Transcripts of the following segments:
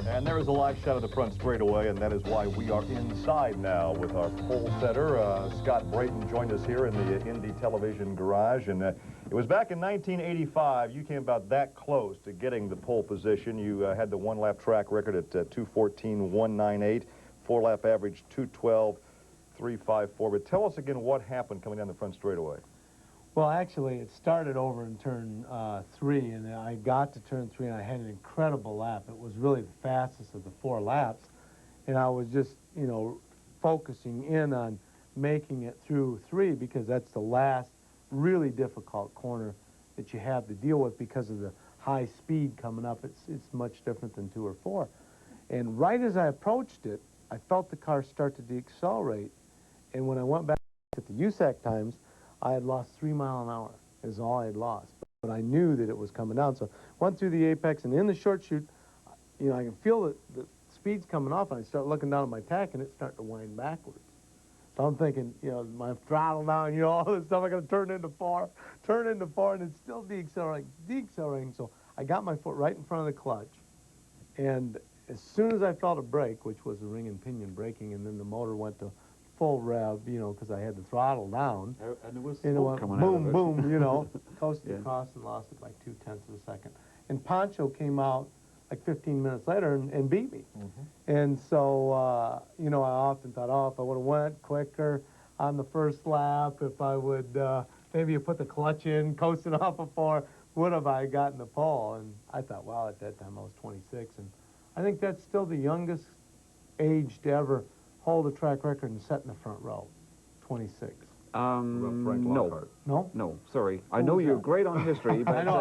And there is a live shot of the front straightaway, and that is why we are inside now with our pole setter. Scott Brayton joined us here in the Indy television garage, and it was back in 1985. You came about that close to getting the pole position. You had the one-lap track record at 2:14.198, four-lap average 2:12.354. But tell us again what happened coming down the front straightaway. Well, actually, it started over in turn 3, and I got to turn 3, and I had an incredible lap. It was really the fastest of the 4 laps, and I was just, you know, focusing in on making it through 3 because that's the last really difficult corner that you have to deal with because of the high speed coming up. It's much different than 2 or 4. And right as I approached it, I felt the car start to decelerate, and when I went back at the USAC times, I had lost 3 miles an hour is all I had lost. But I knew that it was coming down. So went through the apex, and in the short chute, you know, I can feel that the speed's coming off, and I start looking down at my tack, and it's starting to wind backwards. So I'm thinking, you know, my throttle down, you know, all this stuff, I'm going to turn into 4, and it's still deaccelerating. So I got my foot right in front of the clutch, and as soon as I felt a brake, which was the ring and pinion braking, and then the motor went to full rev, you know, because I had the throttle down. And there was smoke coming boom, out of it. boom, you know, coasted Yeah. across and lost it by 0.2 of a second. And Poncho came out like 15 minutes later and beat me. And so, you know, I often thought, oh, if I would have went quicker on the first lap, if I would maybe have put the clutch in, coasted off of 4, would have I gotten the pole? And I thought, wow, at that time I was 26. And I think that's still the youngest age to ever hold a track record and set in the front row, 26. No, sorry. I know you're great on history, but... I know,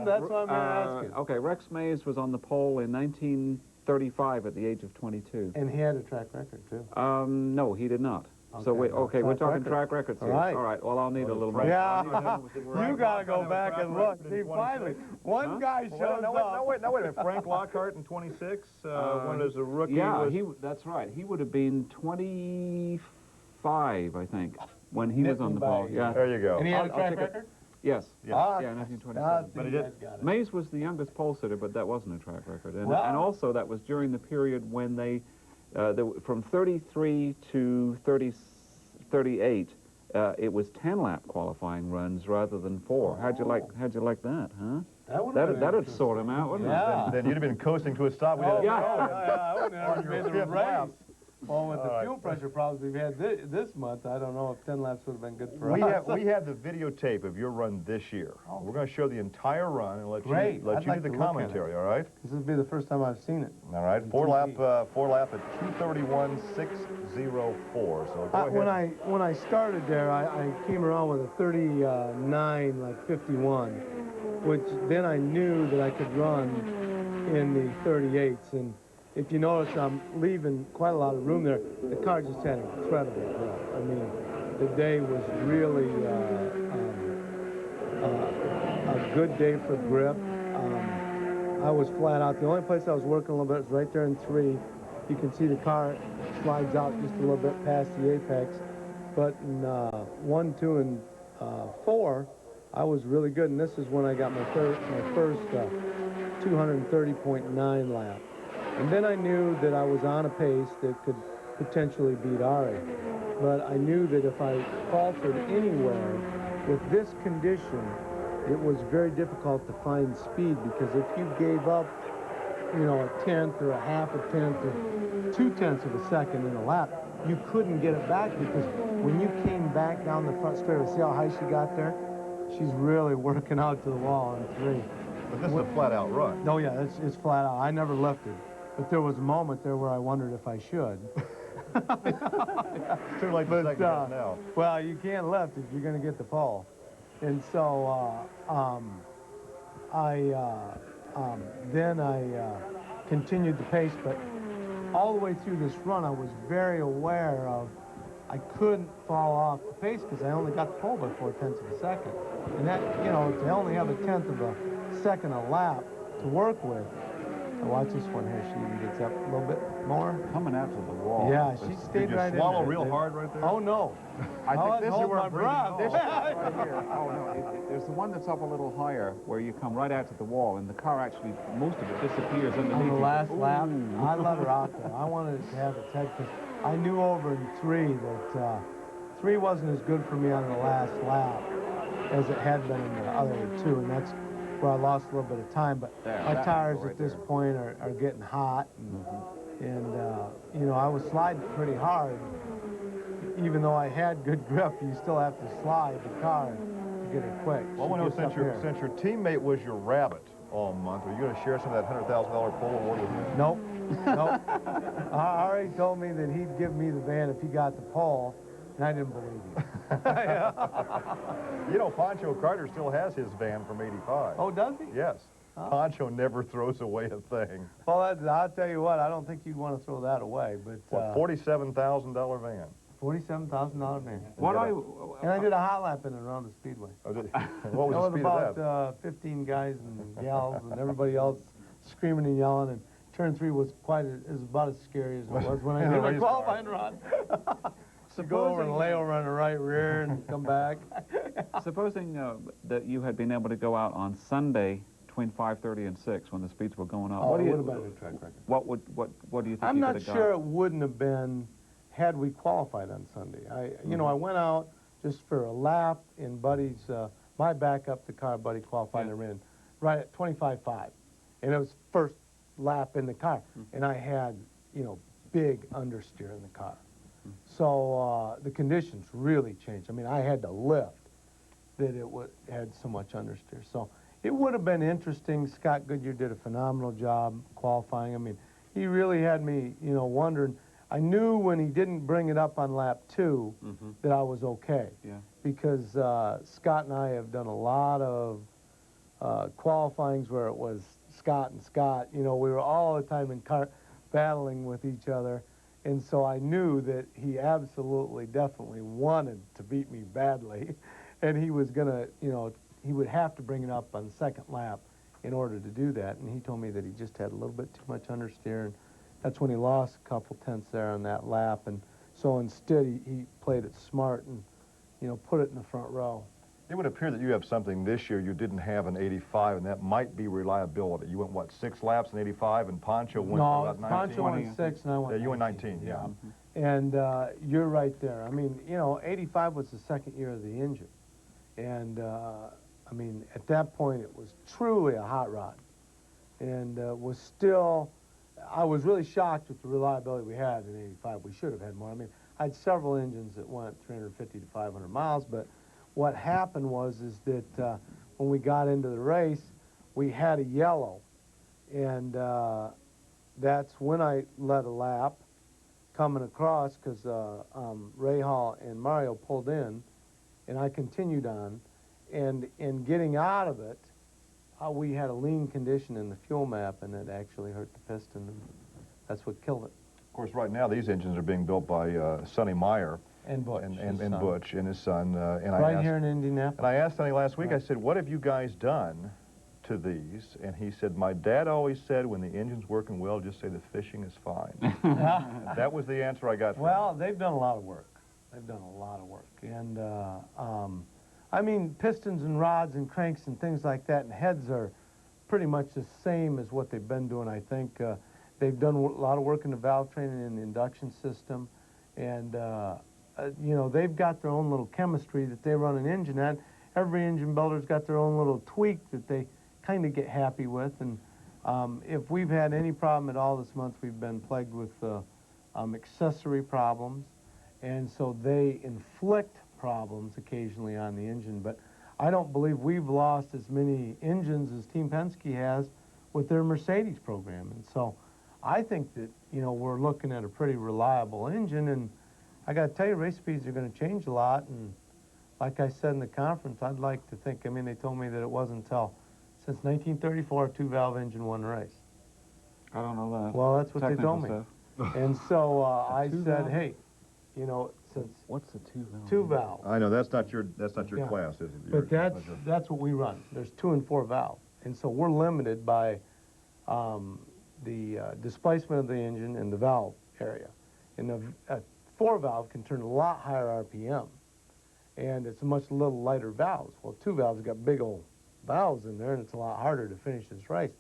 that's what I'm asking. Okay, Rex Mays was on the pole in 1935 at the age of 22. And he had a track record, too. No, he did not. So wait, okay, we're talking track records here. All right, well, I'll need a little... Yeah, you got to go back and look. See, finally, one guy shows up. No, wait a minute. Frank Lockhart in 26, when as a rookie. Yeah, that's right. He would have been 25, I think, when he was on the pole. Yeah. There you go. And he had a track record? Yes. Yeah, 1927. But he did. Mays was the youngest pole sitter, but that wasn't a track record. And also that was during the period when they, from 33 to 38, it was 10-lap qualifying runs rather than 4. How'd you like that, huh? That'd sort him out, wouldn't it? Then you'd have been coasting to a stop. I wouldn't have made the race. Well, with the fuel pressure problems we've had this month, I don't know if 10 laps would have been good for us. We have the videotape of your run this year. We're going to show the entire run and let you do the commentary, all right? This would be the first time I've seen it. All right, four lap at 2:31.604. So go ahead. When I started there, I came around with a 39, like 51, which then I knew that I could run in the 38s. And if you notice, I'm leaving quite a lot of room there. The car just had incredible grip. I mean, the day was really a good day for grip. I was flat out. The only place I was working a little bit was right there in 3. You can see the car slides out just a little bit past the apex. But in 1, 2, and 4, I was really good. And this is when I got my first 230.9 lap. And then I knew that I was on a pace that could potentially beat Ari. But I knew that if I faltered anywhere with this condition, it was very difficult to find speed, because if you gave up, you know, a tenth or a half a tenth or 0.2 of a second in a lap, you couldn't get it back, because when you came back down the front straightaway, see how high she got there? She's really working out to the wall in 3. But this is a flat-out run. No, yeah, it's flat out. I never lifted. But there was a moment there where I wondered if I should. Too late to second guess now. Well, you can't lift if you're going to get the pole. And so then I continued the pace, but all the way through this run, I was very aware of I couldn't fall off the pace, because I only got the pole by 0.4 of a second. And that, you know, to only have a 1/10 of a second a lap to work with, Now watch this one here. She even gets up a little bit more. Coming out to the wall. Yeah, she stayed right in there. Did you swallow real hard right there? Oh, no. I think was this is holding where my breath. right here. Oh, no, there's the one that's up a little higher where you come right out to the wall, and the car actually, most of it disappears underneath. On the you. last lap, Ooh. I let her out there. I wanted it to have its head, because I knew over in 3 that 3 wasn't as good for me on the last lap as it had been in the other 2, and that's where I lost a little bit of time. But my tires at this point are getting hot, and you know, I was sliding pretty hard. Even though I had good grip, you still have to slide the car to get it quick. Well, I know since your teammate was your rabbit all month, are you going to share some of that $100,000 pole award with him? Nope. Nope. I already told me that he'd give me the van if he got the pole, and I didn't believe him. You know, Pancho Carter still has his van from '85. Oh, does he? Yes. Huh? Pancho never throws away a thing. Well, I'll tell you what, I don't think you'd want to throw that away, but... What, $47,000 van? $47,000 van. What And I did a hot lap in it around the Speedway. Oh, what was the speed about of that? 15 guys and gals and everybody else screaming and yelling, and turn 3 was about as scary as it was when I did my qualifying run. To go over and lay over on the right rear and come back. Supposing that you had been able to go out on Sunday between 5:30 and 6 when the speeds were going up. Oh, What do it you? would have been a track record. What do you think? I'm you not could have sure got? it wouldn't have been had we qualified on Sunday. You know, I went out just for a lap in Buddy's, my backup, the car Buddy qualified and ran right at 25.5. And it was first lap in the car. And I had, you know, big understeer in the car. So the conditions really changed. I mean, I had to lift that it had so much understeer. So it would have been interesting. Scott Goodyear did a phenomenal job qualifying. I mean, he really had me, you know, wondering. I knew when he didn't bring it up on lap 2 that I was okay. Yeah. Because Scott and I have done a lot of qualifyings where it was Scott and Scott. You know, we were all the time in car battling with each other. And so I knew that he absolutely, definitely wanted to beat me badly. And he was going to, you know, he would have to bring it up on the second lap in order to do that. And he told me that he just had a little bit too much understeer. And that's when he lost a couple tenths there on that lap. And so instead he played it smart and, you know, put it in the front row. It would appear that you have something this year you didn't have in '85, and that might be reliability. You went, what, 6 laps in '85, and Pancho went about 19? Pancho went 6, and I went 19. You went 19, yeah. And you're right there. I mean, you know, '85 was the second year of the engine. And, I mean, at that point, it was truly a hot rod. And was still, I was really shocked with the reliability we had in '85. We should have had more. I mean, I had several engines that went 350 to 500 miles, but what happened was that when we got into the race, we had a yellow, and that's when I led a lap coming across because Ray Hall and Mario pulled in, and I continued on, and in getting out of it, we had a lean condition in the fuel map, and it actually hurt the piston, and that's what killed it. Of course, right now these engines are being built by Sonny Meyer. And Butch. And Butch and his son. Right here in Indianapolis. And I asked Sonny last week, I said, what have you guys done to these? And he said, my dad always said, when the engine's working well, just say the fishing is fine. That was the answer I got from him. They've done a lot of work. They've done a lot of work. And, I mean, pistons and rods and cranks and things like that and heads are pretty much the same as what they've been doing, I think. They've done a lot of work in the valve training and the induction system. And, you know, they've got their own little chemistry that they run an engine at. Every engine builder's got their own little tweak that they kind of get happy with. And if we've had any problem at all this month, we've been plagued with accessory problems. And so they inflict problems occasionally on the engine. But I don't believe we've lost as many engines as Team Penske has with their Mercedes program. And so I think that, you know, we're looking at a pretty reliable engine. And I got to tell you, race speeds are going to change a lot. And like I said in the conference, I'd like to think, I mean, they told me that it wasn't until since 1934 a two-valve engine won the race. I don't know that. Well, that's what they Technical told me. stuff. And so I said, hey, you know, since What's the two-valve? two-valve. I know, that's not your Yeah. class, is it? But that's what we run. There's 2 and 4 valve. And so we're limited by the displacement of the engine and the valve area. And a 4-valve can turn a lot higher RPM, and it's a much little lighter valves. Well, 2 valves got big old valves in there, and it's a lot harder to finish this race.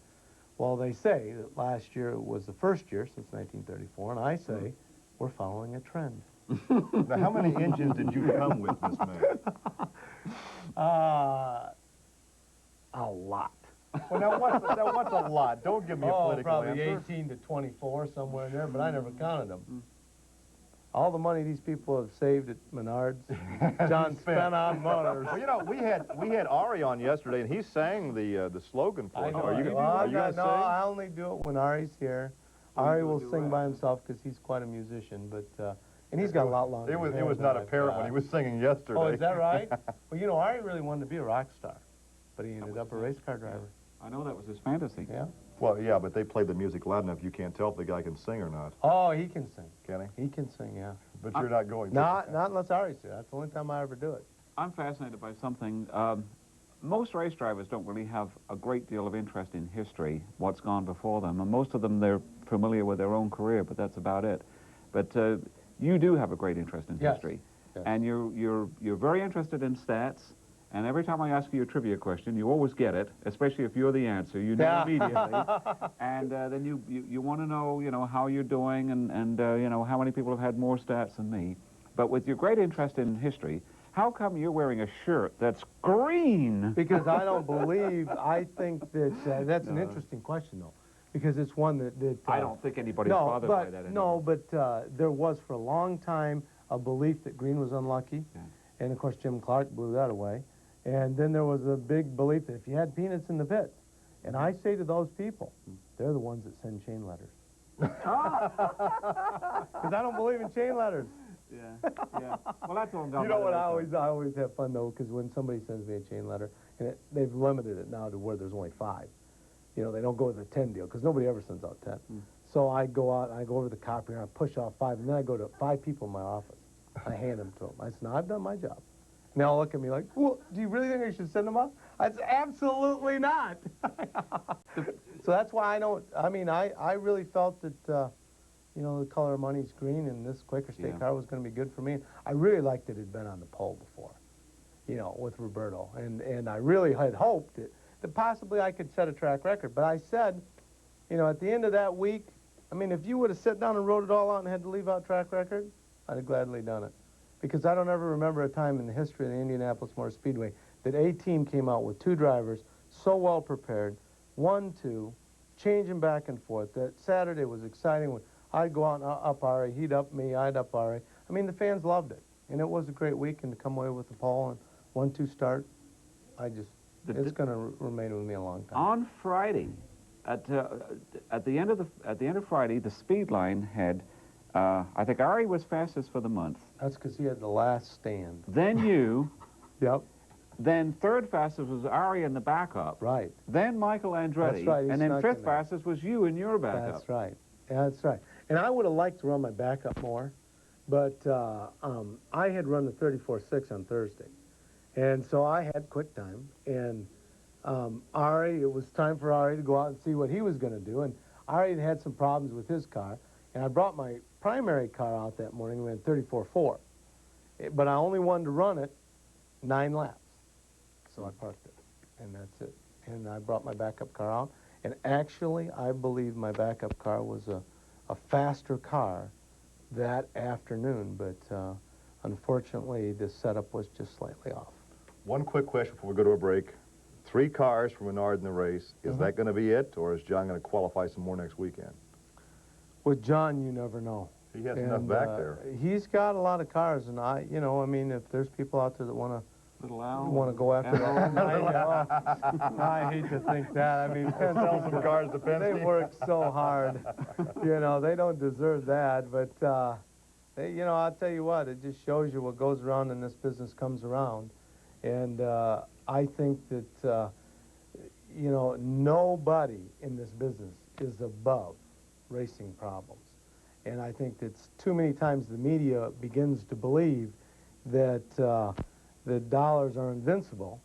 Well, they say that last year was the first year since 1934, and I say we're following a trend. Now, how many engines did you come with, Miss May? A lot. Well, now what's a lot? Don't give me a political probably answer. 18 to 24, somewhere in there, but I never counted them. All the money these people have saved at Menards, John spent on motors. Well, you know, we had Ari on yesterday, and he sang the slogan for it. Are you going to sing? No, I only do it when Ari's here. Ari will sing by himself because he's quite a musician, but and he's got a lot longer. It was not apparent when he was singing yesterday. Oh, is that right? Well, you know, Ari really wanted to be a rock star, but he ended up a race car driver. I know that was his fantasy. Yeah. Well, yeah, but they play the music loud enough you can't tell if the guy can sing or not. Oh, he can sing. Can he? He can sing, yeah. But you're not going to. Not unless Ari's here. That's the only time I ever do it. I'm fascinated by something. Most race drivers don't really have a great deal of interest in history, what's gone before them, and most of them, they're familiar with their own career, but that's about it. But you do have a great interest in history, and you're very interested in stats. And every time I ask you a trivia question, you always get it, especially if you're the answer. You know immediately. And then you want to know, how you're doing and how many people have had more stats than me. But with your great interest in history, how come you're wearing a shirt that's green? Because I don't believe, I think that, that's an interesting question, though. Because it's one that I don't think anybody's bothered by that anymore. No, but there was for a long time a belief that green was unlucky. Yeah. And, of course, Jim Clark blew that away. And then there was a big belief that if you had peanuts in the pits, and I say to those people, they're the ones that send chain letters. Because I don't believe in chain letters. Yeah. Well, that's all. You know what? I always have fun though, because when somebody sends me a chain letter, and they've limited it now to where there's only 5. You know, they don't go with a 10 deal because nobody ever sends out 10. So I go out, and I go over to the copier, and I push off 5, and then I go to 5 people in my office. I hand them to them. I said, "No, I've done my job." And they all look at me like, "Well, do you really think I should send them up?" I said, "Absolutely not." So that's why I don't. I mean, I really felt that. The color of money's green, and this Quaker State car was going to be good for me. I really liked that it had been on the pole before, with Roberto. And I really had hoped that possibly I could set a track record. But I said, at the end of that week, I mean, if you would have sat down and wrote it all out and had to leave out track record, I'd have gladly done it. Because I don't ever remember a time in the history of the Indianapolis Motor Speedway that a team came out with 2 drivers so well prepared, 1-2, changing back and forth. That Saturday was exciting. I'd go out and up Ari, he'd up me, I'd up Ari. I mean, the fans loved it. And it was a great weekend to come away with the pole and 1-2 start. It's going to remain with me a long time. On Friday, at the end of Friday, the speed line had, I think Ari was fastest for the month. That's because he had the last stand. Then you. Yep. Then 3rd fastest was Ari in the backup. Right. Then Michael Andretti. That's right. And then 5th fastest was you in your backup. That's right. Yeah, that's right. And I would have liked to run my backup more, but I had run the 34.6 on Thursday. And so I had quick time. And it was time for Ari to go out and see what he was going to do. And Ari had some problems with his car. And I brought my primary car out that morning and ran 34.4. But I only wanted to run it 9 laps. So I parked it, and that's it. And I brought my backup car out. And actually, I believe my backup car was a faster car that afternoon, but unfortunately, the setup was just slightly off. One quick question before we go to a break. 3 cars from Menard in the race. Is that going to be it, or is John going to qualify some more next weekend? With John, you never know. He has enough back there. He's got a lot of cars, and I mean, if there's people out there that want to go after that. I hate to think that. I mean, sell some cars to Penske. They work so hard. They don't deserve that. But, I'll tell you what, it just shows you what goes around in this business comes around. And I think that, nobody in this business is above racing problems. And I think that's too many times the media begins to believe that the dollars are invincible,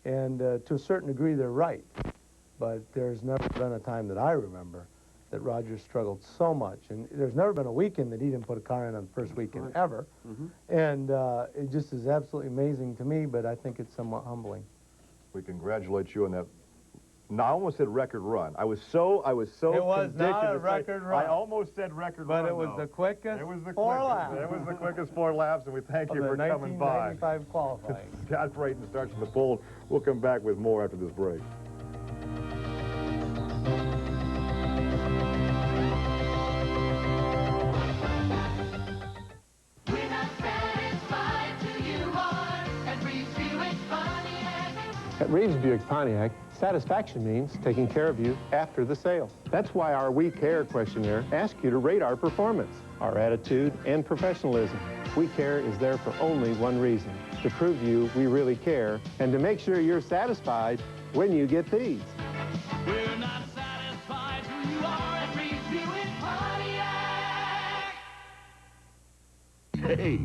and to a certain degree they're right, but there's never been a time that I remember that Roger struggled so much. And there's never been a weekend that he didn't put a car in on the first weekend ever. And it just is absolutely amazing to me, but I think it's somewhat humbling. We congratulate you on that. No, I almost said record run. I was so It was conditioned not a to say- record run. I almost said record But run. it was though. the quickest It was the 4 laps. It was the quickest 4 laps, and we thank of you the for coming by. 1995 qualifying. Scott Brayton starts from the pole. We'll come back with more after this break. We're not satisfied till you are at Reeves Buick Pontiac. At Reeves Buick Pontiac, satisfaction means taking care of you after the sale. That's why our We Care questionnaire asks you to rate our performance, our attitude, and professionalism. We Care is there for only one reason, to prove to you we really care and to make sure you're satisfied when you get these. We're not satisfied till you are at Reeves Buick Pontiac. Hey,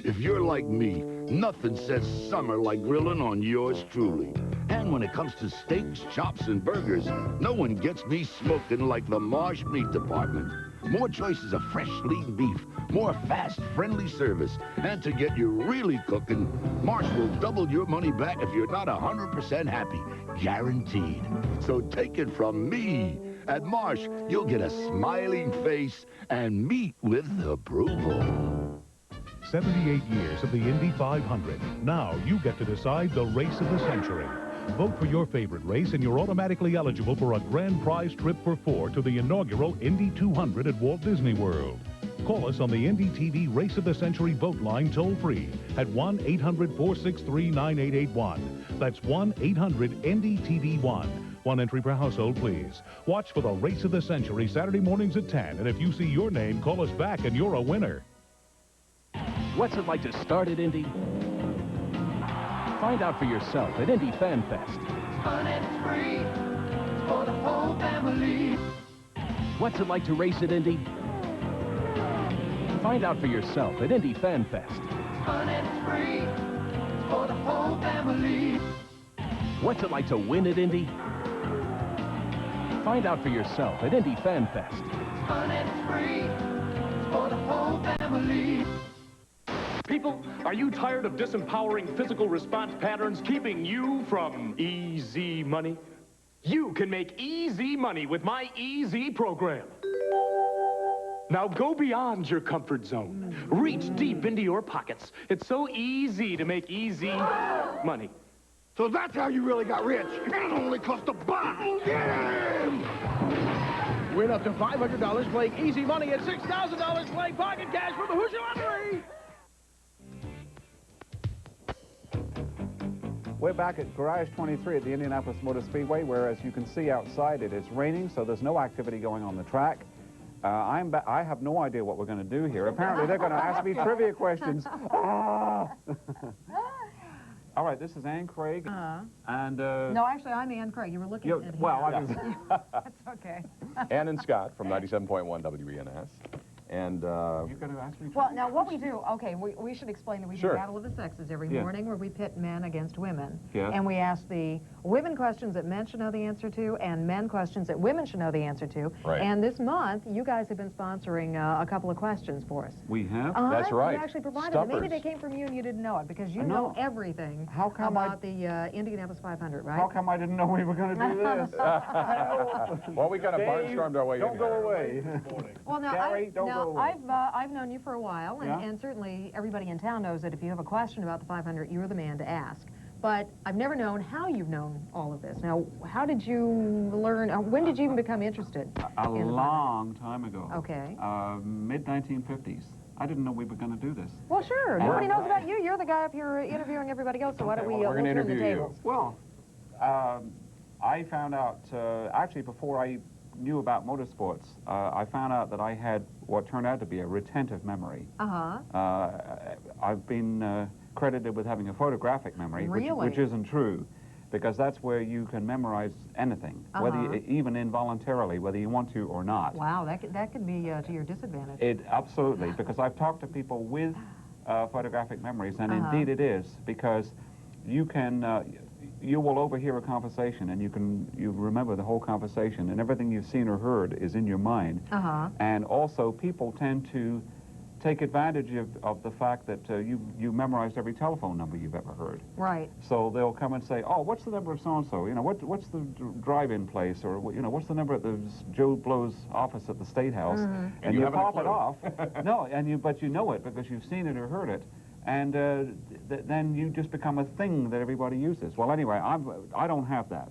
if you're like me, nothing says summer like grilling on yours truly. And when it comes to steaks, chops, and burgers, no one gets me smoking like the Marsh Meat Department. More choices of fresh, lean beef, more fast, friendly service. And to get you really cooking, Marsh will double your money back if you're not 100% happy. Guaranteed. So take it from me. At Marsh, you'll get a smiling face and meat with approval. 78 years of the Indy 500. Now you get to decide the race of the century. Vote for your favorite race and you're automatically eligible for a grand prize trip for 4 to the inaugural Indy 200 at Walt Disney World. Call us on the Indy TV Race of the Century vote line toll-free at 1-800-463-9881. That's 1-800-INDY-TV1. One entry per household, please. Watch for the Race of the Century Saturday mornings at 10, and if you see your name, call us back and you're a winner. What's it like to start at Indy? Find out for yourself at Indy Fan Fest. Fun and free for the whole family. What's it like to race at Indy? Find out for yourself at Indy Fan Fest. Fun and free for the whole family. What's it like to win at Indy? Find out for yourself at Indy Fan Fest. Fun and free for the whole family. People, are you tired of disempowering physical response patterns keeping you from easy money? You can make easy money with my Easy program. Now go beyond your comfort zone. Reach deep into your pockets. It's so easy to make easy money. So that's how you really got rich. And it only cost a buck. Get him! Win up to $500 playing easy money and $6,000 playing pocket cash for the Hoosier Lottery. We're back at Garage 23 at the Indianapolis Motor Speedway, where, as you can see outside, it is raining, so there's no activity going on the track. I have no idea what we're going to do here. Apparently, they're going to ask me trivia questions. Ah! All right, this is Ann Craig. And, No, actually, I'm Ann Craig. You were looking at him. well, I was... That's okay. Ann and Scott from 97.1 WNS. And, You're going to ask me Well, now what we do, okay, we should explain that we Sure. do Battle of the Sexes every Yes. morning where we pit men against women. Yes. And we ask the women questions that men should know the answer to and men questions that women should know the answer to. Right. And this month, you guys have been sponsoring a couple of questions for us. We have? That's right. You actually provided them. Maybe Stuffers. they came from you and you didn't know it because you No. know everything How come about the Indianapolis 500, right? How come I didn't know we were going to do this? well, we kind of Dave, barnstormed our way in Don't go here. away. Well, now, Gary, don't go away. I've known you for a while, and, Yeah. and certainly everybody in town knows that if you have a question about the 500, you're the man to ask. But I've never known how you've known all of this. Now, how did you learn, when did you even become interested A in the long time ago. 500? Okay. Mid-1950s. I didn't know we were going to do this. Well, sure. Nobody knows about you. You're the guy up here interviewing everybody else, so why don't we we're gonna we'll turn the interview you. tables. Well, I found out, actually before I knew about motorsports, I found out that I had what turned out to be a retentive memory. I've been credited with having a photographic memory, Really? which isn't true, because that's where you can memorize anything, whether you, even involuntarily, whether you want to or not. Wow, that could be to your disadvantage. It absolutely, because I've talked to people with photographic memories, and indeed it is, because you can you will overhear a conversation, and you remember the whole conversation, and everything you've seen or heard is in your mind. And also, people tend to take advantage of the fact that you memorized every telephone number you've ever heard. Right. So they'll come and say, oh, what's the number of so-and-so? You know, what's the drive-in place? Or, you know, what's the number at the Joe Blow's office at the State House? And you pop it off. No, but you know it because you've seen it or heard it. And then you just become a thing that everybody uses. Well, anyway, I don't have that.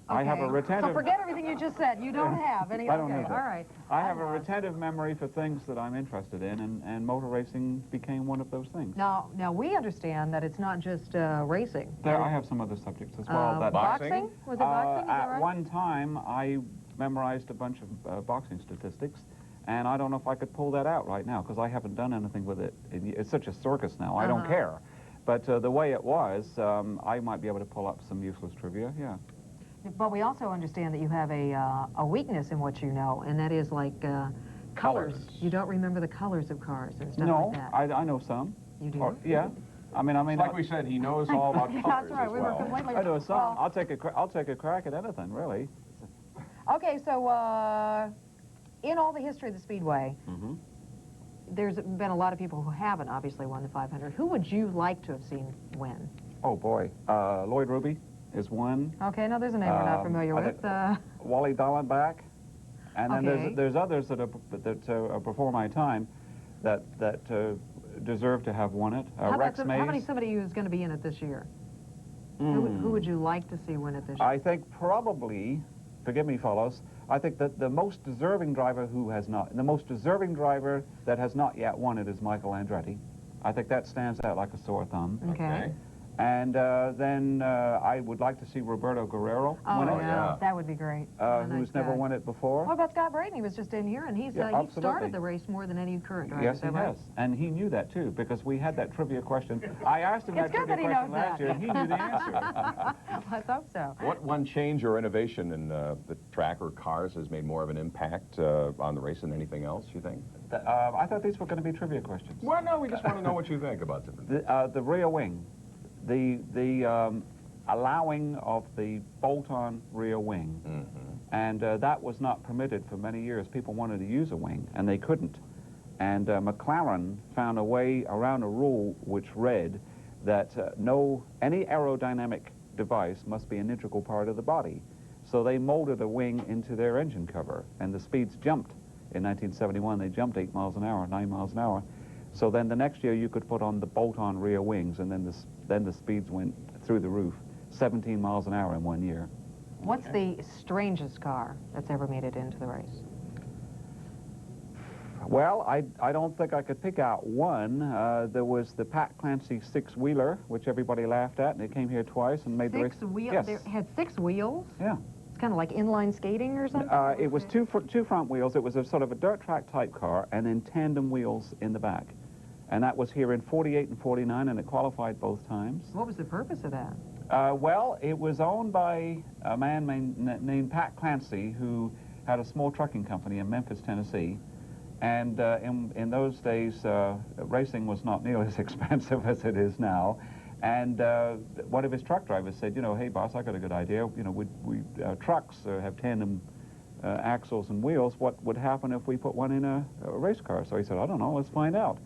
Okay. I have a retentive... So forget everything you just said. You don't have any... I don't have that. All right. I have a retentive memory for things that I'm interested in, and motor racing became one of those things. Now we understand that it's not just racing. I have some other subjects as well. Boxing? Was it boxing? Is that right? At one time, I memorized a bunch of boxing statistics, and I don't know if I could pull that out right now, because I haven't done anything with it. It's such a circus now. I don't care. But the way it was, I might be able to pull up some useless trivia, yeah. But we also understand that you have a weakness in what you know, and that is like colors. You don't remember the colors of cars and stuff like that. No, I know some. You do? Yeah. I mean, like we said, he knows all about colors. That's right. As We well. were completely. I know some. Well, I'll take a crack at anything, really. okay, so in all the history of the Speedway, there's been a lot of people who haven't obviously won the 500. Who would you like to have seen win? Oh boy, Lloyd Ruby is one. Okay, no, there's a name we're not familiar with. Wally Dallenbach, and then Okay. there's others that are before my time that deserve to have won it. Rex Mays. How many somebody who's going to be in it this year? Who would you like to see win it this year? I think probably, forgive me, fellows, I think that the most deserving driver that has not yet won it is Michael Andretti. I think that stands out like a sore thumb. Okay. And then I would like to see Roberto Guerrero win it. Yeah, that would be great. Who's never won it before. What about Scott Brayton? He was just in here, and he started the race more than any current driver. Yes, he has. And he knew that, too, because we had that trivia question. I asked him that trivia question last year, and he knew the answer. Let's hope so. What one change or innovation in the track or cars has made more of an impact on the race than anything else, you think? I thought these were going to be trivia questions. Well, no, we just want to know what you think about different things. The rear wing. The allowing of the bolt-on rear wing, and that was not permitted for many years. People wanted to use a wing, and they couldn't. And McLaren found a way around a rule which read that any aerodynamic device must be an integral part of the body. So they molded a wing into their engine cover, and the speeds jumped. In 1971, they jumped 8 miles an hour, 9 miles an hour. So then the next year you could put on the bolt-on rear wings, and then the speeds went through the roof, 17 miles an hour in 1 year. What's the strangest car that's ever made it into the race? Well, I don't think I could pick out one. There was the Pat Clancy six-wheeler, which everybody laughed at, and it came here twice and made the race. 6 wheels? Yes. They had 6 wheels? Yeah. It's kind of like inline skating or something? It was two front wheels. It was a sort of a dirt track type car, and then tandem wheels in the back. And that was here in 48 and 49, and it qualified both times. What was the purpose of that? Well, it was owned by a man named Pat Clancy, who had a small trucking company in Memphis, Tennessee. And in those days, racing was not nearly as expensive as it is now. And one of his truck drivers said, hey, boss, I got a good idea. Trucks have tandem axles and wheels. What would happen if we put one in a race car? So he said, I don't know, let's find out.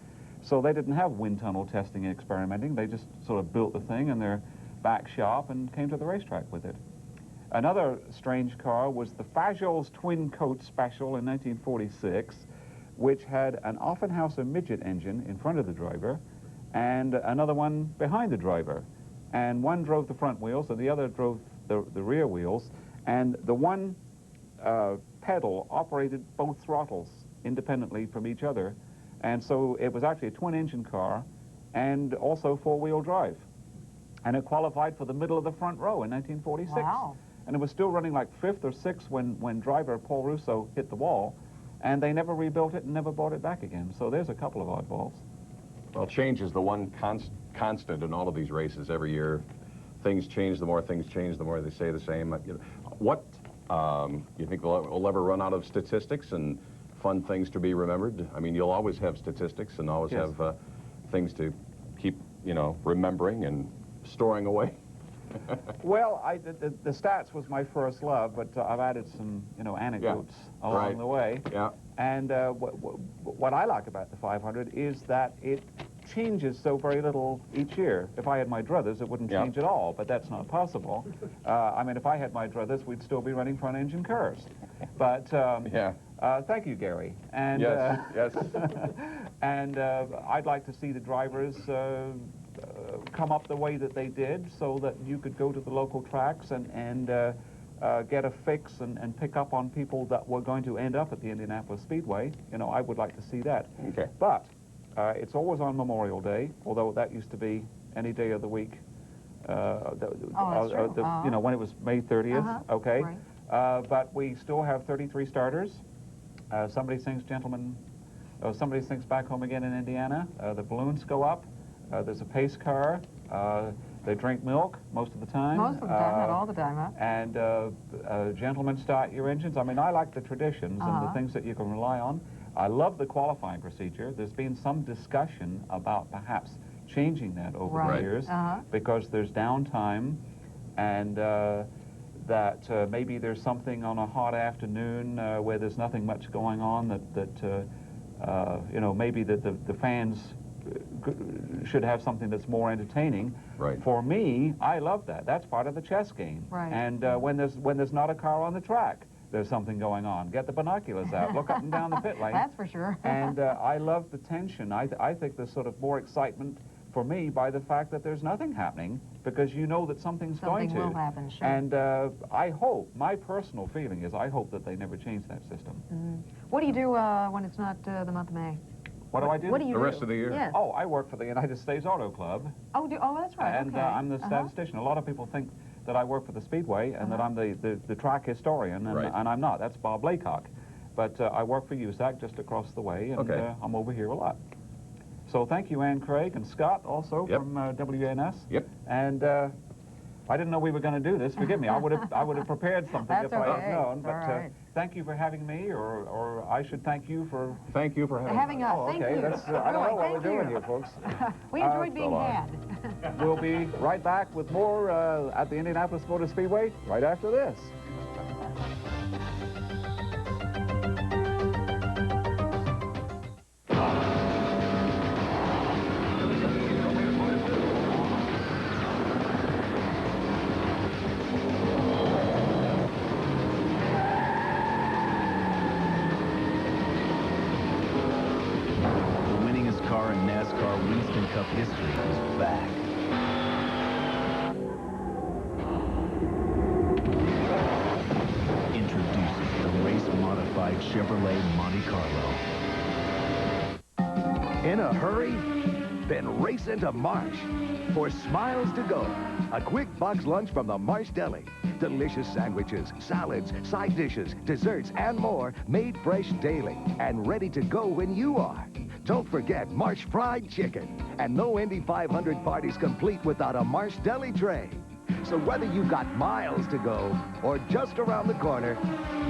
So they didn't have wind tunnel testing and experimenting. They just sort of built the thing in their back shop and came to the racetrack with it. Another strange car was the Fajols Twin Coat Special in 1946, which had an Offenhauser midget engine in front of the driver and another one behind the driver. And one drove the front wheels and the other drove the rear wheels. And the one pedal operated both throttles independently from each other. And so it was actually a twin-engine car and also four-wheel drive. And it qualified for the middle of the front row in 1946. Wow. And it was still running like 5th or 6th when driver Paul Russo hit the wall. And they never rebuilt it and never bought it back again. So there's a couple of oddballs. Well, change is the one constant in all of these races. Every year, things change. The more things change, the more they stay the same. What you think we'll ever run out of statistics and fun things to be remembered? I mean, you'll always have statistics and always have things to keep, remembering and storing away. Well, the stats was my first love, but I've added some, anecdotes along the way. Yeah. And what I like about the 500 is that it changes so very little each year. If I had my druthers, it wouldn't change at all, but that's not possible. I mean, if I had my druthers, we'd still be running front-engine cars. But thank you, Gary. And, yes, yes. And I'd like to see the drivers come up the way that they did, so that you could go to the local tracks and get a fix and pick up on people that were going to end up at the Indianapolis Speedway. I would like to see that. Okay. But it's always on Memorial Day, although that used to be any day of the week. That's true. When it was May 30th. Okay. Right. But we still have 33 starters. Somebody sings "Gentlemen." Somebody sings "Back Home Again" in Indiana. The balloons go up. There's a pace car. They drink milk most of the time. Most of the time, not all the time, huh? And gentlemen, start your engines. I mean, I like the traditions and the things that you can rely on. I love the qualifying procedure. There's been some discussion about perhaps changing that over the years because there's downtime, and that maybe there's something on a hot afternoon where there's nothing much going on that maybe the fans should have something that's more entertaining. Right. For me, I love that. That's part of the chess game. Right. And when there's not a car on the track, there's something going on. Get the binoculars out. Look up and down the pit lane. That's for sure. And I love the tension. I think there's sort of more excitement for me by the fact that there's nothing happening, because you know that something's going to. Something will happen, sure. And I hope, my personal feeling is, I hope that they never change that system. What do you do when it's not the month of May? What do I do? What do you The do? rest of the year? Yes. Oh, I work for the United States Auto Club. Oh, that's right. And okay. I'm the statistician. A lot of people think that I work for the Speedway and that I'm the track historian, and, and I'm not. That's Bob Laycock. But I work for USAC just across the way, and I'm over here a lot. So thank you, Ann Craig and Scott, also from WNS. Yep. And I didn't know we were going to do this. Forgive me. I would have prepared something if I had known. But thank you for having me, or I should thank you for... Thank you for having us. Oh, Thank okay. you. That's, I don't know what we're doing here, folks. We enjoyed being had. We'll be right back with more at the Indianapolis Motor Speedway right after this. Cup history is back. Introducing the race-modified Chevrolet Monte Carlo. In a hurry? Then race into Marsh for Smiles to Go, a quick box lunch from the Marsh Deli. Delicious sandwiches, salads, side dishes, desserts, and more made fresh daily and ready to go when you are. Don't forget Marsh Fried Chicken. And no Indy 500 party's complete without a Marsh Deli tray. So whether you've got miles to go or just around the corner,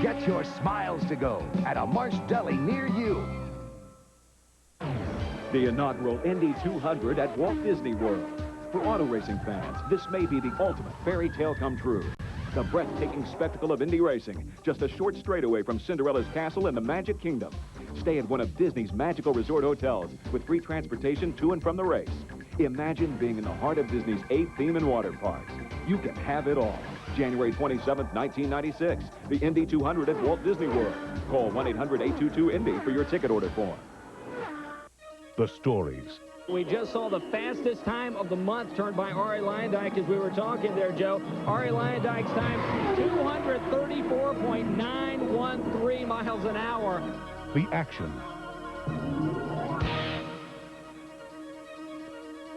get your Smiles to Go at a Marsh Deli near you. The inaugural Indy 200 at Walt Disney World. For auto racing fans, this may be the ultimate fairy tale come true. The breathtaking spectacle of Indy racing, just a short straightaway from Cinderella's castle in the Magic Kingdom. Stay at one of Disney's magical resort hotels with free transportation to and from the race. Imagine being in the heart of Disney's 8 theme and water parks. You can have it all. January 27th, 1996, the Indy 200 at Walt Disney World. Call 1-800-822-INDY for your ticket order form. The stories. We just saw the fastest time of the month turned by Arie Luyendyk as we were talking there, Joe. Arie Luyendyk's time, 234.913 miles an hour. The action.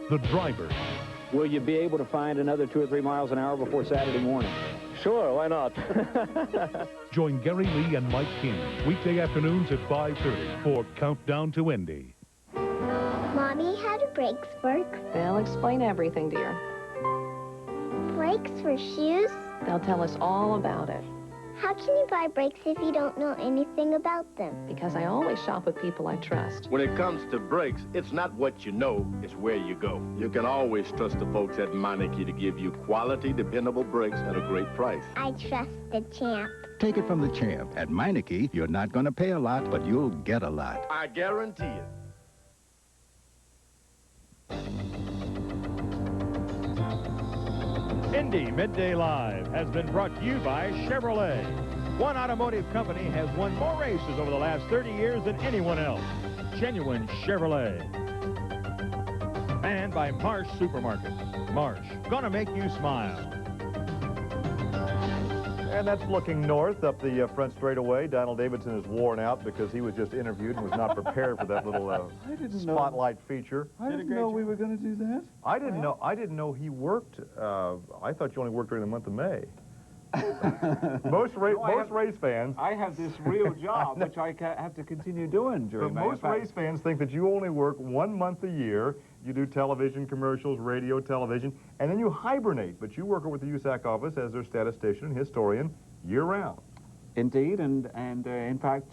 The drivers. Will you be able to find another 2 or 3 miles an hour before Saturday morning? Sure, why not? Join Gary Lee and Mike King weekday afternoons at 5:30 for Countdown to Indy. Mommy, how do brakes work? They'll explain everything, dear. Brakes for shoes? They'll tell us all about it. How can you buy brakes if you don't know anything about them? Because I always shop with people I trust. When it comes to brakes, it's not what you know, it's where you go. You can always trust the folks at Meineke to give you quality, dependable brakes at a great price. I trust the champ. Take it from the champ. At Meineke, you're not going to pay a lot, but you'll get a lot. I guarantee it. Indy Midday Live has been brought to you by Chevrolet. One automotive company has won more races over the last 30 years than anyone else. Genuine Chevrolet. And by Marsh Supermarket. Marsh, gonna make you smile. And that's looking north up the front straightaway. Donald Davidson is worn out because he was just interviewed and was not prepared for that little spotlight feature. I didn't know we were going to do that. I didn't know he worked. I thought you only worked during the month of May. most race fans. I have this real job, which I have to continue doing during May. Most race fans think that you only work 1 month a year. You do television commercials, radio, television, and then you hibernate. But you work with the USAC office as their statistician and historian year-round. Indeed, and in fact,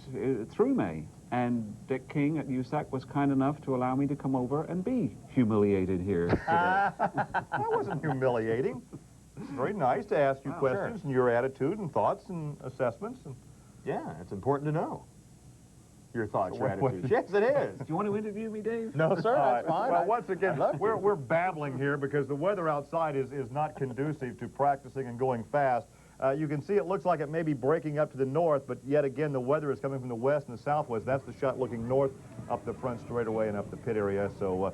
through May. And Dick King at USAC was kind enough to allow me to come over and be humiliated here today. That wasn't humiliating. It's very nice to ask you questions and your attitude and thoughts and assessments. And yeah, it's important to know your thoughts, your What- attitudes. Yes, it is. Do you want to interview me, Dave? No, sir, that's fine. Well, once again, I'd love to. we're babbling here because the weather outside is not conducive to practicing and going fast. You can see it looks like it may be breaking up to the north, but yet again, the weather is coming from the west and the southwest. That's the shot looking north up the front straightaway and up the pit area. So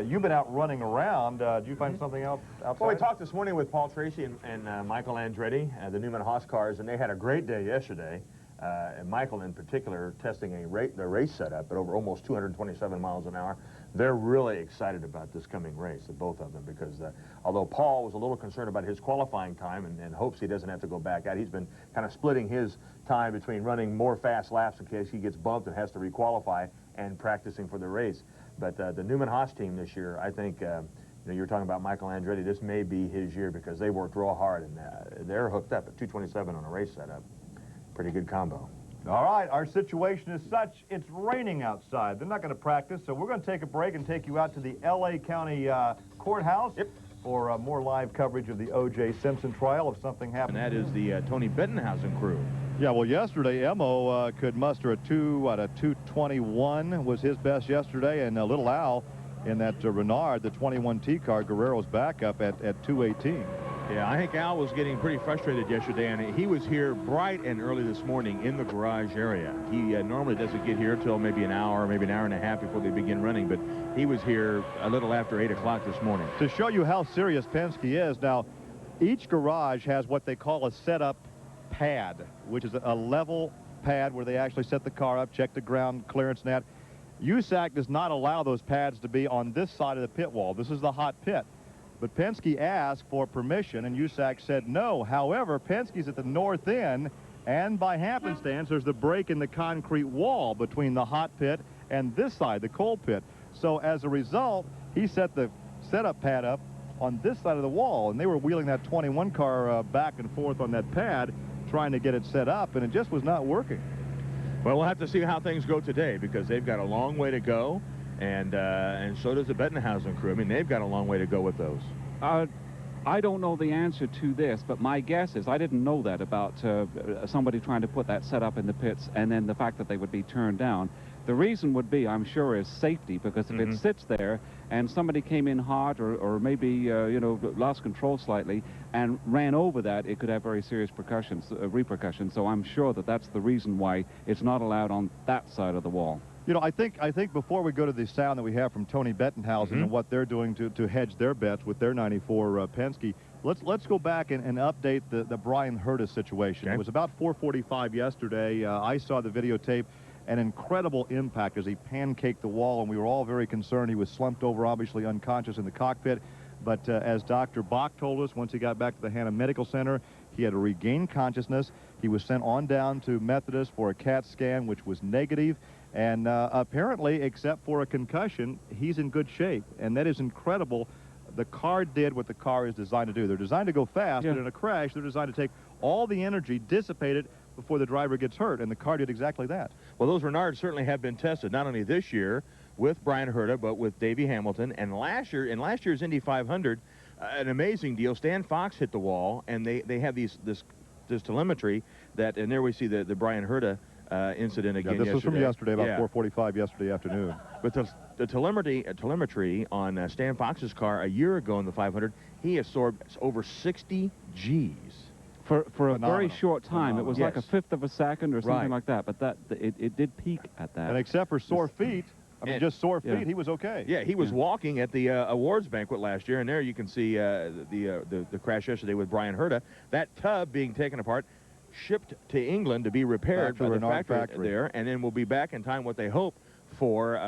you've been out running around. Did you find something else outside? Well, we talked this morning with Paul Tracy and Michael Andretti, the Newman Haas cars, and they had a great day yesterday. And Michael, in particular, testing their race setup at over almost 227 miles an hour. They're really excited about this coming race, both of them, because although Paul was a little concerned about his qualifying time and hopes he doesn't have to go back out, he's been kind of splitting his time between running more fast laps in case he gets bumped and has to requalify and practicing for the race. But the Newman Haas team this year, I think, you know, you're talking about Michael Andretti, this may be his year because they worked real hard, and they're hooked up at 227 on a race setup. Pretty good combo. All right, our situation is such, it's raining outside. They're not going to practice, so we're going to take a break and take you out to the L.A. County Courthouse for more live coverage of the O.J. Simpson trial if something happens. And that is the Tony Bettenhausen crew. Yeah, well, yesterday, Emo could muster a 2:21 was his best yesterday, and Little Al in that Renard, the 21T car, Guerrero's backup at 2:18. Yeah, I think Al was getting pretty frustrated yesterday, and he was here bright and early this morning in the garage area. He normally doesn't get here till maybe an hour, maybe an hour and a half before they begin running, but he was here a little after 8 o'clock this morning. To show you how serious Penske is, now, each garage has what they call a setup pad, which is a level pad where they actually set the car up, check the ground clearance net. USAC does not allow those pads to be on this side of the pit wall. This is the hot pit. But Penske asked for permission, and USAC said no. However, Penske's at the north end, and by happenstance, there's the break in the concrete wall between the hot pit and this side, the cold pit. So as a result, he set the setup pad up on this side of the wall, and they were wheeling that 21 car back and forth on that pad, trying to get it set up, and it just was not working. Well, we'll have to see how things go today because they've got a long way to go, and so does the Bettenhausen crew. I mean, they've got a long way to go with those. I don't know the answer to this, but my guess is I didn't know that about somebody trying to put that setup in the pits and then the fact that they would be turned down. The reason would be, I'm sure, is safety, because if it sits there and somebody came in hard or maybe, you know, lost control slightly and ran over that, it could have very serious repercussions. So I'm sure that that's the reason why it's not allowed on that side of the wall. You know, I think before we go to the sound that we have from Tony Bettenhausen and what they're doing to hedge their bets with their 94 Penske, let's go back and update the Brian Hurtis situation. It was about 4:45 yesterday. I saw the videotape. An incredible impact as he pancaked the wall, and we were all very concerned. He was slumped over, obviously unconscious in the cockpit. But as Dr. Bach told us, once he got back to the Hannah Medical Center, he had to regain consciousness. He was sent on down to Methodist for a CAT scan, which was negative. And apparently, except for a concussion, he's in good shape. And that is incredible the car did what the car is designed to do. They're designed to go fast, but in a crash, they're designed to take all the energy, dissipate it before the driver gets hurt, and the car did exactly that. Well, those Renards certainly have been tested, not only this year with Brian Herta, but with Davey Hamilton, and last year, in last year's Indy 500, an amazing deal. Stan Fox hit the wall, and they have this telemetry that, and there we see the Brian Herta incident again. This was from yesterday, about Yeah. 4:45 yesterday afternoon. But the telemetry on Stan Fox's car a year ago in the 500, he absorbed over 60 Gs. For a very short time. It was like a Yes. fifth of a second or something Right. like that, but it did peak at that. And except for sore feet, I mean, just sore feet, he was okay. Yeah, he was walking at the awards banquet last year, and there you can see the crash yesterday with Brian Herta. That tub being taken apart, shipped to England to be repaired by the factory there, and then we'll be back in time, what they hope, for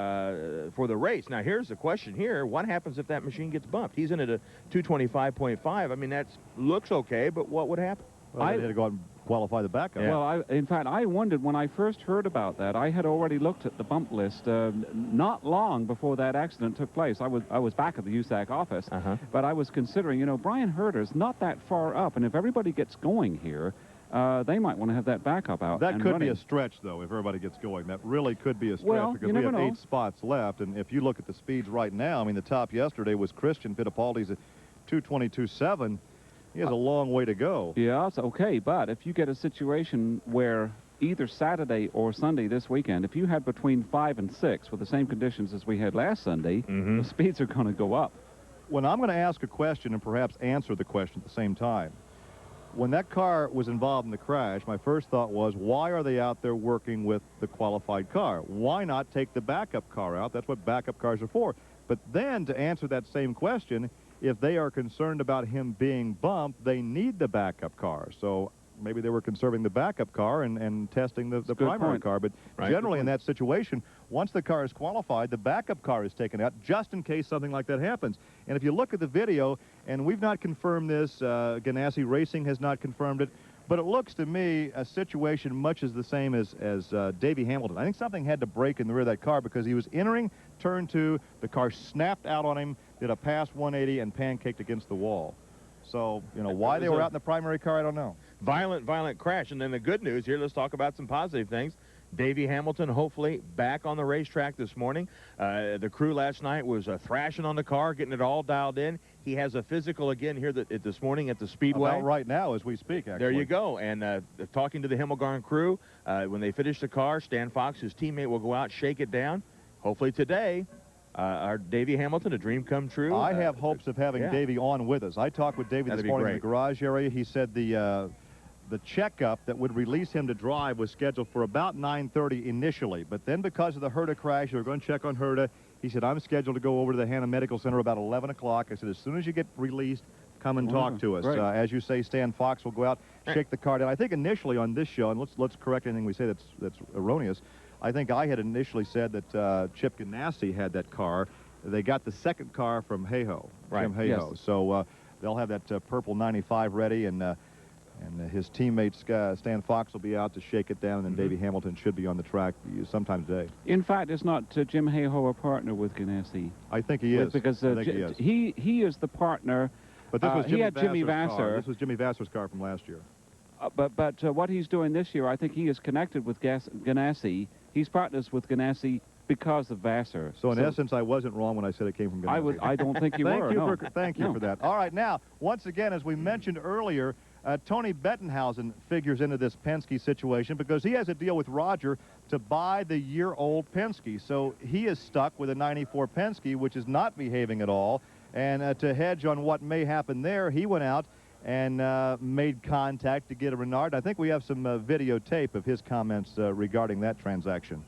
the race. Now, here's the question here. What happens if that machine gets bumped? He's in at a 225.5. I mean, that looks okay, but what would happen? Well, they had to go out and qualify the backup. Yeah. Well, in fact, I wondered when I first heard about that. I had already looked at the bump list not long before that accident took place. I was back at the USAC office, but I was considering, you know, Brian Herta's not that far up, and if everybody gets going here, they might want to have that backup out. That could running. be a stretch, though, if everybody gets going. That really could be a stretch Well, because you we have never know. 8 spots left. And if you look at the speeds right now, I mean, the top yesterday was Christian Fittipaldi's at 222.7. He has a long way to go. Yeah, it's okay, but if you get a situation where either Saturday or Sunday this weekend, if you had between 5 and 6 with the same conditions as we had last Sunday, the speeds are going to go up. When I'm going to ask a question and perhaps answer the question at the same time, when that car was involved in the crash, my first thought was, why are they out there working with the qualified car? Why not take the backup car out? That's what backup cars are for. But then to answer that same question, if they are concerned about him being bumped, they need the backup car. So maybe they were conserving the backup car and testing the primary car. But generally in that situation, once the car is qualified, the backup car is taken out just in case something like that happens. And if you look at the video, and we've not confirmed this, Ganassi Racing has not confirmed it, but it looks to me a situation much as the same as Davey Hamilton. I think something had to break in the rear of that car because he was entering turn 2, the car snapped out on him, did a pass 180 and pancaked against the wall. So, you know, why they were out in the primary car, I don't know. Violent crash. And then the good news here, let's talk about some positive things. Davey Hamilton, hopefully, back on the racetrack this morning. The crew last night was thrashing on the car, getting it all dialed in. He has a physical again here this morning at the Speedway. About right now as we speak, actually. There you go. And talking to the Himmelgarn crew, when they finish the car, Stan Fox, his teammate, will go out, shake it down. Hopefully today, our Davey Hamilton, a dream come true. I have hopes of having Davey on with us. I talked with Davey this morning in the garage area. He said the checkup that would release him to drive was scheduled for about 9:30 initially, but then because of the Herta crash, they were going to check on Herta. He said, I'm scheduled to go over to the Hannah Medical Center about 11 o'clock. I said, as soon as you get released, come and talk to us. As you say, Stan Fox will go out, shake the car down. I think initially on this show, and let's correct anything we say that's erroneous, I think I had initially said that Chip Ganassi had that car. They got the second car from Hayhoe, Jim Hayhoe. Yes. So they'll have that purple 95 ready, and his teammate Stan Fox will be out to shake it down, and then Davey Hamilton should be on the track sometime today. In fact, is not Jim Hayhoe a partner with Ganassi? I think he is. Because I think he is. he is the partner. But this was he had Jimmy Vasser. Car. This was Jimmy Vasser's car from last year. But what he's doing this year, I think he is connected with Ganassi. He's partners with Ganassi because of Vasser. So in essence, I wasn't wrong when I said it came from Ganassi. I don't think you were. Thank you for that. All right, now, once again, as we mentioned earlier, Tony Bettenhausen figures into this Penske situation because he has a deal with Roger to buy the year-old Penske. So he is stuck with a 94 Penske, which is not behaving at all. And to hedge on what may happen there, he went out and made contact to get a Renard. I think we have some videotape of his comments regarding that transaction.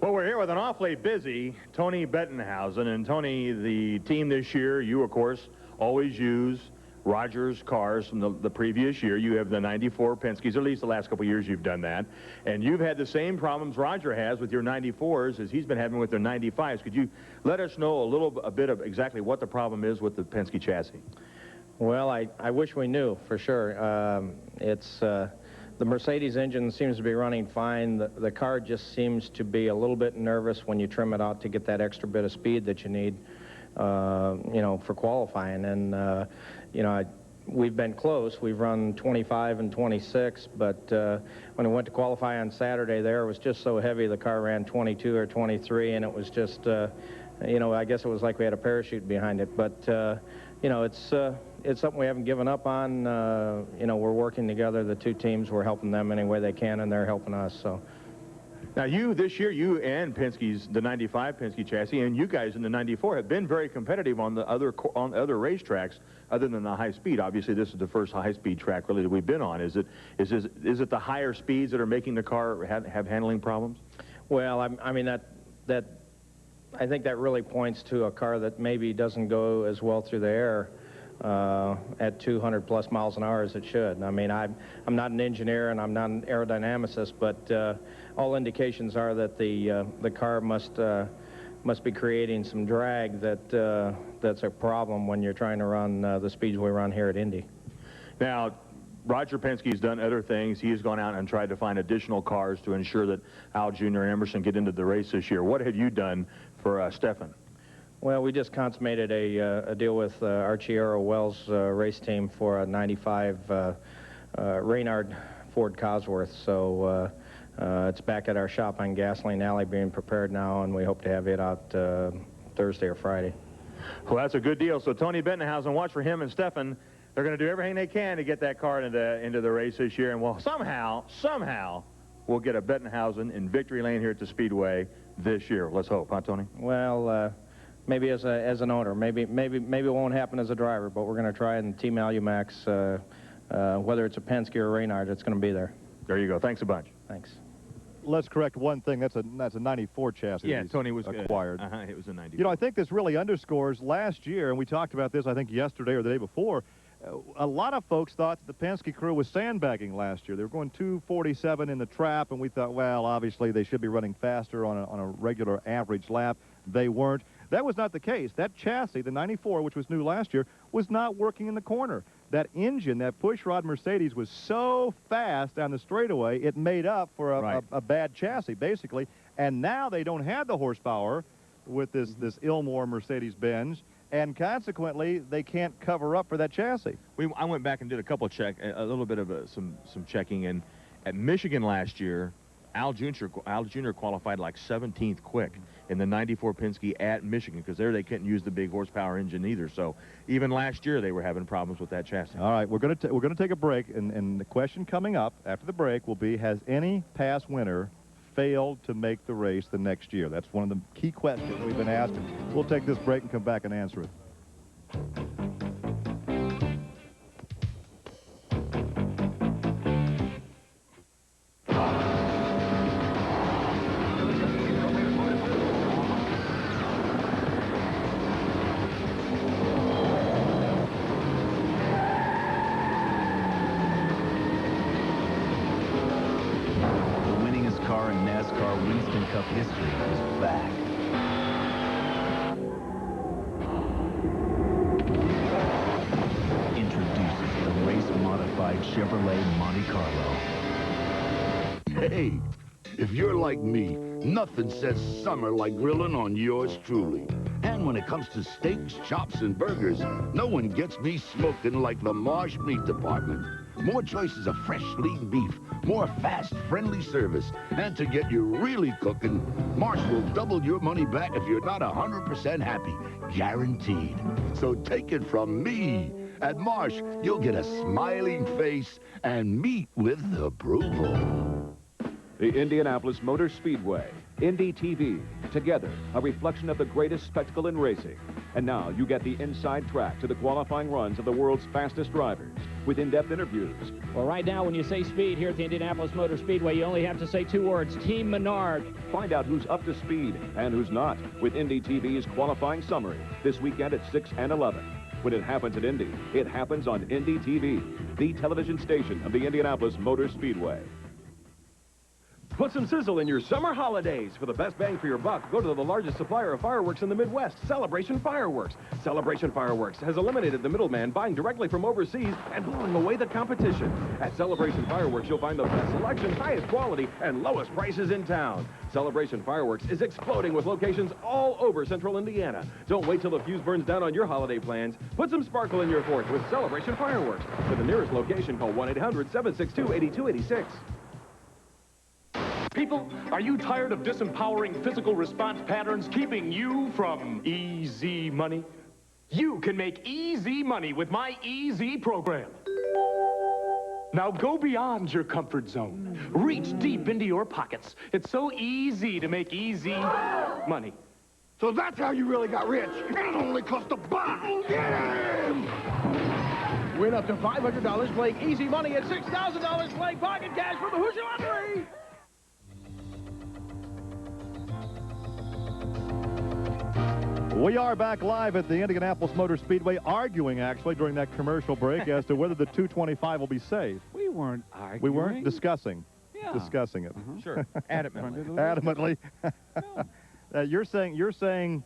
Well, we're here with an awfully busy Tony Bettenhausen. And Tony, the team this year, you, of course, always use Roger's cars from the previous year. You have the 94 Penske's, at least the last couple of years you've done that. And you've had the same problems Roger has with your 94s as he's been having with their 95s. Could you let us know a bit of exactly what the problem is with the Penske chassis? Well, I wish we knew for sure. The Mercedes engine seems to be running fine. The car just seems to be a little bit nervous when you trim it out to get that extra bit of speed that you need. you know, for qualifying. And, you know, we've been close. We've run 25 and 26, but when we went to qualify on Saturday there, it was just so heavy the car ran 22 or 23, and it was just, you know, I guess it was like we had a parachute behind it. But, you know, it's something we haven't given up on. You know, we're working together, the two teams. We're helping them any way they can, and they're helping us, so. Now, this year, you and Penske's, the 95 Penske chassis, and you guys in the 94 have been very competitive on the other racetracks other than the high speed. Obviously, this is the first high-speed track really that we've been on. Is it the higher speeds that are making the car have handling problems? Well, I mean, I think that really points to a car that maybe doesn't go as well through the air at 200+ miles an hour as it should. I mean, I'm not an engineer and I'm not an aerodynamicist, but all indications are that the car must be creating some drag that's a problem when you're trying to run the speeds we run here at Indy. Now, Roger Penske's done other things. He has gone out and tried to find additional cars to ensure that Al Jr. and Emerson get into the race this year. What have you done for Stefan? Well, we just consummated a deal with Archiero Wells race team for a 95 Reynard Ford Cosworth. So it's back at our shop on Gasoline Alley being prepared now, and we hope to have it out Thursday or Friday. Well, that's a good deal. So Tony Bettenhausen, watch for him and Stefan. They're going to do everything they can to get that car into the race this year. And well, somehow, we'll get a Bettenhausen in victory lane here at the Speedway this year. Let's hope, huh, Tony? Well, maybe as an owner, maybe it won't happen as a driver, but we're going to try it in Team Alumax, whether it's a Penske or a Reynard, it's going to be there. There you go. Thanks a bunch. Thanks. Let's correct one thing. That's a 94 chassis. Yeah, Tony was acquired. It was a 94. You know, I think this really underscores last year, and we talked about this, I think, yesterday or the day before. A lot of folks thought that the Penske crew was sandbagging last year. They were going 247 in the trap, and we thought, well, obviously they should be running faster on a regular average lap. They weren't. That was not the case. That chassis, the 94, which was new last year, was not working in the corner. That engine, that pushrod Mercedes, was so fast down the straightaway, it made up for a bad chassis, basically. And now they don't have the horsepower with this Ilmor Mercedes-Benz, and consequently, they can't cover up for that chassis. I went back and did a little bit of some checking, and at Michigan last year, Al Jr. qualified like 17th quick in the 94 Penske at Michigan, because there they couldn't use the big horsepower engine either. So even last year they were having problems with that chassis. All right, we're going to take a break, and the question coming up after the break will be: has any past winner failed to make the race the next year? That's one of the key questions we've been asking. We'll take this break and come back and answer it. Cup history is back. Introducing the race-modified Chevrolet Monte Carlo. Hey, if you're like me, nothing says summer like grilling on yours truly. And when it comes to steaks, chops, and burgers, no one gets me smoking like the Marsh Meat Department. More choices of fresh, lean beef, more fast, friendly service. And to get you really cooking, Marsh will double your money back if you're not 100% happy. Guaranteed. So take it from me. At Marsh, you'll get a smiling face and meat with approval. The Indianapolis Motor Speedway, Indy TV, together, a reflection of the greatest spectacle in racing. And now you get the inside track to the qualifying runs of the world's fastest drivers with in-depth interviews. Well, right now, when you say speed here at the Indianapolis Motor Speedway, you only have to say two words: Team Menard. Find out who's up to speed and who's not with Indy TV's qualifying summary this weekend at 6 and 11. When it happens at Indy, it happens on Indy TV, the television station of the Indianapolis Motor Speedway. Put some sizzle in your summer holidays. For the best bang for your buck, go to the largest supplier of fireworks in the Midwest, Celebration Fireworks. Celebration Fireworks has eliminated the middleman buying directly from overseas and blowing away the competition. At Celebration Fireworks, you'll find the best selection, highest quality, and lowest prices in town. Celebration Fireworks is exploding with locations all over central Indiana. Don't wait till the fuse burns down on your holiday plans. Put some sparkle in your 4th with Celebration Fireworks. For the nearest location, call 1-800-762-8286. People, are you tired of disempowering physical response patterns keeping you from easy money? You can make easy money with my easy program. Now go beyond your comfort zone. Reach deep into your pockets. It's so easy to make easy money. So that's how you really got rich. And it only cost a buck. Get him! Win up to $500 playing easy money and $6,000 playing pocket cash from the Hoosier Lottery. We are back live at the Indianapolis Motor Speedway, arguing actually during that commercial break as to whether the 225 will be safe. We weren't arguing. We weren't discussing. Yeah. Discussing it. Sure. Adamantly. Adamantly. You're saying.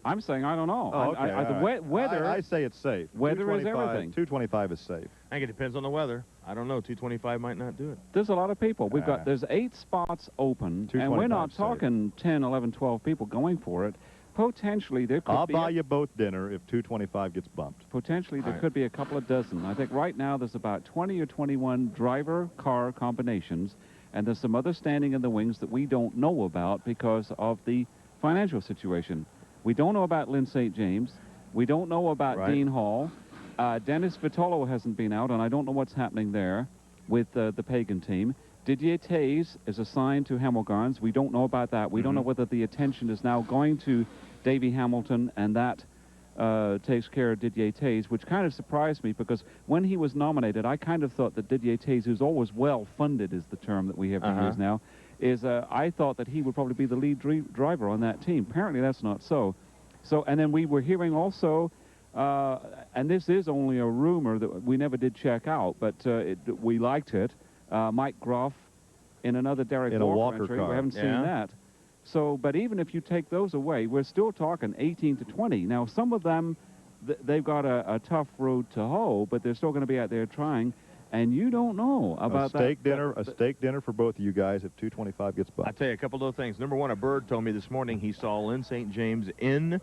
I'm saying I don't know. Oh, okay, weather. I say it's safe. Weather is everything. 225 is safe. I think it depends on the weather. I don't know. 225 might not do it. There's a lot of people. There's 8 spots open, and we're not talking 10, 11, 12 people going for it. Potentially, there could be... I'll buy you both dinner if 225 gets bumped. Potentially, there could be a couple of dozen. I think right now there's about 20 or 21 driver-car combinations, and there's some other standing in the wings that we don't know about because of the financial situation. We don't know about Lynn St. James. We don't know about Dean Hall. Dennis Vitolo hasn't been out, and I don't know what's happening there with the Pagan team. Didier Tays is assigned to Hamilgardens. We don't know about that. We don't know whether the attention is now going to Davey Hamilton, and that takes care of Didier Tays, which kind of surprised me because when he was nominated, I kind of thought that Didier Tays, who's always well-funded is the term that we have to use now, I thought that he would probably be the lead driver on that team. Apparently that's not so. And then we were hearing also, and this is only a rumor that we never did check out, but we liked it, Mike Groff in another Derek Walker entry. car. We haven't seen that. So, but even if you take those away, we're still talking 18 to 20. Now, some of them, they've got a tough road to hoe, but they're still going to be out there trying, and you don't know about a steak dinner for both of you guys if 225 gets bumped. I'll tell you a couple of things. Number one, a bird told me this morning he saw Lynn St. James in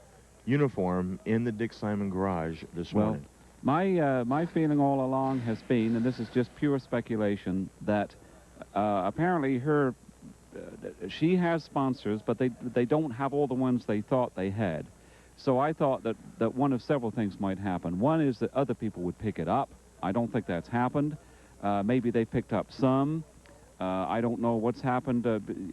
uniform in the Dick Simon garage this morning. My feeling all along has been, and this is just pure speculation, that apparently she has sponsors, but they don't have all the ones they thought they had. So I thought that one of several things might happen. One is that other people would pick it up. I don't think that's happened. Maybe they picked up some. I don't know what's happened.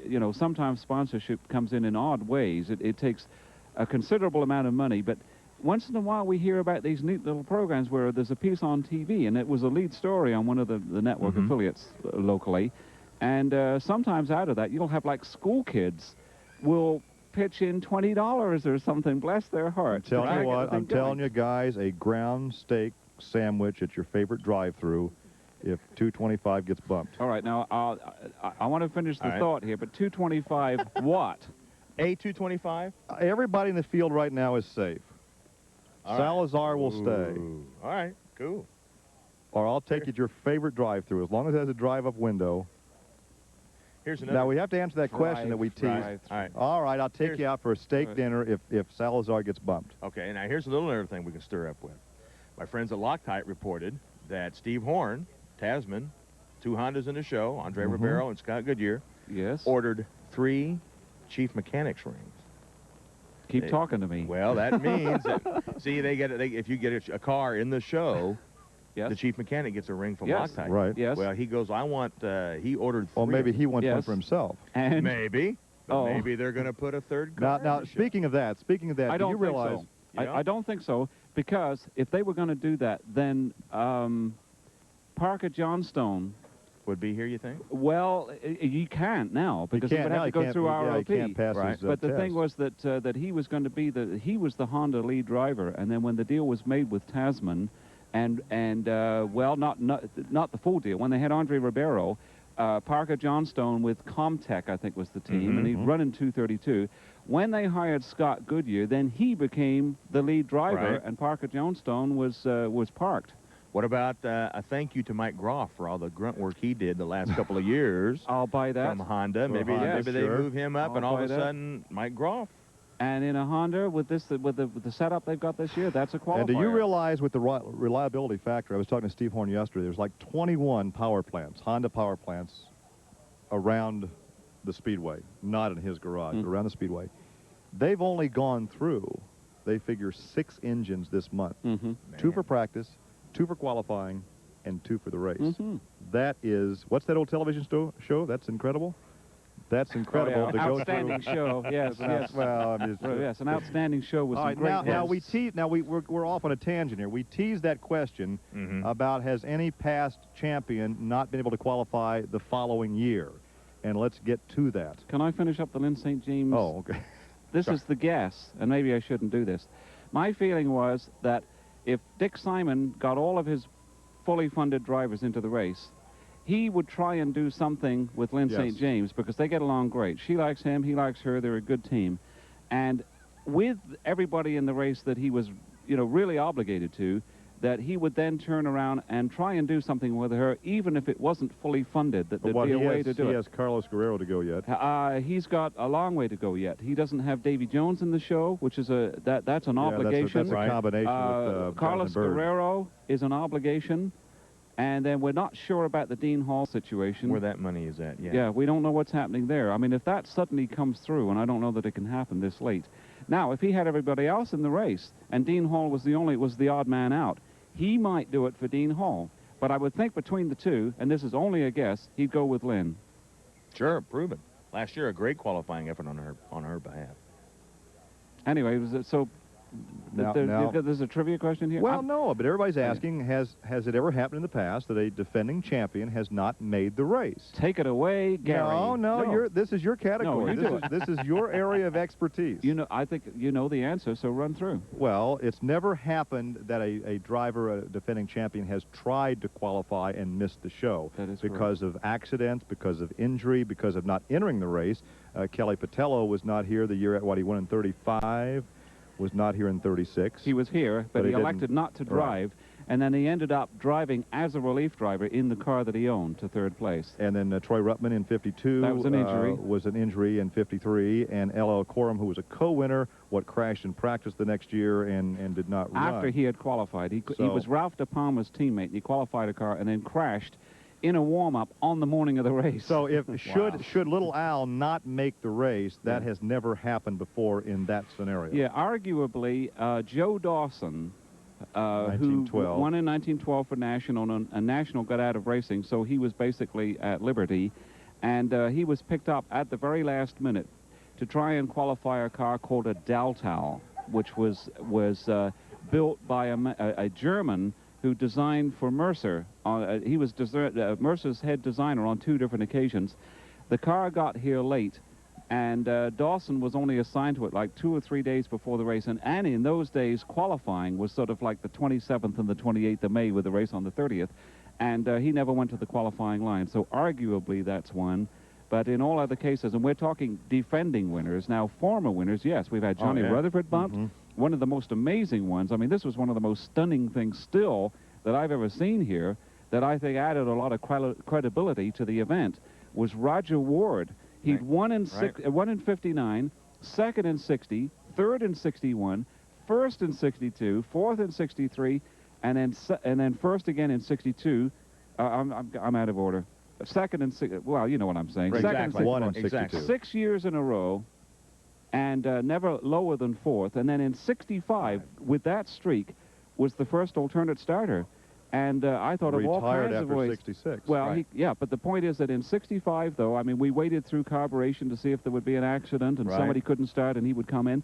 You know, sometimes sponsorship comes in odd ways. It takes a considerable amount of money, but once in a while we hear about these neat little programs where there's a piece on TV, and it was a lead story on one of the network affiliates locally, and sometimes out of that you'll have like school kids will pitch in $20 or something, bless their hearts. I'm telling you guys, a ground steak sandwich at your favorite drive-through if 225 gets bumped. All right, now I want to finish the thought here, but 225 what? A 225? Everybody in the field right now is safe. Salazar will stay. All right, cool. Or I'll take you to your favorite drive-through, as long as it has a drive-up window. Here's another. Now, we have to answer that question that we teased. All right, I'll take you out for a steak dinner if Salazar gets bumped. Okay, now here's a little other thing we can stir up with. My friends at Loctite reported that Steve Horn, Tasman, 2 Hondas in the show, Andre Ribeiro and Scott Goodyear, ordered 3 chief mechanics rings. Keep talking to me. Well, that means that, see, if you get a car in the show, the chief mechanic gets a ring from Loctite. Right. Yes. Well, he goes, he ordered 3. Well, maybe he wants one for himself. And maybe. But maybe they're going to put a 3rd car Now, speaking of that, I don't do you realize... think so. I don't think so, because if they were going to do that, then Parker Johnstone would be here, you think? Well, you can't now, because he would have to go through ROP. He can't pass his But the thing was that he was going to be he was the Honda lead driver, and then when the deal was made with Tasman, and well, not the full deal. When they had Andre Ribeiro, Parker Johnstone with Comtech, I think was the team, and he'd run in 2:32. When they hired Scott Goodyear, then he became the lead driver, and Parker Johnstone was parked. What about a thank you to Mike Groff for all the grunt work he did the last couple of years? I'll buy that. From Honda. Maybe they move him up, and all of a sudden, Mike Groff. And in a Honda, with the setup they've got this year, that's a qualifier. And do you realize with the reliability factor, I was talking to Steve Horn yesterday, there's like 21 power plants, Honda power plants, around the Speedway, not in his garage, but around the Speedway. They've only gone through, they figure, 6 engines this month. 2 for practice, 2 for qualifying, and 2 for the race. That is, what's that old television show? That's incredible. That's incredible to go through. Outstanding show, yes, yes. Well, I mean, yes, an outstanding show with some great now we're off on a tangent here. We teased that question about has any past champion not been able to qualify the following year, and let's get to that. Can I finish up the Lynn St. James? Oh, okay. This is the guess, and maybe I shouldn't do this. My feeling was that if Dick Simon got all of his fully funded drivers into the race, he would try and do something with Lynn St. James because they get along great. She likes him, he likes her, they're a good team. And with everybody in the race that he was, really obligated to, that he would then turn around and try and do something with her, even if it wasn't fully funded, that there'd be a way to do it. He has Carlos Guerrero to go yet. He's got a long way to go yet. He doesn't have Davy Jones in the show, which is that's an obligation. That's a combination with Carlos Guerrero is an obligation. And then we're not sure about the Dean Hall situation. Where that money is at, Yeah, we don't know what's happening there. I mean, if that suddenly comes through, and I don't know that it can happen this late. Now, if he had everybody else in the race, and Dean Hall was the odd man out, he might do it for Dean Hall. But I would think between the two, and this is only a guess, he'd go with Lynn. Sure, proven. Last year, a great qualifying effort on her behalf. Anyway, so... there's a trivia question here? Well, no, but everybody's asking, has it ever happened in the past that a defending champion has not made the race? Take it away, Gary. No, this is your category. No, this is your area of expertise. I think you know the answer, so run through. Well, it's never happened that a driver, a defending champion, has tried to qualify and missed the show. That is because of accidents, because of injury, because of not entering the race. Kelly Patello was not here the year he won in 35. Was not here in 36. He was here, but he elected not to drive, and then he ended up driving as a relief driver in the car that he owned to 3rd place. And then Troy Ruttman in 52 that was an injury. Was an injury in 53, and L.L. Corum, who was a co-winner, crashed in practice the next year and did not run. After he had qualified. He was Ralph De Palma's teammate. He qualified a car and then crashed in a warm-up on the morning of the race. So if should Little Al not make the race, that has never happened before in that scenario. Yeah, arguably, Joe Dawson, who won in 1912 for National, and National got out of racing, so he was basically at liberty, and he was picked up at the very last minute to try and qualify a car called a Daltau, which was built by a German who designed for Mercer. He was Mercer's head designer on 2 different occasions. The car got here late, and Dawson was only assigned to it like 2 or 3 days before the race. And in those days, qualifying was sort of like the 27th and the 28th of May with the race on the 30th. And he never went to the qualifying line. So arguably, that's one. But in all other cases, and we're talking defending winners. Now, former winners, yes, we've had Johnny Rutherford bumped. One of the most amazing ones, I mean, this was one of the most stunning things still that I've ever seen here that I think added a lot of credibility to the event, was Roger Ward. He'd won in 59, 2nd in 60, 3rd in 61, 1st in 62, 4th in 63, and then 1st again in 62. I'm out of order. 2nd in 60, well, you know what I'm saying. Exactly. 1 in 62. 6 years in a row, and never lower than 4th. And then in 65, with that streak, was the first alternate starter. And I thought of all kinds of ways. Retired after 66. Well, but the point is that in 65, though, I mean, we waited through carburation to see if there would be an accident and somebody couldn't start and he would come in.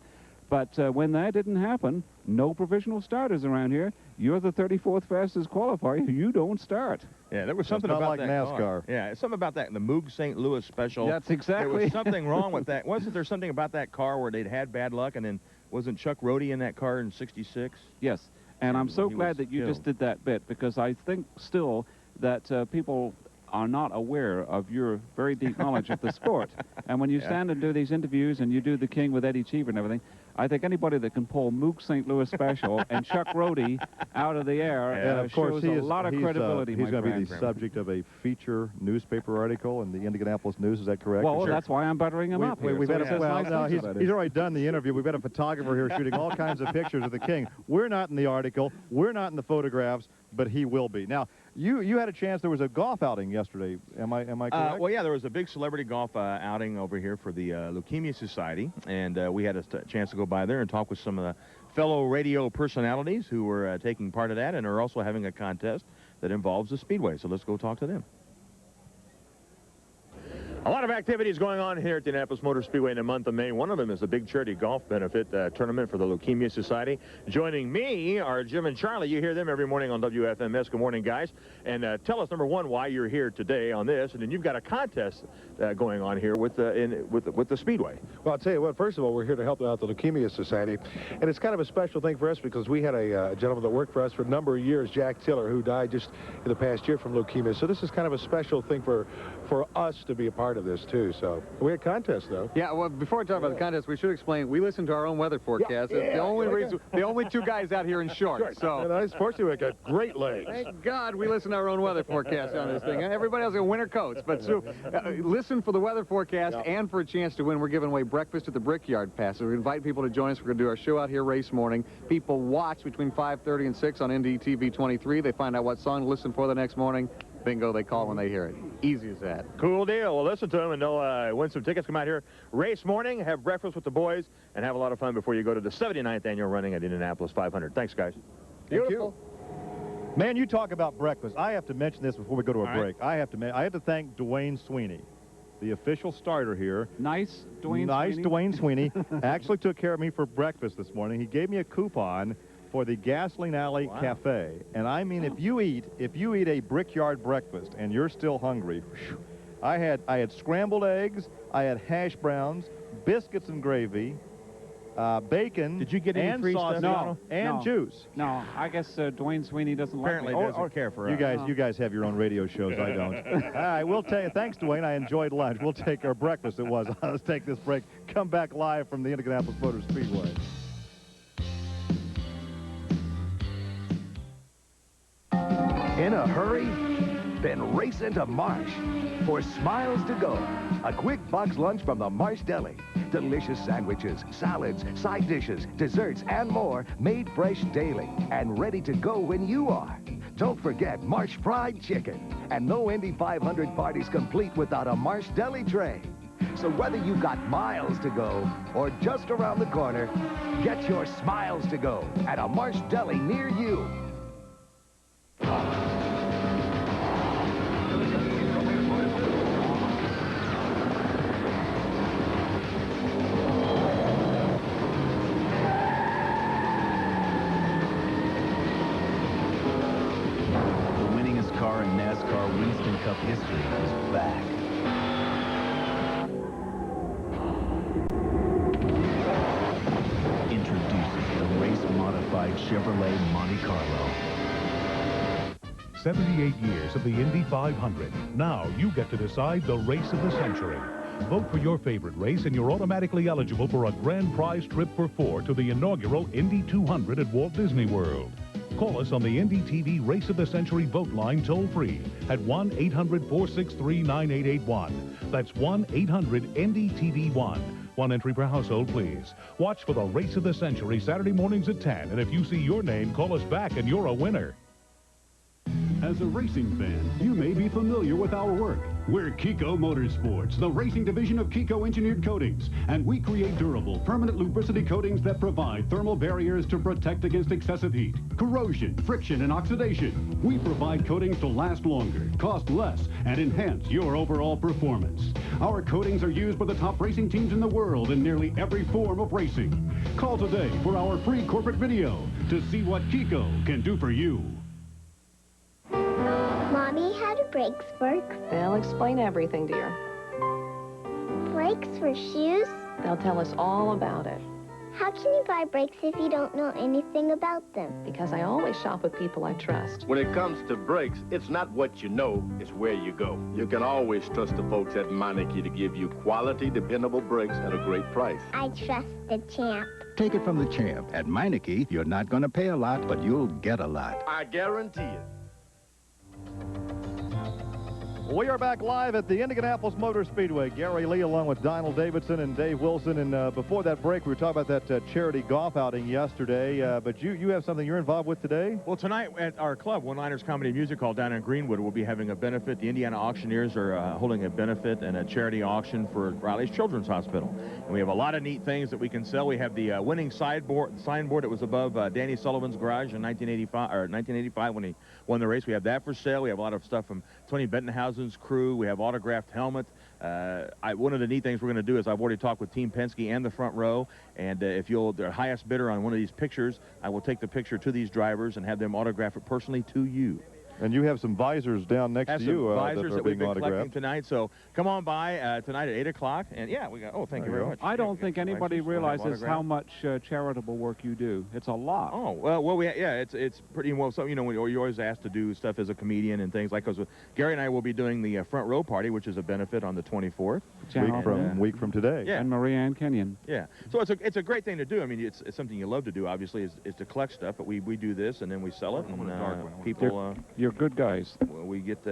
But when that didn't happen, no provisional starters around here. You're the 34th fastest qualifier. You don't start. Yeah, there was something about like that NASCAR. Car. Yeah, something about that in the Moog St. Louis special. That's exactly. There was something wrong with that. Wasn't there something about that car where they'd had bad luck, and then wasn't Chuck Rohde in that car in 66? Yes, and I'm so glad that you just did that bit, because I think still that people are not aware of your very deep knowledge of the sport. And when you stand and do these interviews and you do the King with Eddie Cheever and everything, I think anybody that can pull Mook St. Louis Special and Chuck Roddy out of the air And of course, shows a lot of credibility. He's going to be the subject of a feature newspaper article in the Indianapolis News. Is that correct? Well, that's why I'm buttering him up here. He's already done the interview. We've got a photographer here shooting all kinds of pictures of the King. We're not in the article. We're not in the photographs, but he will be. Now, you had a chance. There was a golf outing yesterday. Am I correct? Well, yeah, there was a big celebrity golf outing over here for the Leukemia Society, and we had a chance to go by there and talk with some of the fellow radio personalities who were taking part of that and are also having a contest that involves the Speedway. So let's go talk to them. A lot of activities going on here at the Indianapolis Motor Speedway in the month of May. One of them is a big charity golf benefit tournament for the Leukemia Society. Joining me are Jim and Charlie. You hear them every morning on WFMS. Good morning, guys. And tell us, number one, why you're here today on this. And then you've got a contest going on here with the Speedway. Well, I'll tell you what, first of all, we're here to help out the Leukemia Society. And it's kind of a special thing for us because we had a gentleman that worked for us for a number of years, Jack Tiller, who died just in the past year from leukemia. So this is kind of a special thing for us to be a part of this, too. So we had a contest, though. Yeah, well, before we talk about the contest, we should explain, we listen to our own weather forecast. It's the only reason, the only two guys out here in shorts. So. And I fortunately, we got great legs. Thank God we listen to our own weather forecast on this thing. Everybody else got winter coats. But so, listen for the weather forecast and for a chance to win. We're giving away breakfast at the Brickyard Pass. So we invite people to join us. We're going to do our show out here race morning. People watch between 5:30 and 6 on Indy TV 23. They find out what song to listen for the next morning. Bingo, they call when they hear it. Easy as that. Cool deal. Well, listen to them, and they'll win some tickets. Come out here, race morning, have breakfast with the boys, and have a lot of fun before you go to the 79th annual running at Indianapolis 500. Thanks, guys. Beautiful. Man, you talk about breakfast. I have to mention this before we go to a break. I have to thank Dwayne Sweeney, the official starter here. Nice Dwayne Sweeney. Dwayne Sweeney actually took care of me for breakfast this morning. He gave me a coupon for the Gasoline Alley Cafe. And I mean, if you eat a Brickyard breakfast and you're still hungry, I had scrambled eggs, I had hash browns, biscuits and gravy, bacon. Did you get any free sausage, stuff? and juice. No, I guess Dwayne Sweeney doesn't Apparently like me. doesn't care for you us. You guys have your own radio shows. I don't. All right, we'll take. Thanks, Dwayne. I enjoyed lunch. We'll take our breakfast. It was. Let's take this break. Come back live from the Indianapolis Motor Speedway. In a hurry? Then race into Marsh for Smiles to Go, a quick box lunch from the Marsh Deli. Delicious sandwiches, salads, side dishes, desserts, and more made fresh daily and ready to go when you are. Don't forget Marsh Fried Chicken. And no Indy 500 party's complete without a Marsh Deli tray. So whether you've got miles to go or just around the corner, get your Smiles to Go at a Marsh Deli near you. Car in NASCAR Winston Cup history is back. Introducing the race-modified Chevrolet Monte Carlo. 78 years of the Indy 500. Now you get to decide the race of the century. Vote for your favorite race and you're automatically eligible for a grand prize trip for 4 to the inaugural Indy 200 at Walt Disney World. Call us on the Indy TV Race of the Century vote line toll-free at 1-800-463-9881. That's 1-800-ND-TV1. One entry per household, please. Watch for the Race of the Century Saturday mornings at 10. And if you see your name, call us back and you're a winner. As a racing fan, you may be familiar with our work. We're Kiko Motorsports, the racing division of Kiko Engineered Coatings, and we create durable, permanent lubricity coatings that provide thermal barriers to protect against excessive heat, corrosion, friction, and oxidation. We provide coatings to last longer, cost less, and enhance your overall performance. Our coatings are used by the top racing teams in the world in nearly every form of racing. Call today for our free corporate video to see what Kiko can do for you. Mommy, how do brakes work? They'll explain everything, dear. Brakes for shoes? They'll tell us all about it. How can you buy brakes if you don't know anything about them? Because I always shop with people I trust. When it comes to brakes, it's not what you know, it's where you go. You can always trust the folks at Meineke to give you quality, dependable brakes at a great price. I trust the champ. Take it from the champ. At Meineke, you're not going to pay a lot, but you'll get a lot. I guarantee it. We are back live at the Indianapolis Motor Speedway. Gary Lee along with Donald Davidson and Dave Wilson. And before that break, we were talking about that charity golf outing yesterday. But you have something you're involved with today? Well, tonight at our club, One-Liners Comedy Music Hall down in Greenwood, we'll be having a benefit. The Indiana Auctioneers are holding a benefit and a charity auction for Riley's Children's Hospital. And we have a lot of neat things that we can sell. We have the winning signboard that was above Danny Sullivan's garage in 1985 when he won the race. We have that for sale. We have a lot of stuff from Tony Bentonhausen's crew. We have autographed helmets. One of the neat things we're going to do is I've already talked with Team Penske and the front row, and if the highest bidder on one of these pictures, I will take the picture to these drivers and have them autograph it personally to you. And you have some visors down next to you visors that we've been collecting autographed tonight. So come on by tonight at 8 o'clock. And yeah, we got. Oh, thank you very much. I don't think anybody realizes how much charitable work you do. It's a lot. Oh well, it's pretty well. So when you're always asked to do stuff as a comedian and things like. Because Gary and I will be doing the front row party, which is a benefit on the 24th. Week from today. Yeah. And Maria Ann Kenyon. Yeah. So it's a great thing to do. I mean, it's something you love to do. Obviously, is to collect stuff. But we do this and then we sell it and people. You're good guys. You get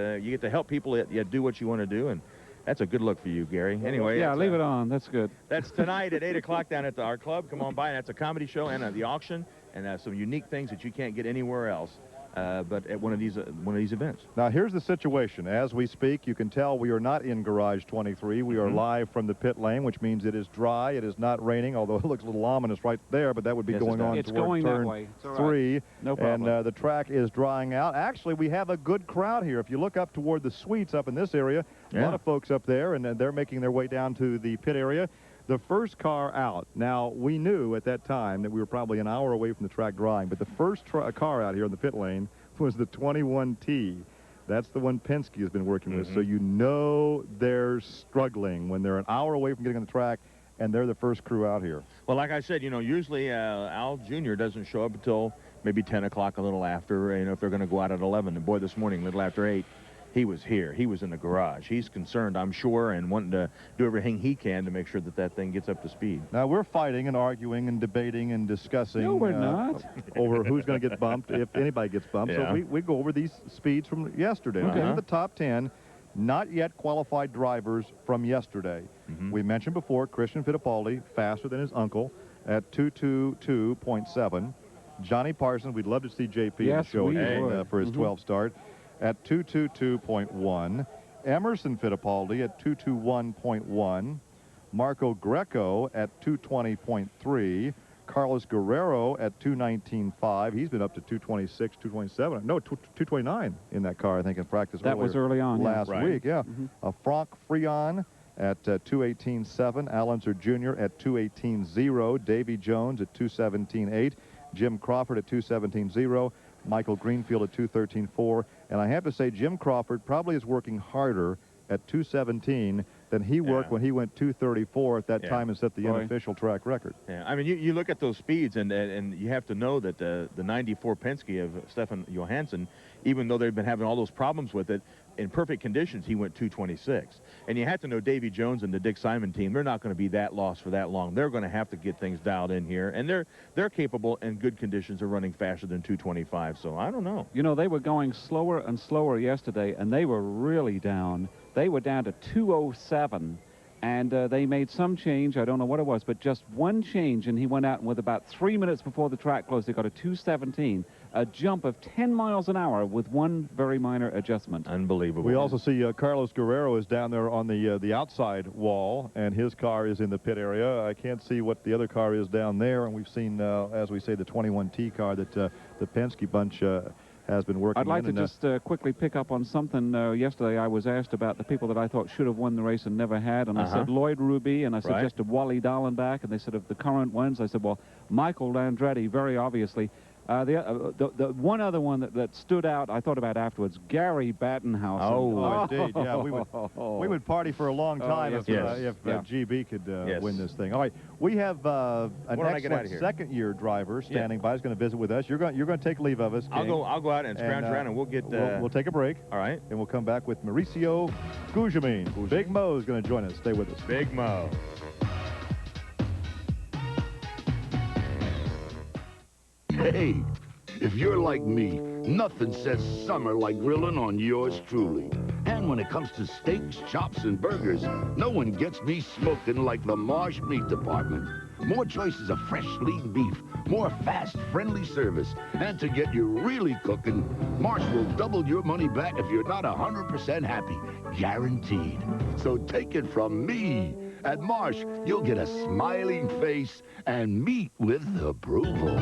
to help people do what you want to do, and that's a good look for you, Gary. Anyway, yeah, leave it on. That's good. That's tonight at 8 o'clock down at our club. Come on by, and that's a comedy show and the auction, and some unique things that you can't get anywhere else. But at one of these events. Now, here's the situation. As we speak, you can tell we are not in Garage 23. We are live from the pit lane, which means it is dry. It is not raining, although it looks a little ominous right there, but that would be going on toward turn 3. No problem. And the track is drying out. Actually, we have a good crowd here. If you look up toward the suites up in this area, a lot of folks up there, and they're making their way down to the pit area. The first car out. Now, we knew at that time that we were probably an hour away from the track drying, but the first car out here in the pit lane was the 21T. That's the one Penske has been working with, so you know they're struggling when they're an hour away from getting on the track, and they're the first crew out here. Well, like I said, usually Al Jr. doesn't show up until maybe 10 o'clock, a little after, if they're going to go out at 11. And boy, this morning, a little after 8, he was here. He was in the garage. He's concerned, I'm sure, and wanting to do everything he can to make sure that thing gets up to speed. Now, we're fighting and arguing and debating and discussing. No, we're not. Over who's going to get bumped, if anybody gets bumped. Yeah. So we go over these speeds from yesterday. These are the top 10 not yet qualified drivers from yesterday. We mentioned before, Christian Fittipaldi, faster than his uncle at 222.7. Johnny Parsons, we'd love to see JP in the show again, for his 12 start, at 222.1. Emerson Fittipaldi at 221.1. Marco Greco at 220.3. Carlos Guerrero at 219.5. He's been up to 226, 227. No, 229 in that car, I think, in practice. That was early on. Last week, Franck Frion at 218.7. Al Unser Jr. at 218.0. Davy Jones at 217.8. Jim Crawford at 217.0. Michael Greenfield at 213.4. And I have to say, Jim Crawford probably is working harder at 217 than he worked when he went 234 at that time and set the unofficial track record. Yeah, I mean, you look at those speeds, and you have to know that the 94 Penske of Stefan Johansson, even though they've been having all those problems with it, in perfect conditions, he went 226. And you have to know Davy Jones and the Dick Simon team, they're not going to be that lost for that long. They're going to have to get things dialed in here, and they're capable in good conditions of running faster than 225, so I don't know. They were going slower and slower yesterday, and they were really down. They were down to 207, and they made some change. I don't know what it was, but just one change, and he went out, and with about 3 minutes before the track closed, they got a 217, a jump of 10 miles an hour with one very minor adjustment. Unbelievable. We also see Carlos Guerrero is down there on the outside wall, and his car is in the pit area. I can't see what the other car is down there, and we've seen, as we say, the 21T car that the Penske bunch has been working. I'd like to just quickly pick up on something. Yesterday I was asked about the people that I thought should have won the race and never had, and I said Lloyd Ruby, and I suggested Wally Dallenbach, and they said of the current ones, I said, well, Michael Andretti, very obviously. The one other one that stood out, I thought about afterwards, Gary Battenhouse. Oh, indeed, yeah. We would party for a long time if GB could win this thing. All right, we have an excellent second-year driver standing by. He's going to visit with us. You're going to take leave of us, King. I'll go out and scrounge around, and we'll get. We'll take a break. All right, and we'll come back with Mauricio Gugelmin. Big Mo's going to join us. Stay with us. Big Mo. Hey, if you're like me, nothing says summer like grilling on yours truly. And when it comes to steaks, chops, and burgers, no one gets me smoking like the Marsh Meat Department. More choices of fresh, lean beef, more fast, friendly service. And to get you really cooking, Marsh will double your money back if you're not 100% happy. Guaranteed. So take it from me. At Marsh, you'll get a smiling face and meat with approval.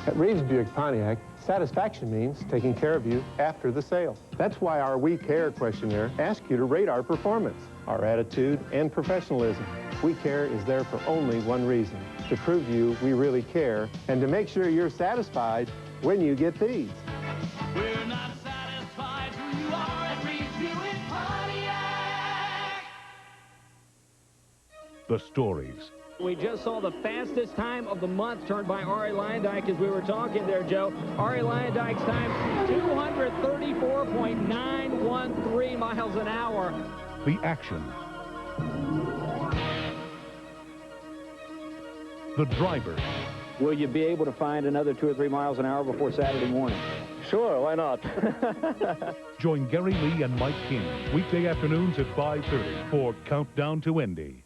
At Reeves Buick Pontiac, satisfaction means taking care of you after the sale. That's why our We Care questionnaire asks you to rate our performance, our attitude, and professionalism. We Care is there for only one reason, to prove to you we really care and to make sure you're satisfied when you get these. We're not satisfied who you are at Reeves Buick Pontiac. The stories. We just saw the fastest time of the month turned by Arie Luyendyk as we were talking there, Joe. Arie Luyendyk's time, 234.913 miles an hour. The action. The driver. Will you be able to find another 2 or 3 miles an hour before Saturday morning? Sure, why not? Join Gary Lee and Mike King weekday afternoons at 5:30 for Countdown to Indy.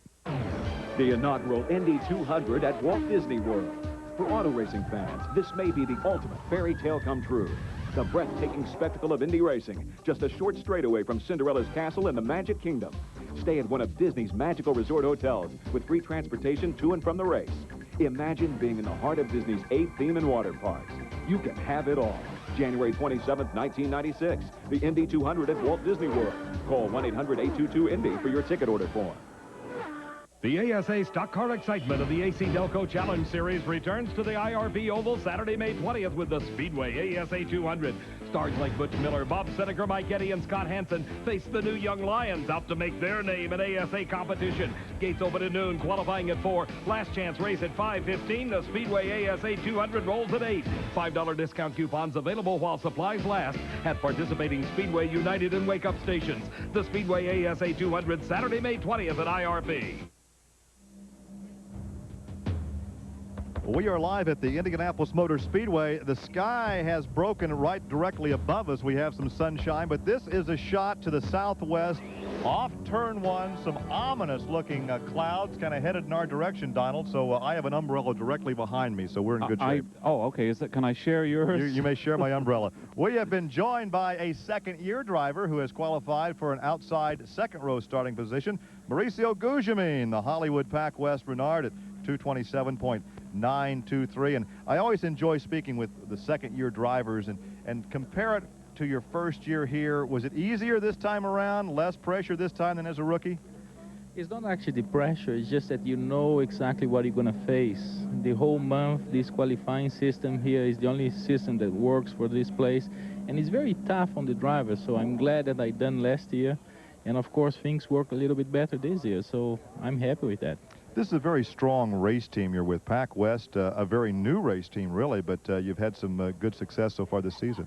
The inaugural Indy 200 at Walt Disney World. For auto racing fans, this may be the ultimate fairy tale come true. The breathtaking spectacle of Indy racing, just a short straightaway from Cinderella's castle in the Magic Kingdom. Stay at one of Disney's magical resort hotels with free transportation to and from the race. Imagine being in the heart of Disney's 8 theme and water parks. You can have it all. January 27th, 1996, the Indy 200 at Walt Disney World. Call 1-800-822-INDY for your ticket order form. The ASA Stock Car excitement of the AC Delco Challenge Series returns to the IRB Oval Saturday, May 20th with the Speedway ASA 200. Stars like Butch Miller, Bob Seneca, Mike Eddy, and Scott Hansen face the new Young Lions out to make their name in ASA competition. Gates open at noon, qualifying at 4. Last chance race at 5:15. The Speedway ASA 200 rolls at 8. $5 discount coupons available while supplies last at participating Speedway, United, and Wake Up stations. The Speedway ASA 200 Saturday, May 20th at IRB. We are live at the Indianapolis Motor Speedway. The sky has broken right directly above us. We have some sunshine, but this is a shot to the southwest off turn 1. Some ominous-looking clouds kind of headed in our direction, Donald. So I have an umbrella directly behind me, so we're in good shape. Oh, okay. Can I share yours? You may share my umbrella. We have been joined by a second-year driver who has qualified for an outside second-row starting position, Mauricio Gugelmin, the Hollywood Pac West Renard at 227.923. And I always enjoy speaking with the second-year drivers and compare it to your first year here. Was it easier this time around, less pressure this time than as a rookie? It's not actually the pressure, it's just that you know exactly what you're going to face. The whole month, this qualifying system here is the only system that works for this place, and it's very tough on the driver, so I'm glad that I done last year, and of course things work a little bit better this year, so I'm happy with that. This is a very strong race team you're with. Pac West, a very new race team, really, but you've had some good success so far this season.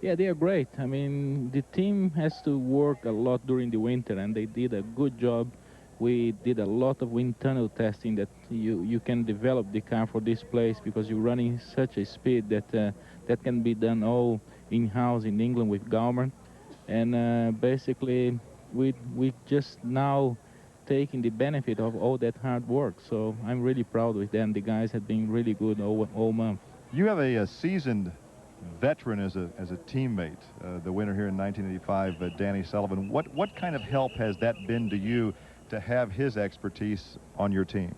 Yeah, they are great. I mean, the team has to work a lot during the winter, and they did a good job. We did a lot of wind tunnel testing that you can develop the car for this place because you're running such a speed that that can be done all in-house in England with Galman. And basically, we just now taking the benefit of all that hard work. So I'm really proud with them. The guys have been really good all month. You have a seasoned veteran as a teammate, the winner here in 1985, Danny Sullivan. What kind of help has that been to you to have his expertise on your team?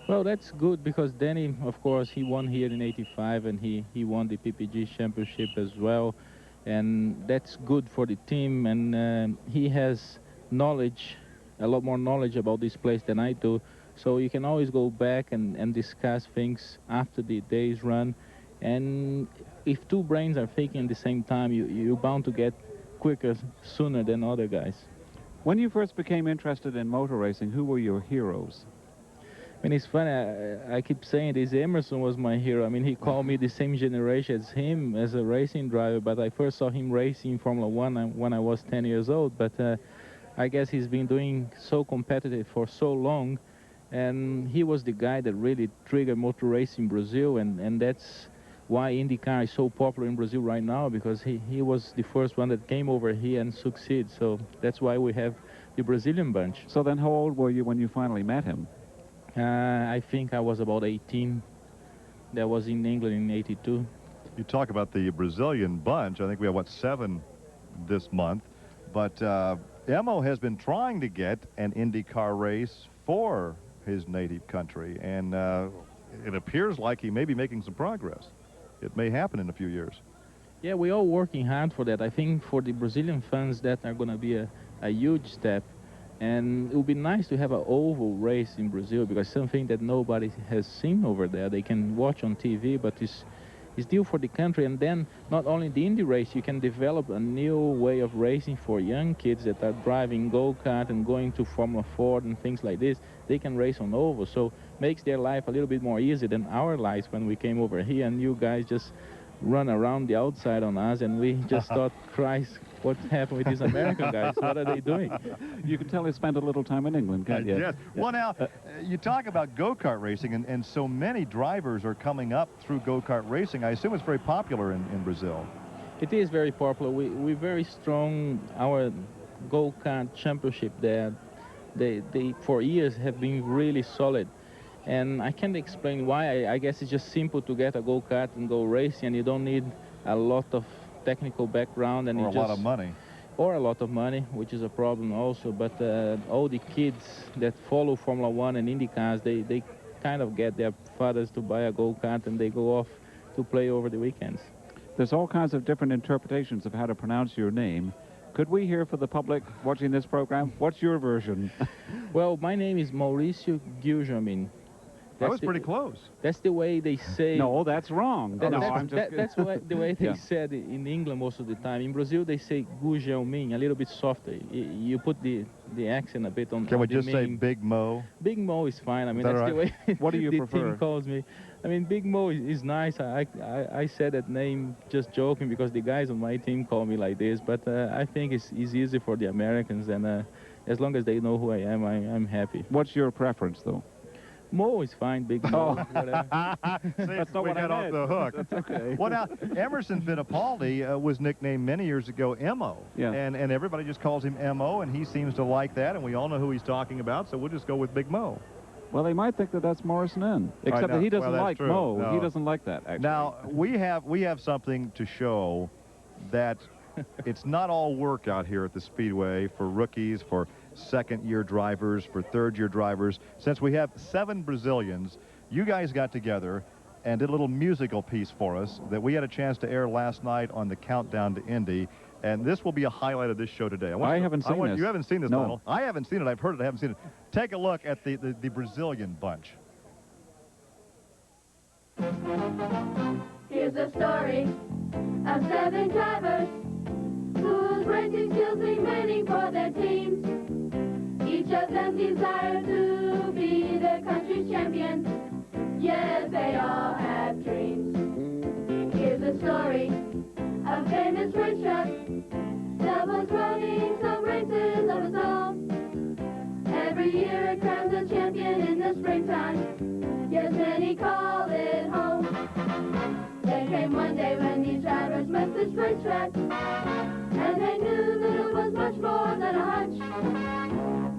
Well, that's good because Danny, of course, he won here in '85 and he won the PPG championship as well, and that's good for the team. And he has knowledge a lot more knowledge about this place than I do. So you can always go back and discuss things after the day's run. And if two brains are thinking at the same time, you're bound to get quicker sooner than other guys. When you first became interested in motor racing, who were your heroes? I mean, it's funny, I keep saying this, Emerson was my hero. I mean, he called me the same generation as him as a racing driver, but I first saw him racing Formula One when I was 10 years old. But I guess he's been doing so competitive for so long, and he was the guy that really triggered motor racing in Brazil, and that's why IndyCar is so popular in Brazil right now, because he was the first one that came over here and succeeded. So that's why we have the Brazilian bunch. So then how old were you when you finally met him? I think I was about 18. That was in England in '82. You talk about the Brazilian bunch. I think we have, what, 7 this month. But Emo has been trying to get an IndyCar race for his native country, and it appears like he may be making some progress. It may happen in a few years. Yeah, we're all working hard for that. I think for the Brazilian fans, that are going to be a huge step. And it would be nice to have an oval race in Brazil, because something that nobody has seen over there. They can watch on TV, but it's due for the country. And then not only the Indy race, you can develop a new way of racing for young kids that are driving go-kart and going to Formula 4 and things like this. They can race on oval, so makes their life a little bit more easy than our lives when we came over here, and you guys just run around the outside on us, and we just thought, Christ, what happened with these American guys? What are they doing? You can tell they spent a little time in England, can't you? Yes. Well, now, you talk about go-kart racing, and so many drivers are coming up through go-kart racing. I assume it's very popular in Brazil. It is very popular. We're very strong. Our go-kart championship there, they for years have been really solid. And I can't explain why. I guess it's just simple to get a go-kart and go racing, and you don't need a lot of technical background. And Or a lot of money. Or a lot of money, which is a problem also. But all the kids that follow Formula 1 and Indy cars, they kind of get their fathers to buy a go-kart, and they go off to play over the weekends. There's all kinds of different interpretations of how to pronounce your name. Could we hear for the public watching this program? What's your version? Well, my name is Mauricio Guilherme. That was pretty close. That's the way they say. No, that's wrong. That's the way they said it in England most of the time. In Brazil, they say Guilherme, a little bit softer. You put the accent a bit on. Can we just say Big Mo? Big Mo is fine. I mean, that's the way what do you the prefer? team calls me. I mean, Big Mo is nice. I said that name just joking because the guys on my team call me like this. But I think it's easy for the Americans, and as long as they know who I am, I'm happy. What's your preference, though? Mo is fine, Big Mo. See, that's not we what I got off meant. the hook. That's okay. Well, now, Emerson Fittipaldi was nicknamed many years ago Mo. Yeah. And everybody just calls him Mo, and he seems to like that, and we all know who he's talking about, so we'll just go with Big Mo. Well, they might think that that's Morrison N. Except that he doesn't like Mo. No. He doesn't like that, actually. Now, we have something to show that it's not all work out here at the Speedway for rookies, for second-year drivers, for third-year drivers. Since we have 7 Brazilians, you guys got together and did a little musical piece for us that we had a chance to air last night on the Countdown to Indy, and this will be a highlight of this show today. I haven't seen this. You haven't seen this, No. Donald? I haven't seen it. I've heard it. I haven't seen it. Take a look at the Brazilian bunch. Here's a story of 7 drivers whose racing skills mean many for their teams. Each of them desire to be their country's champion. Yes, they all have dreams. Here's a story of famous racetrack that was running some races of its own. Every year it crowns a champion in the springtime. Yes, many call it home. There came one day when these drivers met this racetrack, and they knew that it was much more than a hunch,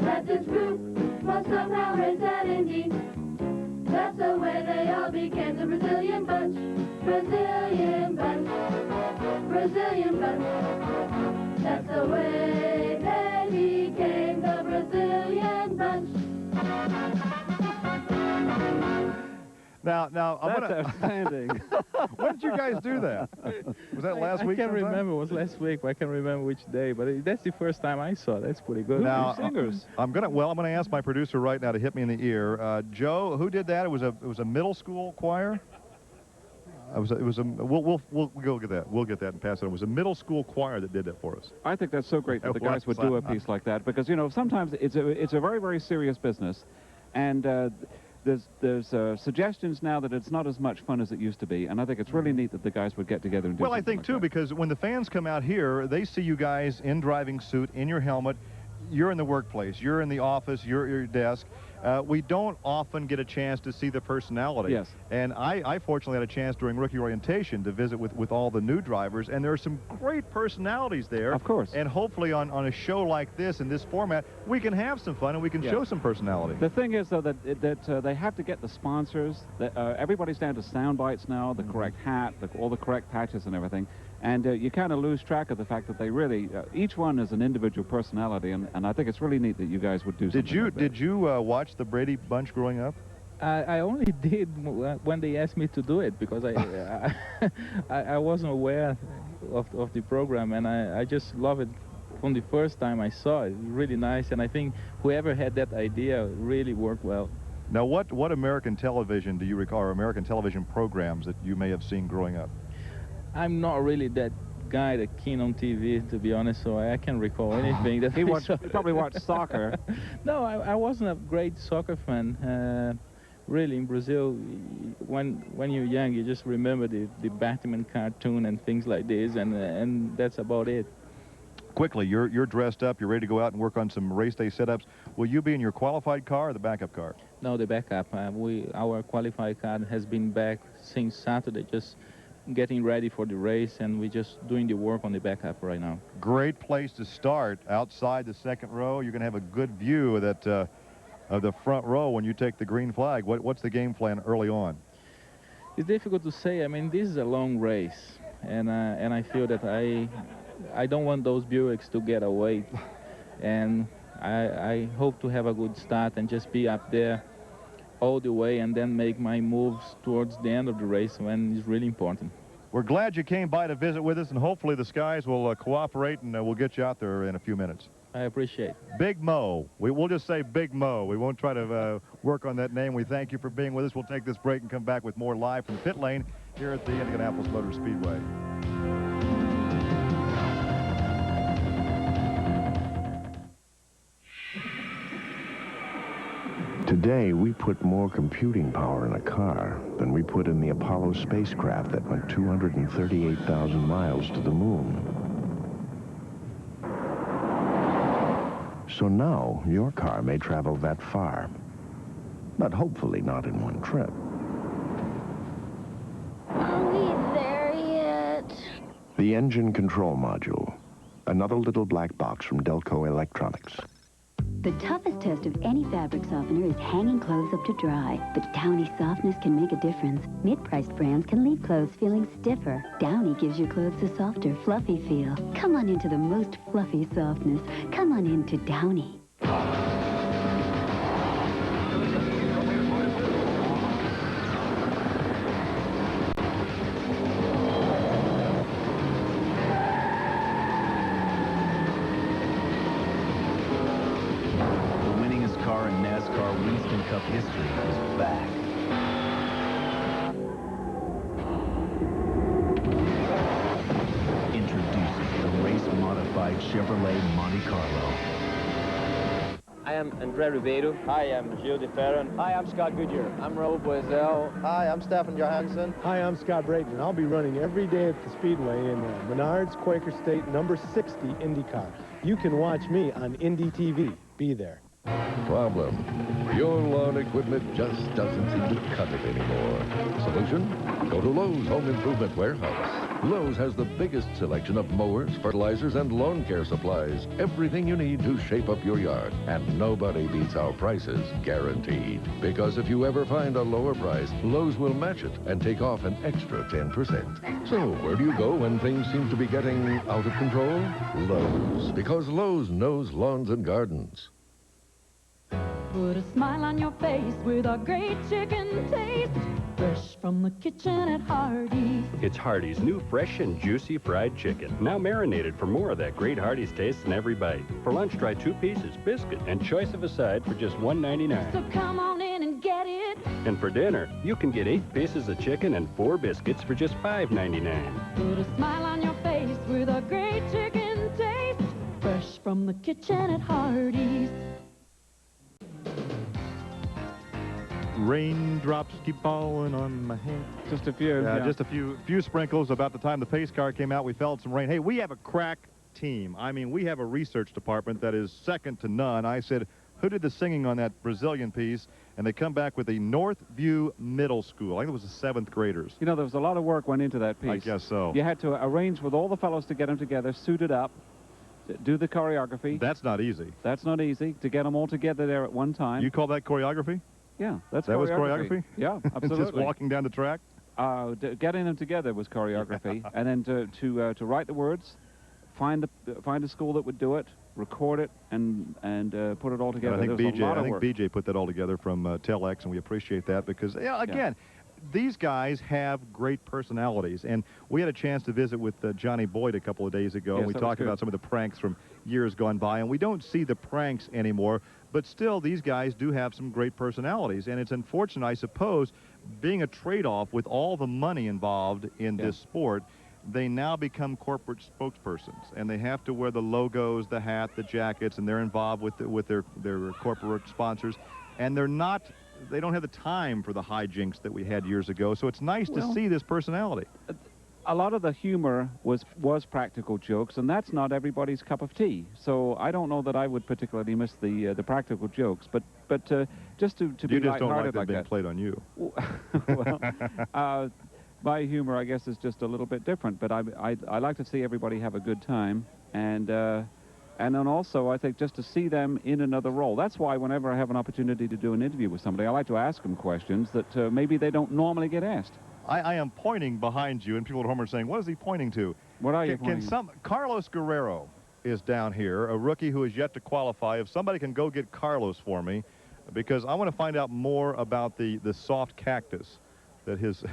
that this group must somehow race at Indy. That's the way they all became the Brazilian bunch. Brazilian bunch. Brazilian bunch. That's the way they became the Brazilian bunch. Now, That's outstanding. When did you guys do that? Was that last week? I can't sometime? remember. It was last week. I can't remember which day, but that's the first time I saw it. That's pretty good. Now, Singers. I'm gonna ask my producer right now to hit me in the ear. Joe, who did that? It was a middle school choir. We'll go get that. We'll get that and pass it on. It was a middle school choir that did that for us. I think that's so great that the guys would do a piece like that, because, you know, sometimes it's a very, very serious business, and there's suggestions now that it's not as much fun as it used to be, and I think it's really neat that the guys would get together and do Well, I something think, like too, that. because when the fans come out here, they see you guys in driving suit, in your helmet. You're in the workplace. You're in the office. You're at your desk. We don't often get a chance to see the personality. Yes. And I fortunately had a chance during rookie orientation to visit with all the new drivers, and there are some great personalities there. Of course. And hopefully on a show like this, in this format, we can have some fun and we can show some personality. The thing is, though, that they have to get the sponsors. Everybody's down to sound bites now, the correct hat, all the correct patches and everything. And you kind of lose track of the fact that they really, each one is an individual personality, and I think it's really neat that you guys would do something like that. Did you watch the Brady Bunch growing up? I only did when they asked me to do it, because I wasn't aware of the program, and I just love it from the first time I saw it. Really nice, and I think whoever had that idea really worked well. Now, what American television do you recall, or American television programs that you may have seen growing up? I'm not really that guy that keen on TV, to be honest, so I can't recall anything. That He probably watched soccer. No, I wasn't a great soccer fan. Really, in Brazil, when you're young, you just remember the Batman cartoon and things like this, and that's about it. Quickly, you're dressed up, you're ready to go out and work on some race day setups. Will you be in your qualified car or the backup car? No, the backup. Our qualified car has been back since Saturday, just getting ready for the race, and we're just doing the work on the backup right now. Great place to start, outside the second row. You're going to have a good view of that of the front row when you take the green flag. What's the game plan early on? It's difficult to say. I mean, this is a long race, and I feel that I don't want those Buicks to get away, and I hope to have a good start and just be up there all the way, and then make my moves towards the end of the race when it's really important. We're glad you came by to visit with us, and hopefully the skies will cooperate, and we'll get you out there in a few minutes. I appreciate it. Big Mo. We'll just say Big Mo. We won't try to work on that name. We thank you for being with us. We'll take this break and come back with more live from the pit lane here at the Indianapolis Motor Speedway. Today, we put more computing power in a car than we put in the Apollo spacecraft that went 238,000 miles to the moon. So now, your car may travel that far, but hopefully not in one trip. Are we there yet? The engine control module, another little black box from Delco Electronics. The toughest test of any fabric softener is hanging clothes up to dry. But Downy softness can make a difference. Mid-priced brands can leave clothes feeling stiffer. Downy gives your clothes a softer, fluffy feel. Come on into the most fluffy softness. Come on into Downy. Cup history is back. Introducing the race-modified Chevrolet Monte Carlo. I am Andre Ribeiro. Hi, I'm Gilles de Ferran. Hi, I'm Scott Goodyear. I'm Raul Boisel. Hi, I'm Stefan Johansson. Hi, I'm Scott Brayton. I'll be running every day at the Speedway in Menards Quaker State number 60 IndyCar. You can watch me on Indy TV. Be there. Problem. Your lawn equipment just doesn't seem to cut it anymore. Solution? Go to Lowe's Home Improvement Warehouse. Lowe's has the biggest selection of mowers, fertilizers, and lawn care supplies. Everything you need to shape up your yard. And nobody beats our prices, guaranteed. Because if you ever find a lower price, Lowe's will match it and take off an extra 10%. So where do you go when things seem to be getting out of control? Lowe's. Because Lowe's knows lawns and gardens. Put a smile on your face with our great chicken taste. from the kitchen at Hardee's. It's Hardee's new fresh and juicy fried chicken, now marinated for more of that great Hardee's taste in every bite. For lunch, try 2 pieces, biscuit, and choice of a side for just $1.99. So come on in and get it. And for dinner, you can get 8 pieces of chicken and 4 biscuits for just $5.99. Put a smile on your face with a great chicken taste. Fresh from the kitchen at Hardee's. Raindrops keep falling on my head. Just a few. Yeah, just a few sprinkles. About the time the pace car came out, we felt some rain. Hey, we have a crack team. I mean, we have a research department that is second to none. I said, who did the singing on that Brazilian piece? And they come back with the Northview Middle School. I think it was the 7th graders. You know, there was a lot of work went into that piece. I guess so. You had to arrange with all the fellows to get them together, suited up, do the choreography. That's not easy. That's not easy, to get them all together there at one time. You call that choreography? Yeah, that's that choreography. was choreography? Yeah, absolutely. Just walking down the track? Getting them together was choreography, and then to write the words, find a school that would do it, record it, and put it all together. And I think BJ BJ put that all together from Telex, and we appreciate that because, again, these guys have great personalities, and we had a chance to visit with Johnny Boyd a couple of days ago. Yes, and we talked about some of the pranks from years gone by, and we don't see the pranks anymore, but still these guys do have some great personalities, and it's unfortunate, I suppose, being a trade-off with all the money involved in this sport. They now become corporate spokespersons, and they have to wear the logos, the hat, the jackets, and they're involved with their corporate sponsors, and they don't have the time for the hijinks that we had years ago. So it's nice to see this personality. A lot of the humor was practical jokes, and that's not everybody's cup of tea. So I don't know that I would particularly miss the practical jokes, but just to be you just don't like lighthearted them being played on you. Well, my humor, I guess, is just a little bit different. But I like to see everybody have a good time, and then also I think just to see them in another role. That's why whenever I have an opportunity to do an interview with somebody, I like to ask them questions that maybe they don't normally get asked. I am pointing behind you, and people at home are saying, what is he pointing to? What are you pointing to? Carlos Guerrero is down here, a rookie who is yet to qualify. If somebody can go get Carlos for me, because I want to find out more about the soft cactus that his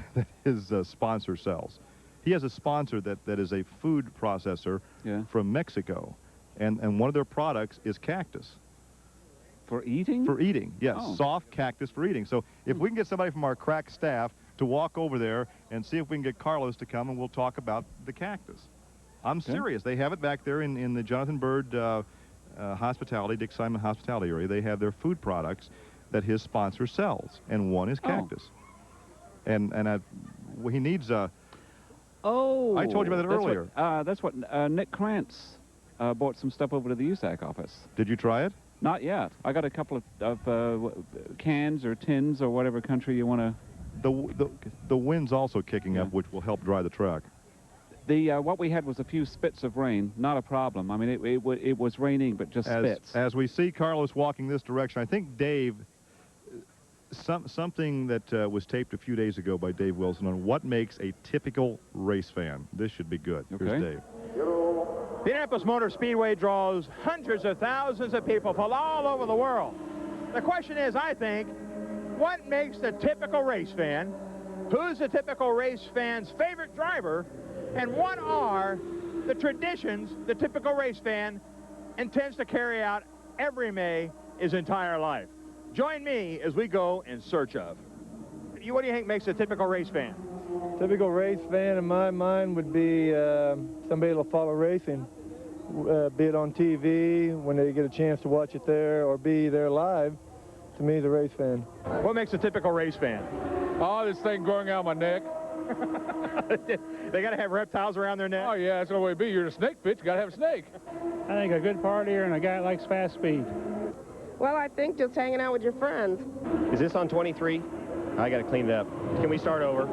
sponsor sells. He has a sponsor that is a food processor from Mexico, and one of their products is cactus. For eating? For eating, yes. Oh. Soft cactus for eating. So if we can get somebody from our crack staff to walk over there and see if we can get Carlos to come, and we'll talk about the cactus. I'm serious. They have it back there in the Jonathan Byrd hospitality, Dick Simon hospitality area. They have their food products that his sponsor sells, and one is cactus. And he needs a... Oh! I told you about that earlier. That's what Nick Krantz bought some stuff over to the USAC office. Did you try it? Not yet. I got a couple of cans or tins or whatever country you want to... The wind's also kicking up, which will help dry the track. What we had was a few spits of rain, not a problem. I mean, it was raining, but just spits. As we see Carlos walking this direction, I think Dave, something that was taped a few days ago by Dave Wilson on what makes a typical race fan. This should be good. Okay. Here's Dave. The Indianapolis Motor Speedway draws hundreds of thousands of people from all over the world. The question is, I think, what makes the typical race fan? Who's the typical race fan's favorite driver? And what are the traditions the typical race fan intends to carry out every May his entire life? Join me as we go in search of. What do you think makes a typical race fan? Typical race fan in my mind would be somebody that'll follow racing, be it on TV when they get a chance to watch it there, or be there live. To me, the race fan. What makes a typical race fan? Oh, this thing growing out my neck. They got to have reptiles around their neck? Oh, yeah, that's the way it be. You're a snake fit, you got to have a snake. I think a good partier and a guy that likes fast speed. Well, I think just hanging out with your friends. Is this on 23? I got to clean it up. Can we start over?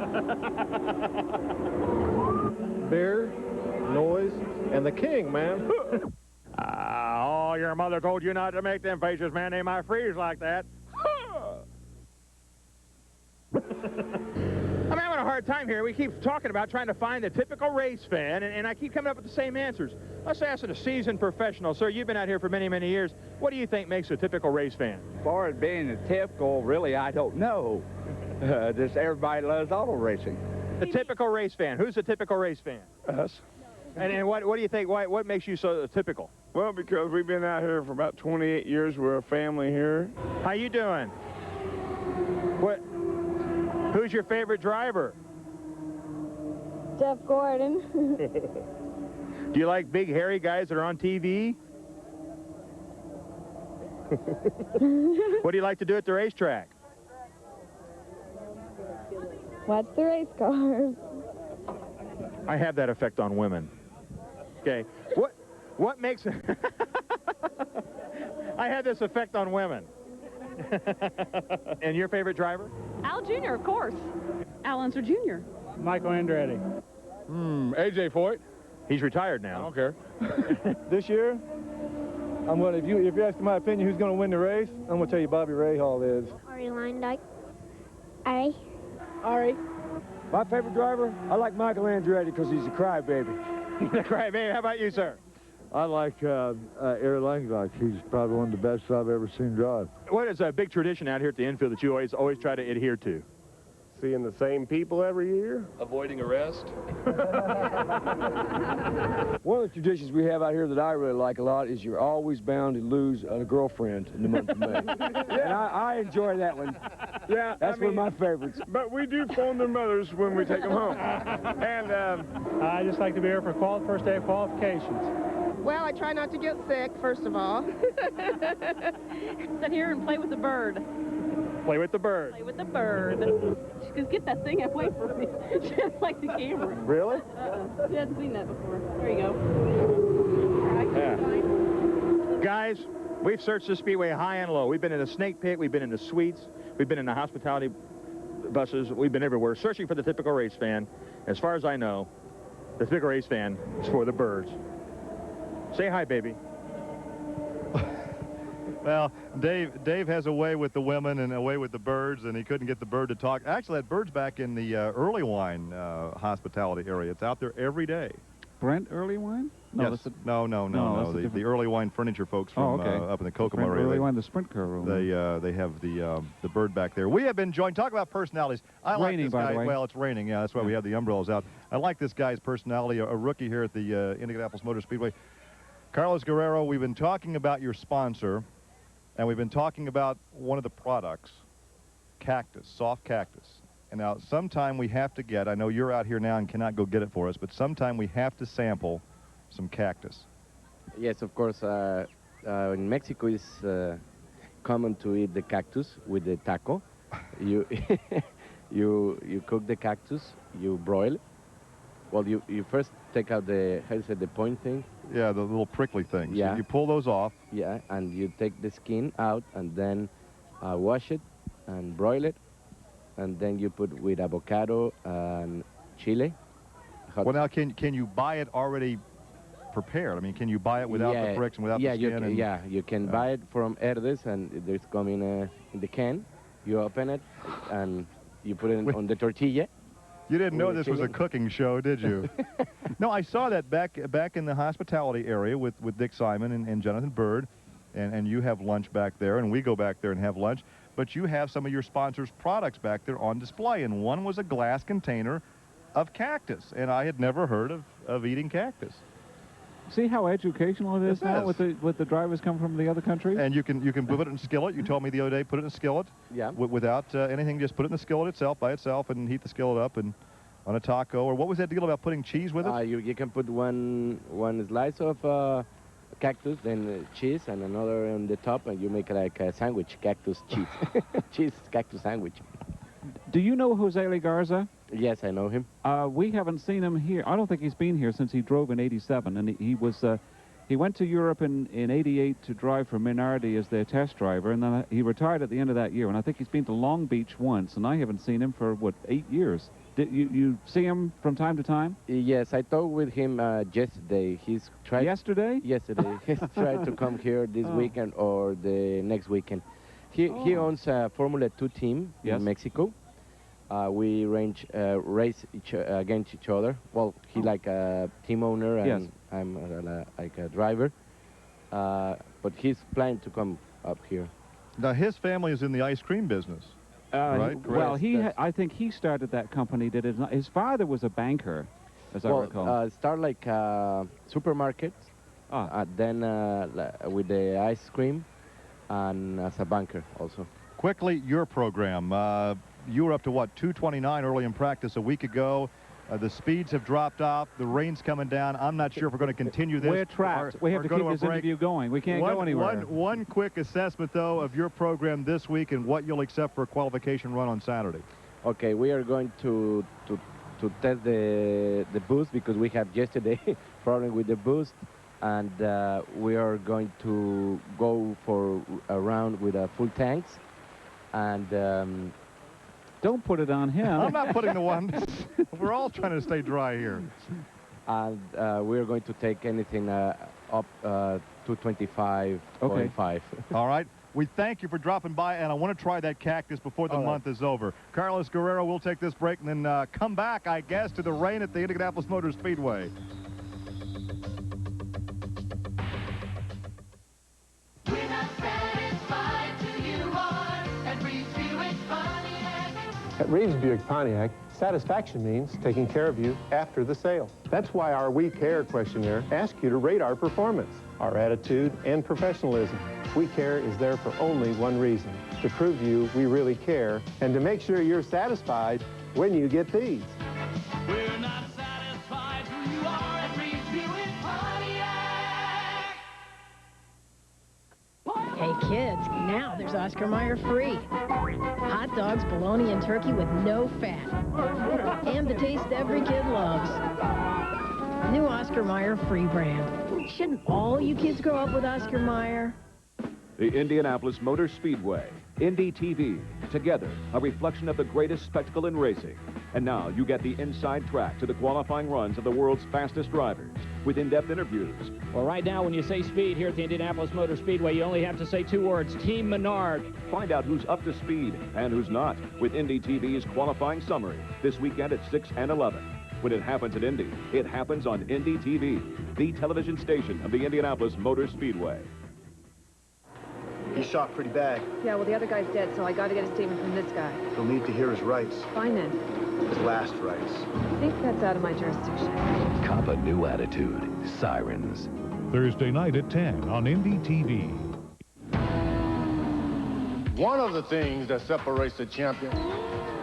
Beer, noise, and the king, man. Oh, your mother told you not to make them faces, man. They might freeze like that. I'm having a hard time here. We keep talking about trying to find the typical race fan, and I keep coming up with the same answers. Let's ask a seasoned professional. Sir, you've been out here for many, many years. What do you think makes a typical race fan? As far as being a typical, really, I don't know. Just everybody loves auto racing. The typical race fan. Who's the typical race fan? Us. And what do you think? What makes you so typical? Well, because we've been out here for about 28 years. We're a family here. How you doing? Who's your favorite driver? Jeff Gordon. Do you like big hairy guys that are on TV? What do you like to do at the racetrack? Watch the race cars. I have that effect on women. Okay. What makes I have this effect on women. And your favorite driver? Al Jr., of course. Al Unser Jr. Michael Andretti. AJ Foyt. He's retired now. I don't care. This year, I'm going to, if you're asking my opinion who's going to win the race, I'm going to tell you Bobby Rahal is. Ari Lindike. Ari. Ari. My favorite driver, I like Michael Andretti because he's a crybaby. The crybaby. How about you, sir? I like Ari Langlock. He's probably one of the best I've ever seen drive. What is a big tradition out here at the infield that you always try to adhere to? Seeing the same people every year. Avoiding arrest. One of the traditions we have out here that I really like a lot is you're always bound to lose a girlfriend in the month of May. And I enjoy that one. Yeah, That's one of my favorites. But we do phone their mothers when we take them home. And I just like to be here for first day of qualifications. Well, I try not to get sick, first of all. Sit here and play with the bird. Play with the bird. Play with the bird. Just get that thing away from me. Just like the camera. Really? You hadn't seen that before. There you go. Yeah. Guys, we've searched the Speedway high and low. We've been in the snake pit. We've been in the suites. We've been in the hospitality buses. We've been everywhere searching for the typical race fan. As far as I know, the typical race fan is for the birds. Say hi, baby. Well, Dave has a way with the women and a way with the birds, and he couldn't get the bird to talk. Actually, that bird's back in the early wine hospitality area. It's out there every day. Brent Early Wine? No, Yes. that's No. The early wine furniture folks from up in the Kokomo area. Early Wine, the sprint car room. They have the bird back there. We have been joined. Talk about personalities. I like Raining, this by guy. the way. Well, it's raining. Yeah, that's why we have the umbrellas out. I like this guy's personality. A rookie here at the Indianapolis Motor Speedway. Carlos Guerrero, we've been talking about your sponsor, and we've been talking about one of the products, cactus, soft cactus. And now, sometime we have to get, I know you're out here now and cannot go get it for us, but sometime we have to sample some cactus. Yes, of course. In Mexico, it's common to eat the cactus with the taco. You you cook the cactus, you broil. Well, you first take out the, how do you say, the point thing? Yeah, the little prickly things. Yeah. You pull those off. Yeah, and you take the skin out and then wash it and broil it. And then you put with avocado and chile. Well, now, can you buy it already prepared? I mean, can you buy it without the bricks and without the skin? You can buy it from Herdes, and there's coming in the can. You open it, and you put it on the tortilla. You didn't know this was a cooking show, did you? No, I saw that back in the hospitality area with Dick Simon and Jonathan Bird, and you have lunch back there, and we go back there and have lunch. But you have some of your sponsors' products back there on display, and one was a glass container of cactus, and I had never heard of eating cactus. See how educational it is now with the drivers come from the other countries? And you can put it in a skillet. You told me the other day, put it in a skillet. Yeah. Without anything, just put it in the skillet itself by itself and heat the skillet up and on a taco. Or what was that deal about putting cheese with it? You can put one slice of cactus, then cheese, and another on the top, and you make like a sandwich, cactus cheese. Cheese cactus sandwich. Do you know Jose Legarza? Yes, I know him. We haven't seen him here. I don't think he's been here since he drove in '87, and he went to Europe in '88 to drive for Minardi as their test driver, and then he retired at the end of that year. And I think he's been to Long Beach once, and I haven't seen him for 8 years. Did you see him from time to time? Yes, I talked with him yesterday. He's tried. Yesterday? Yesterday. He's tried to come here this weekend or the next weekend. He owns a Formula 2 team in Mexico. We race against each other. Well, he like a team owner, and I'm like a driver. But he's planning to come up here. Now, his family is in the ice cream business. right? Well, I think he started that company. His father was a banker, as I recall. Start like supermarkets, then with the ice cream, and as a banker also. Quickly, your program. You were up to, what, 229 early in practice a week ago. The speeds have dropped off. The rain's coming down. I'm not sure if we're going to continue this. We're trapped. We have to keep this interview going. We can't go anywhere. One quick assessment, though, of your program this week and what you'll accept for a qualification run on Saturday. Okay, we are going to test the boost because we have yesterday problem with the boost, and we are going to go for a round with full tanks, and don't put it on him. I'm not putting the one. We're all trying to stay dry here. And we are going to take anything up 225.5. Okay. All right. We thank you for dropping by, and I want to try that cactus before the month is over. Carlos Guerrero, we'll take this break and then come back, I guess, to the rain at the Indianapolis Motor Speedway. We're not satisfied till you are at Reeves Buick Pontiac. At Reeves Buick Pontiac, satisfaction means taking care of you after the sale. That's why our We Care questionnaire asks you to rate our performance, our attitude, and professionalism. We Care is there for only one reason, to prove to you we really care and to make sure you're satisfied when you get these. We're not satisfied till you are at Reeves Buick Pontiac. Hey kids, now there's Oscar Mayer free. Hot dogs, bologna, and turkey with no fat. And the taste every kid loves. New Oscar Mayer free brand. Shouldn't all you kids grow up with Oscar Mayer? The Indianapolis Motor Speedway, Indy TV, together, a reflection of the greatest spectacle in racing. And now you get the inside track to the qualifying runs of the world's fastest drivers with in-depth interviews. Well, right now, when you say speed here at the Indianapolis Motor Speedway, you only have to say two words, Team Menard. Find out who's up to speed and who's not with Indy TV's qualifying summary this weekend at 6 and 11. When it happens at Indy, it happens on Indy TV, the television station of the Indianapolis Motor Speedway. He's shot pretty bad. Yeah, well, the other guy's dead, so I got to get a statement from this guy. He'll need to hear his rights. Fine, then. His last rights. I think that's out of my jurisdiction. Cop a new attitude. Sirens. Thursday night at 10 on Indy TV. One of the things that separates the champion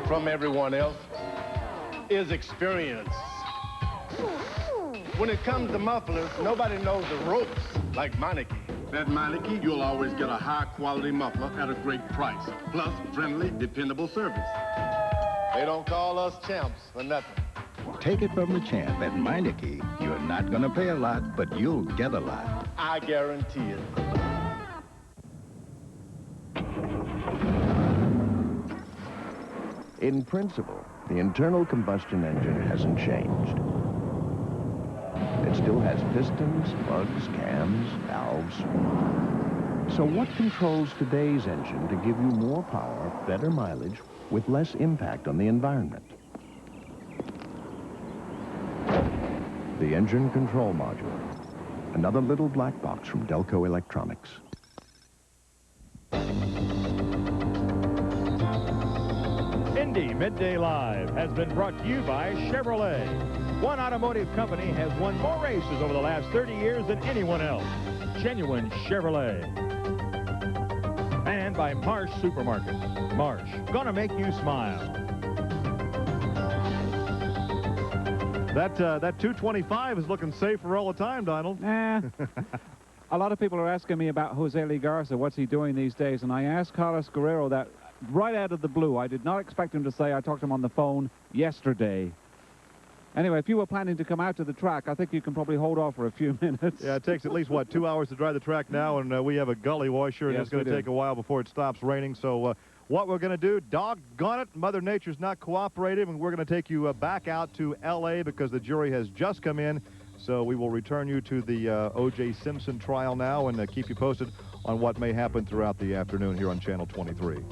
from everyone else is experience. When it comes to mufflers, nobody knows the ropes like Meineke. At Meineke, you'll always get a high-quality muffler at a great price, plus friendly, dependable service. They don't call us champs for nothing. Take it from the champ. At Meineke, you're not going to pay a lot, but you'll get a lot. I guarantee it. In principle, the internal combustion engine hasn't changed. It still has pistons, lugs, cams, valves. So what controls today's engine to give you more power, better mileage, with less impact on the environment? The engine control module. Another little black box from Delco Electronics. Indy Midday Live has been brought to you by Chevrolet. One automotive company has won more races over the last 30 years than anyone else. Genuine Chevrolet. And by Marsh Supermarket. Marsh, gonna make you smile. That 225 is looking safer all the time, Donald. A lot of people are asking me about Jose Ligarza. What's he doing these days? And I asked Carlos Guerrero that right out of the blue. I did not expect him to say. I talked to him on the phone yesterday. Anyway, if you were planning to come out to the track, I think you can probably hold off for a few minutes. Yeah, it takes at least, what, 2 hours to drive the track now, and we have a gully washer, and Yes, it's going to take a while before it stops raining. So what we're going to do, doggone it, Mother Nature's not cooperative, and we're going to take you back out to L.A. because the jury has just come in. So we will return you to the O.J. Simpson trial now and keep you posted on what may happen throughout the afternoon here on Channel 23.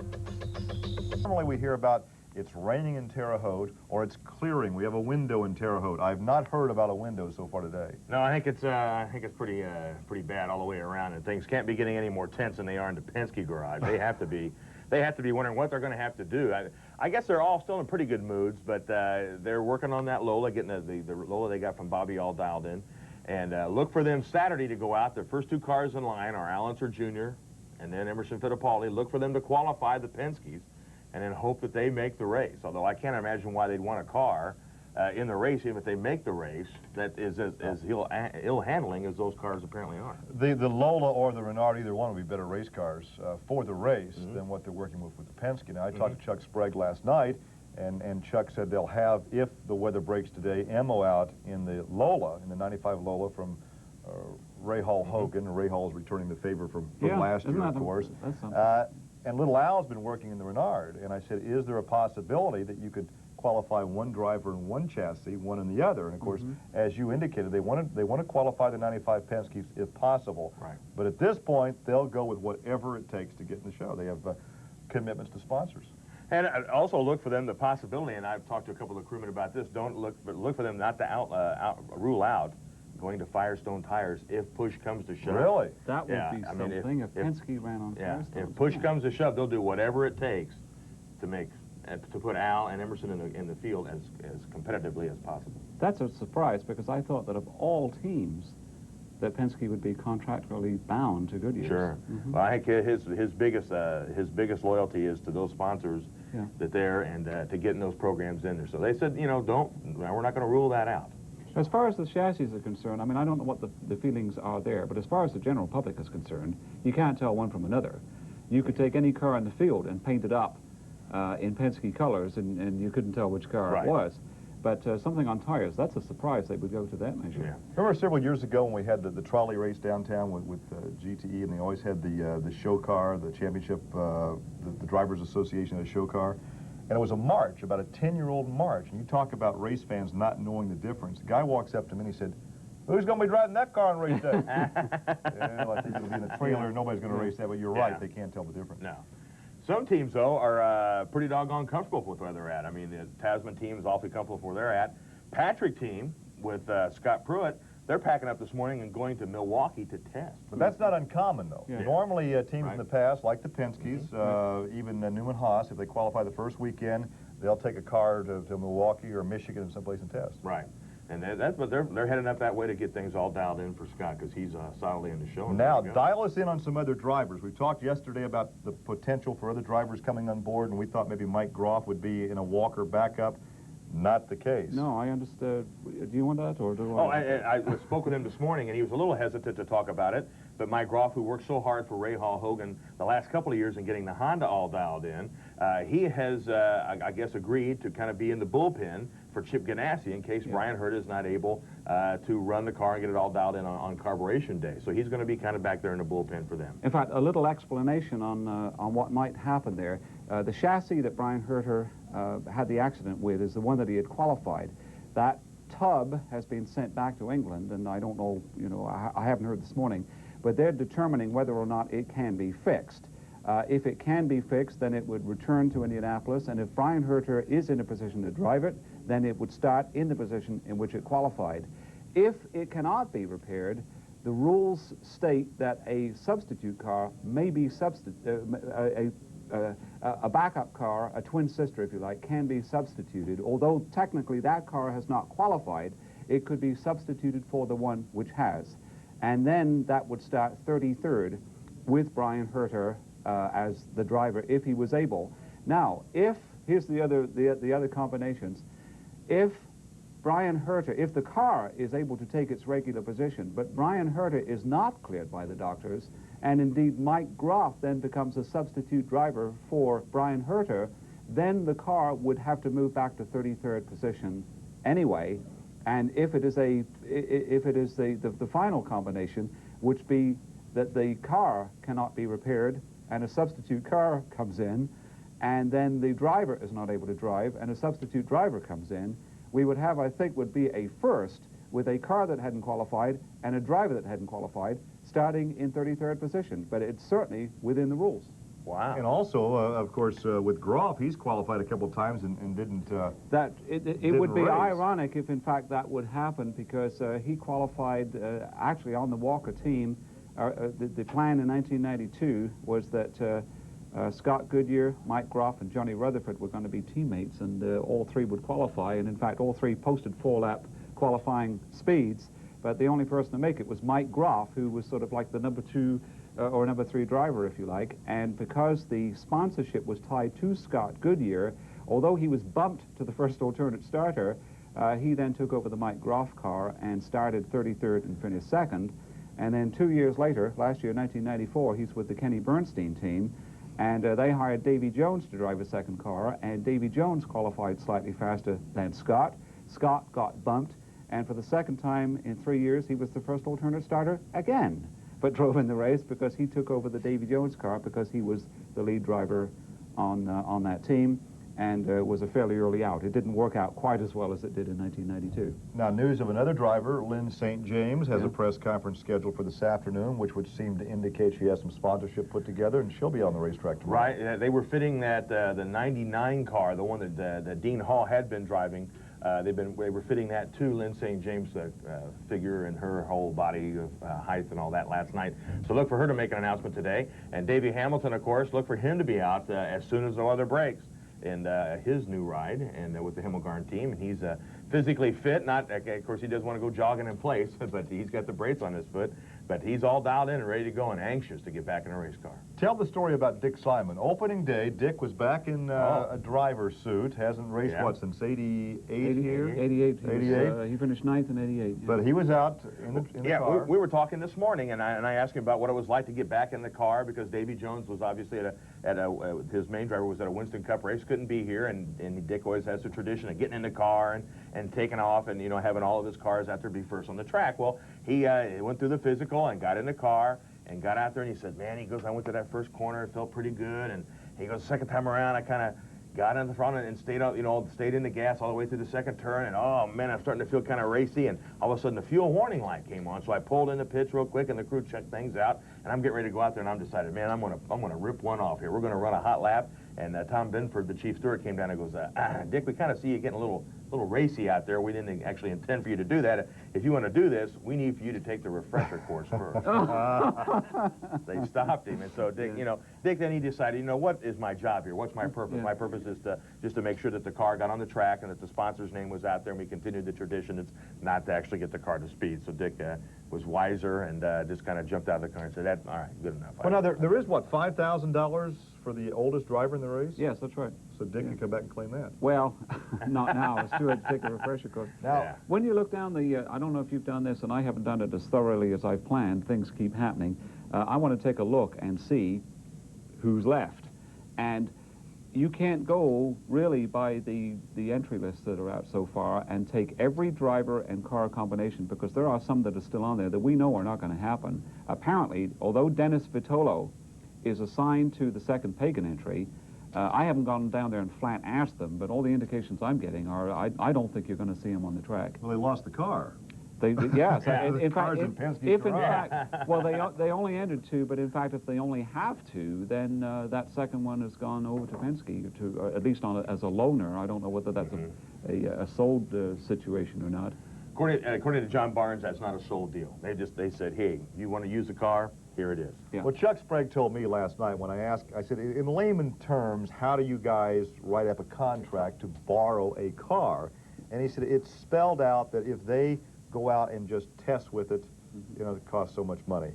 Normally we hear about it's raining in Terre Haute or it's clearing. We have a window in Terre Haute. I've not heard about a window so far today. No, I think it's pretty bad all the way around, and things can't be getting any more tense than they are in the Penske garage. They have to be. they have to be wondering what they're going to have to do. I guess they're all still in pretty good moods, but they're working on that Lola, getting the Lola they got from Bobby all dialed in. And look for them Saturday to go out. The first two cars in line are Allenser Jr. and then Emerson Fittipaldi. Look for them to qualify the Penske's and then hope that they make the race. Although I can't imagine why they'd want a car in the race, even if they make the race, that is as ill-handling as those cars apparently are. The Lola or the Renard, either one would be better race cars for the race than what they're working with the Penske. Now, I talked to Chuck Sprague last night, and Chuck said they'll have, if the weather breaks today, ammo out in the Lola, in the 95 Lola from Ray Hall Hogan. Ray Hall's returning the favor from last year, of course. And Little Al's been working in the Renard, and I said, is there a possibility that you could qualify one driver in one chassis, one in the other? And of course, as you indicated, they want to qualify the 95 Penske's if possible. Right. But at this point, they'll go with whatever it takes to get in the show. They have commitments to sponsors. And also look for them the possibility, and I've talked to a couple of crewmen about this. But look for them not to rule out going to Firestone tires if push comes to shove. Really? That would be something if Penske ran on Firestone. If push comes to shove, they'll do whatever it takes to put Al and Emerson in the field as competitively as possible. That's a surprise, because I thought that of all teams, that Penske would be contractually bound to Goodyear. Sure. Well, I think his biggest loyalty is to those sponsors that they're and to getting those programs in there. So they said, we're not going to rule that out. As far as the chassis are concerned, I mean, I don't know what the feelings are there, but as far as the general public is concerned, you can't tell one from another. You could take any car in the field and paint it up in Penske colors, and you couldn't tell which car it was. But something on tires, that's a surprise they would go to that measure. Yeah. Remember several years ago when we had the trolley race downtown with GTE, and they always had the show car, the championship, the Drivers Association had a show car. And it was a march, about a 10-year-old march. And you talk about race fans not knowing the difference. The guy walks up to me and he said, "Who's going to be driving that car on race day?" I think it'll be in the trailer. Nobody's going to race that, but you're right. They can't tell the difference. No. Some teams, though, are pretty doggone comfortable with where they're at. I mean, the Tasman team is awfully comfortable with where they're at. Patrick team with Scott Pruitt, they're packing up this morning and going to Milwaukee to test. But that's not uncommon, though. Yeah. Normally, teams in the past, like the Penske's, even Newman Haas, if they qualify the first weekend, they'll take a car to Milwaukee or Michigan or someplace and test. Right. And that's what they're heading up that way to get things all dialed in for Scott, because he's solidly in the show. Now, dial us in on some other drivers. We talked yesterday about the potential for other drivers coming on board, and we thought maybe Mike Groff would be in a Walker backup. Not the case. No, I understood. Do you want that, or do I? I spoke with him this morning, and he was a little hesitant to talk about it. But Mike Groff, who worked so hard for Ray Hall Hogan the last couple of years in getting the Honda all dialed in, he has, I guess, agreed to kind of be in the bullpen for Chip Ganassi in case Brian Hurt is not able to run the car and get it all dialed in on carburation day. So he's going to be kind of back there in the bullpen for them. In fact, a little explanation on what might happen there. The chassis that Brian Herter had the accident with is the one that he had qualified. That tub has been sent back to England, and I don't know, I haven't heard this morning, but they're determining whether or not it can be fixed. If it can be fixed, then it would return to Indianapolis, and if Brian Herter is in a position to drive it, then it would start in the position in which it qualified. If it cannot be repaired, the rules state that a substitute car may be a backup car, a twin sister, if you like, can be substituted. Although technically that car has not qualified, it could be substituted for the one which has. And then that would start 33rd with Brian Herter as the driver, if he was able. Now, here's the other combinations. If Brian Herter, if the car is able to take its regular position, but Brian Herter is not cleared by the doctors, and indeed Mike Groff then becomes a substitute driver for Brian Herter, then the car would have to move back to 33rd position anyway. And if it is the final combination, which be that the car cannot be repaired and a substitute car comes in, and then the driver is not able to drive and a substitute driver comes in, we would have, I think, would be a first with a car that hadn't qualified and a driver that hadn't qualified, starting in 33rd position. But it's certainly within the rules. Wow. And also, of course, with Groff, he's qualified a couple of times and didn't it would be ironic if, in fact, that would happen, because he qualified actually on the Walker team. The plan in 1992 was that Scott Goodyear, Mike Groff, and Johnny Rutherford were going to be teammates, and all three would qualify. And in fact, all three posted 4-lap qualifying speeds. But the only person to make it was Mike Groff, who was sort of like the number 2 or number 3 driver, if you like. And because the sponsorship was tied to Scott Goodyear, although he was bumped to the first alternate starter, he then took over the Mike Groff car and started 33rd and finished 2nd. And then 2 years later, last year, 1994, he's with the Kenny Bernstein team. And they hired Davy Jones to drive a second car, and Davy Jones qualified slightly faster than Scott. Scott got bumped, and for the second time in 3 years, he was the first alternate starter again, but drove in the race because he took over the Davy Jones car because he was the lead driver on that team, and was a fairly early out. It didn't work out quite as well as it did in 1992. Now, news of another driver, Lynn St. James, has a press conference scheduled for this afternoon, which would seem to indicate she has some sponsorship put together, and she'll be on the racetrack tomorrow. Right. They were fitting that the 99 car, the one that Dean Hall had been driving. They were fitting that to Lynn St. James' figure and her whole body of height and all that last night. So look for her to make an announcement today. And Davey Hamilton, of course, look for him to be out as soon as the weather breaks in his new ride and with the Himmelgarn team. And he's physically fit. Not, of course, he does want to go jogging in place, but he's got the brace on his foot. But he's all dialed in and ready to go and anxious to get back in a race car. Tell the story about Dick Simon. Opening day, Dick was back in a driver's suit. Hasn't raced, what, since 88 here? 88. He finished 9th in 88. Yeah. But he was out in the car. We were talking this morning, and I asked him about what it was like to get back in the car because Davy Jones was obviously his main driver was at a Winston Cup race, couldn't be here, and Dick always has the tradition of getting in the car and taking off and, you know, having all of his cars out there be first on the track. Well, he went through the physical and got in the car and got out there, and he said, man, he goes, I went to that first corner, it felt pretty good, and he goes, second time around, I kind of got in the front and stayed out, you know, stayed in the gas all the way through the second turn, and oh man, I'm starting to feel kind of racy, and all of a sudden the fuel warning light came on, so I pulled in the pits real quick, and the crew checked things out, and I'm getting ready to go out there, and I'm decided, man, I'm gonna rip one off here. We're gonna run a hot lap, and Tom Binford, the chief steward, came down and goes, Dick, we kind of see you getting a little racy out there. We didn't actually intend for you to do that. If you want to do this, we need for you to take the refresher course first. They stopped him, and so Dick, you know, Dick then he decided, you know, what is my job here? What's my purpose? My purpose is just to make sure that the car got on the track and that the sponsor's name was out there, and we continued the tradition. It's not to actually get the car to speed. So Dick was wiser and just kind of jumped out of the car and said, all right, good enough. Well, now, there is, what, $5,000 for the oldest driver in the race? Yes, that's right. So Dick can come back and claim that. Well, not now. It's too late to take the refresher course. Now, when you look down the, I don't know if you've done this, and I haven't done it as thoroughly as I've planned. Things keep happening. I want to take a look and see who's left. And you can't go really by the entry lists that are out so far and take every driver and car combination, because there are some that are still on there that we know are not going to happen. Apparently, although Dennis Vitolo is assigned to the second Pagan entry, I haven't gone down there and flat asked them, but all the indications I'm getting are I don't think you're going to see him on the track. Well, they lost the car. Yes. In fact, if in fact, well, they only entered 2, but in fact, if they only have 2, then that second one has gone over to Penske, at least as a loaner. I don't know whether that's a sold situation or not. According to John Barnes, that's not a sold deal. They said, hey, you want to use the car? Here it is. Yeah. Well, Chuck Sprague told me last night when I asked, I said, in layman terms, how do you guys write up a contract to borrow a car? And he said, it's spelled out that if they go out and just test with it, you know, it costs so much money.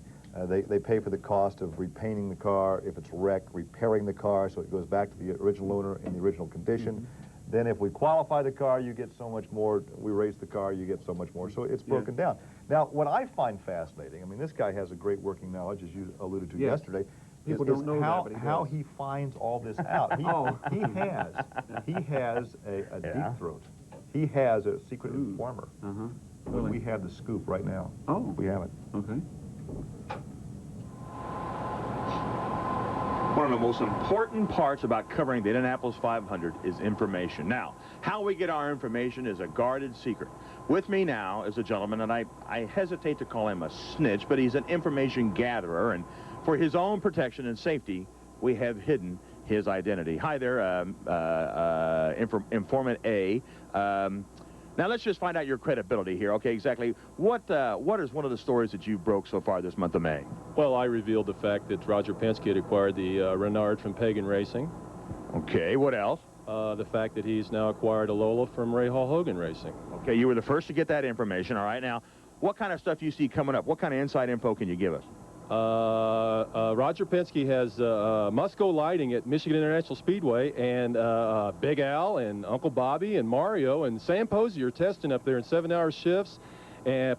They pay for the cost of repainting the car, if it's wrecked, repairing the car so it goes back to the original owner in the original condition. Then if we qualify the car, you get so much more. We race the car, you get so much more. So it's broken down. Now, what I find fascinating, I mean, this guy has a great working knowledge, as you alluded to yesterday. People don't know how he finds all this out. He has a deep throat. He has a secret informer. Really? We have the scoop right now. Oh. We have it. Okay. One of the most important parts about covering the Indianapolis 500 is information. Now, how we get our information is a guarded secret. With me now is a gentleman, and I hesitate to call him a snitch, but he's an information gatherer, and for his own protection and safety, we have hidden his identity. Hi there, Informant A. Now, let's just find out your credibility here. Okay, exactly. What is one of the stories that you broke so far this month of May? Well, I revealed the fact that Roger Penske had acquired the Renard from Pagan Racing. Okay, what else? The fact that he's now acquired a Lola from Ray Hall Hogan Racing. Okay, you were the first to get that information. All right, now, what kind of stuff you see coming up? What kind of inside info can you give us? Roger Penske has Musco Lighting at Michigan International Speedway, and Big Al and Uncle Bobby and Mario and Sam Posey are testing up there in 7-hour shifts, and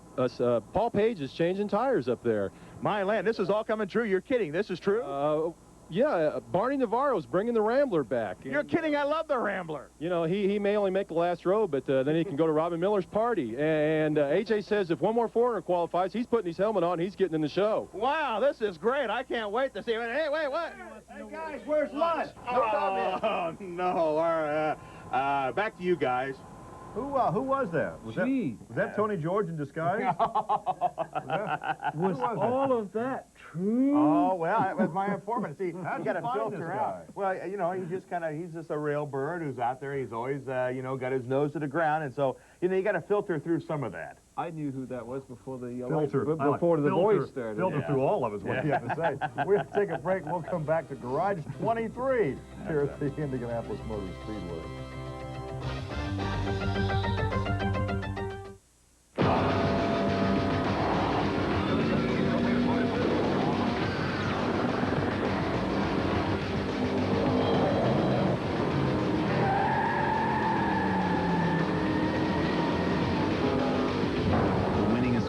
Paul Page is changing tires up there. My land, this is all coming true. You're kidding. This is true? Yeah, Barney Navarro's bringing the Rambler back. You're kidding. I love the Rambler. You know, he may only make the last row, but then he can go to Robin Miller's party. And AJ says if one more foreigner qualifies, he's putting his helmet on, he's getting in the show. Wow, this is great. I can't wait to see it. Hey, wait, what? Hey, guys, where's lunch? Oh, no. All right. Back to you guys. Who was that? Was that Tony George in disguise? Was all of that true? Oh, well, that was my informant. See, How'd you got to you find filter this out. guy? Well, you know, he's just a real bird who's out there. He's always, you know, got his nose to the ground. And so, you know, you got to filter through some of that. I knew who that was before the Filter voice started. Filter through all of us, what you have to say. We'll take a break. We'll come back to Garage 23 here at the Indianapolis Motor Speedway.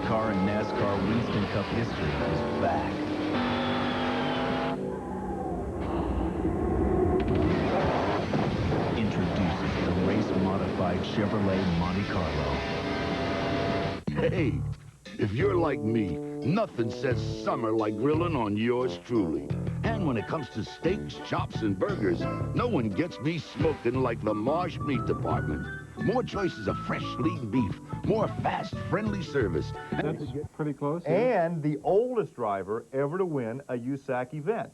Car in NASCAR Winston Cup history is back. Introducing the race-modified Chevrolet Monte Carlo. Hey, if you're like me, nothing says summer like grilling on yours truly. And when it comes to steaks, chops, and burgers, no one gets me smoking like the Marsh Meat Department. More choices of fresh, lean beef, more fast, friendly service. That's pretty close. And the oldest driver ever to win a USAC event.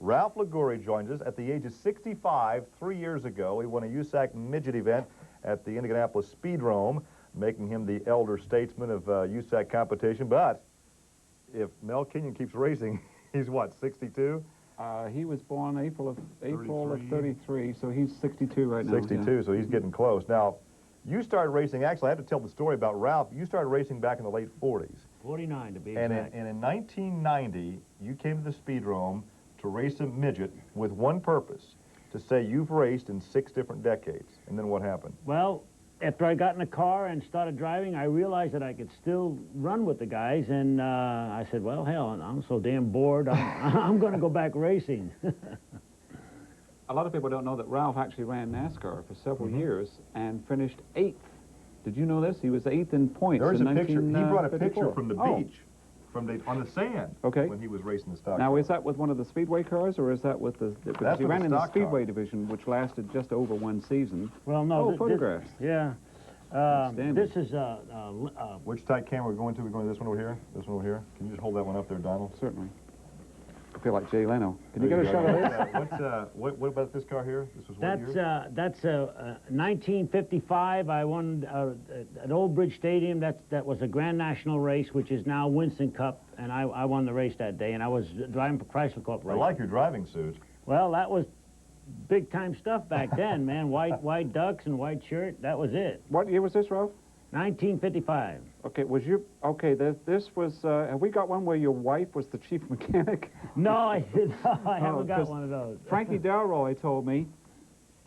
Ralph Liguri joins us at the age of 65 3 years ago. He won a USAC midget event at the Indianapolis Speedrome, making him the elder statesman of USAC competition. But if Mel Kenyon keeps racing, he's what, 62? He was born April of 33, so he's 62 right now. 62, so he's getting close. Now, you started racing, actually, I have to tell the story about Ralph. You started racing back in the late 40s. 49 to be and exact. And in 1990, you came to the Speedrome to race a midget with one purpose, to say you've raced in 6 different decades. And then what happened? Well, after I got in the car and started driving, I realized that I could still run with the guys, and I said, well, hell, I'm so damn bored, I'm going to go back racing. A lot of people don't know that Ralph actually ran NASCAR for several years and finished 8th. Did you know this? He was 8th in points. There's in a picture. He brought a 1954. picture from the beach, on the sand, when he was racing the stock Now, car. is that with one of the Speedway cars, or is that with the... Because he with ran the in the stock Speedway car. division, which lasted just over 1 season. Well, no. Oh, photographs. Yeah. This is... Which type camera are we going to? We're going to this one over here? This one over here? Can you just hold that one up there, Donald? Certainly. I feel like Jay Leno. Can you get a shot of this? What about this car here? This was what year? That's 1955. I won at Old Bridge Stadium. That was a Grand National race, which is now Winston Cup, and I won the race that day, and I was driving for Chrysler Corporation. I like your driving suit. Well, that was big-time stuff back then, man. White ducks and white shirt, that was it. What year was this, Ralph? 1955. Okay, this was, have we got one where your wife was the chief mechanic? No, I haven't got one of those. Frankie Delroy told me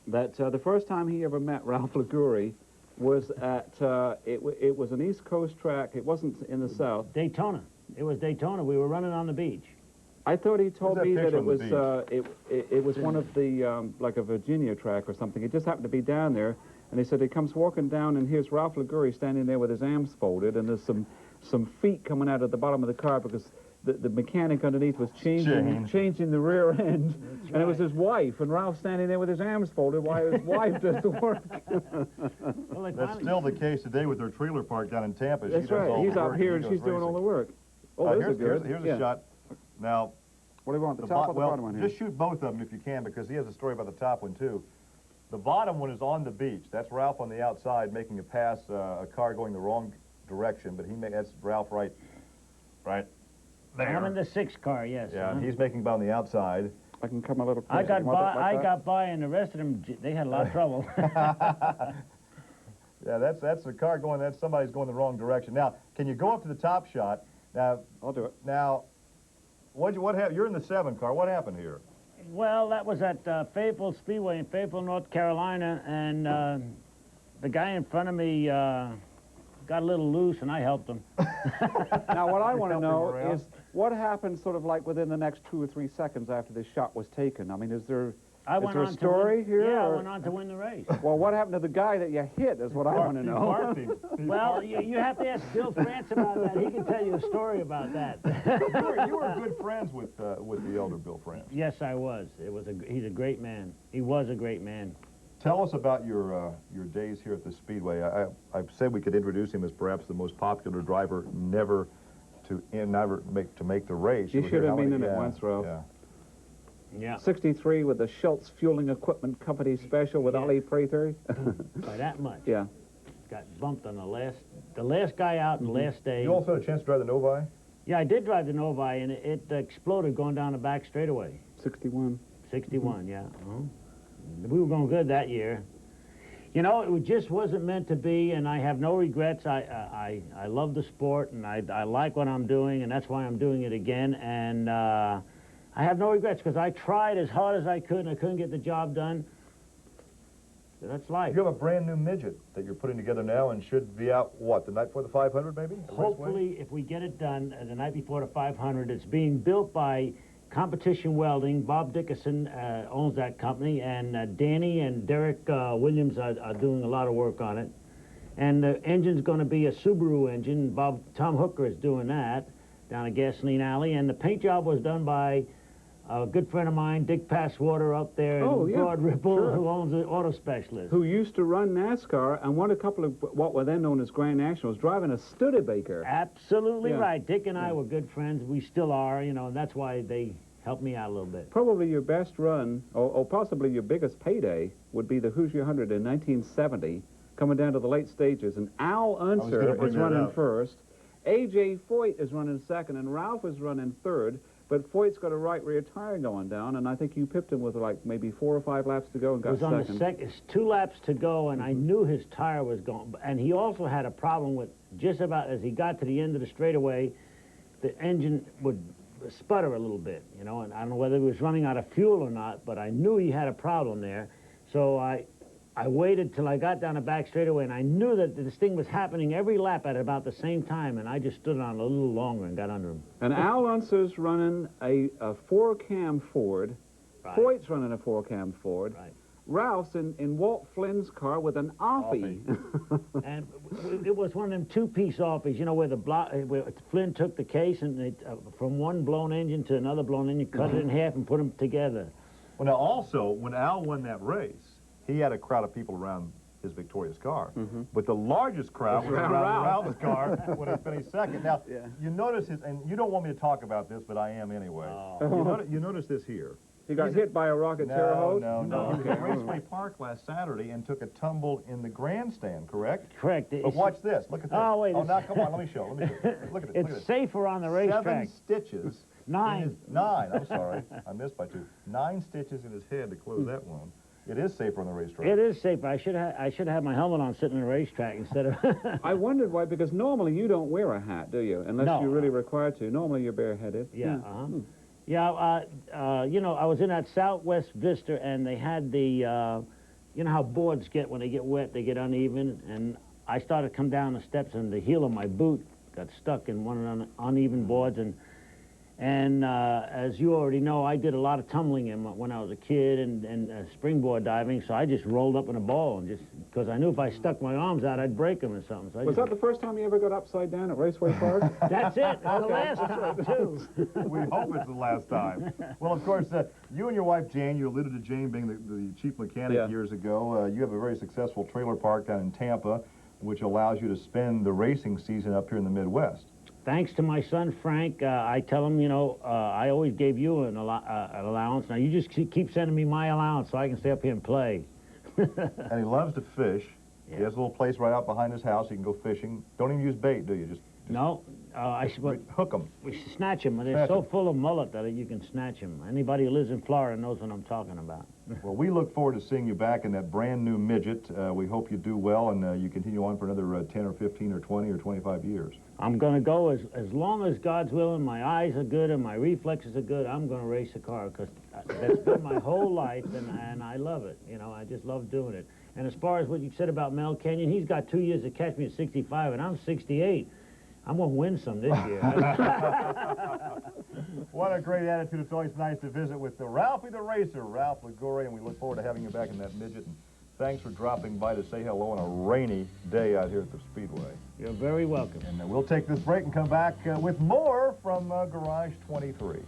that the first time he ever met Ralph Liguri was at, it was an East Coast track. It wasn't in the South. Daytona. It was Daytona. We were running on the beach. I thought he told me that it was, it was It's one of the, like a Virginia track or something. It just happened to be down there. And he said he comes walking down, and here's Ralph Liguri standing there with his arms folded, and there's some feet coming out of the bottom of the car because the mechanic underneath was changing the rear end. That's and it was his wife, and Ralph standing there with his arms folded while his wife does the work. Well, that's still the case today with their trailer park down in Tampa. That's right. He's up here, and she's doing all the work. Oh, here's a shot. Now, what do you want, the top or the bottom one here? Just shoot both of them if you can, because he has a story about the top one, too. The bottom one is on the beach. That's Ralph on the outside making a pass, a car going the wrong direction, but that's Ralph right there. I'm in the 6th car, yes. Yeah, and he's making by on the outside. I can come a little closer. I got by, and the rest of them, they had a lot of trouble. Yeah, that's the car going, somebody's going the wrong direction. Now, can you go up to the top shot? Now, I'll do it. Now, what happened? You're in the 7 car. What happened here? Well, that was at Fayetteville Speedway in Fayetteville, North Carolina, and the guy in front of me got a little loose, and I helped him. Now, what I want to know is what happened sort of like within the next 2 or 3 seconds after this shot was taken? I mean, is there a story here? Yeah, I went on to win the race. Well, what happened to the guy that you hit is what I want to know. Well, you have to ask Bill France about that. He can tell you a story about that. You were good friends with the elder Bill France. Yes, I was. He's a great man. He was a great man. Tell us about your days here at the Speedway. I've said we could introduce him as perhaps the most popular driver never to make the race. You should have been in it once, Ralph. Yeah. 63 with the Schultz Fueling Equipment Company special with Ali Prather. By that much. Yeah. Got bumped on the last guy out in the last day. You also had a chance to drive the Novi? Yeah, I did drive the Novi, and it exploded going down the back straightaway. 61. 61, yeah. We were going good that year. You know, it just wasn't meant to be, and I have no regrets. I love the sport, and I like what I'm doing, and that's why I'm doing it again. And I have no regrets because I tried as hard as I could, and I couldn't get the job done. So that's life. You have a brand new midget that you're putting together now and should be out, what, the night before the 500 maybe? Hopefully, if we get it done the night before the 500, it's being built by Competition Welding. Bob Dickerson owns that company, and Danny and Derek Williams are doing a lot of work on it. And the engine's going to be a Subaru engine. Tom Hooker is doing that down at Gasoline Alley, and the paint job was done by a good friend of mine, Dick Passwater, up there in Broad Ripple, who owns the Auto Specialist. Who used to run NASCAR and won a couple of what were then known as Grand Nationals, driving a Studebaker. Absolutely right. Dick and I were good friends. We still are, you know, and that's why they helped me out a little bit. Probably your best run, or possibly your biggest payday, would be the Hoosier 100 in 1970, coming down to the late stages, and Al Unser is running first, A.J. Foyt is running second, and Ralph is running third. But Foyt's got a right rear tire going down, and I think you pipped him with like maybe 4 or 5 laps to go and got second. It was on the second. It's 2 laps to go, and I knew his tire was going. And he also had a problem with just about as he got to the end of the straightaway, the engine would sputter a little bit, you know. And I don't know whether he was running out of fuel or not, but I knew he had a problem there. So I waited till I got down the back straightaway, and I knew that this thing was happening every lap at about the same time, and I just stood on a little longer and got under him. And Al Unser's running a 4-cam Ford. Right. Foyt's running a 4-cam Ford. Right. Ralph's in Walt Flynn's car with an Offie. And it was one of them 2-piece Offies, you know, where where Flynn took the case and from one blown engine to another blown engine, cut it in half and put them together. Well, now also, when Al won that race, he had a crowd of people around his victorious car. But the largest crowd was around Ralph's car when he finished second. Now, you notice his, and you don't want me to talk about this, but I am anyway. You notice this here. He got hit by a rocket terror hose? No. He was at Raceway Park last Saturday and took a tumble in the grandstand, correct? Correct. But watch this. Look at this. Oh, wait. Oh, now, come on. Let me show. Look at this. It's safer on the racetrack. 7 stitches. 9. 9. I'm sorry. I missed by 2. 9 stitches in his head to close that wound. It is safer on the racetrack. It is safer. I should have had my helmet on sitting on the racetrack instead of... I wondered why, because normally you don't wear a hat, do you? Unless you're really required to. Normally you're bareheaded. Yeah, Yeah, you know, I was in that Southwest Vista, and they had the, you know how boards get when they get wet, they get uneven, and I started to come down the steps, and the heel of my boot got stuck in one of the uneven boards, and as you already know, I did a lot of tumbling when I was a kid and springboard diving, so I just rolled up in a ball, and just because I knew if I stuck my arms out, I'd break them or something. So was that the first time you ever got upside down at Raceway Park? That's it. The last time, too. We hope it's the last time. Well, of course, you and your wife, Jane, you alluded to Jane being the chief mechanic years ago. You have a very successful trailer park down in Tampa, which allows you to spend the racing season up here in the Midwest. Thanks to my son, Frank, I tell him, you know, I always gave you an allowance. Now, you just keep sending me my allowance so I can stay up here and play. And he loves to fish. Yeah. He has a little place right out behind his house. He can go fishing. Don't even use bait, do you? Just no. hook them. We snatch them. They're so full of mullet that you can snatch them. Anybody who lives in Florida knows what I'm talking about. Well, we look forward to seeing you back in that brand new midget. We hope you do well and you continue on for another 10 or 15 or 20 or 25 years. I'm going to go as long as God's willing, my eyes are good and my reflexes are good, I'm going to race a car because that's been my whole life and I love it. You know, I just love doing it. And as far as what you said about Mel Kenyon, he's got 2 years to catch me at 65 and I'm 68. I'm going to win some this year. What a great attitude. It's always nice to visit with Ralphie the Racer, Ralph Ligure, and we look forward to having you back in that midget. And thanks for dropping by to say hello on a rainy day out here at the Speedway. You're very welcome. And we'll take this break and come back with more from Garage 23.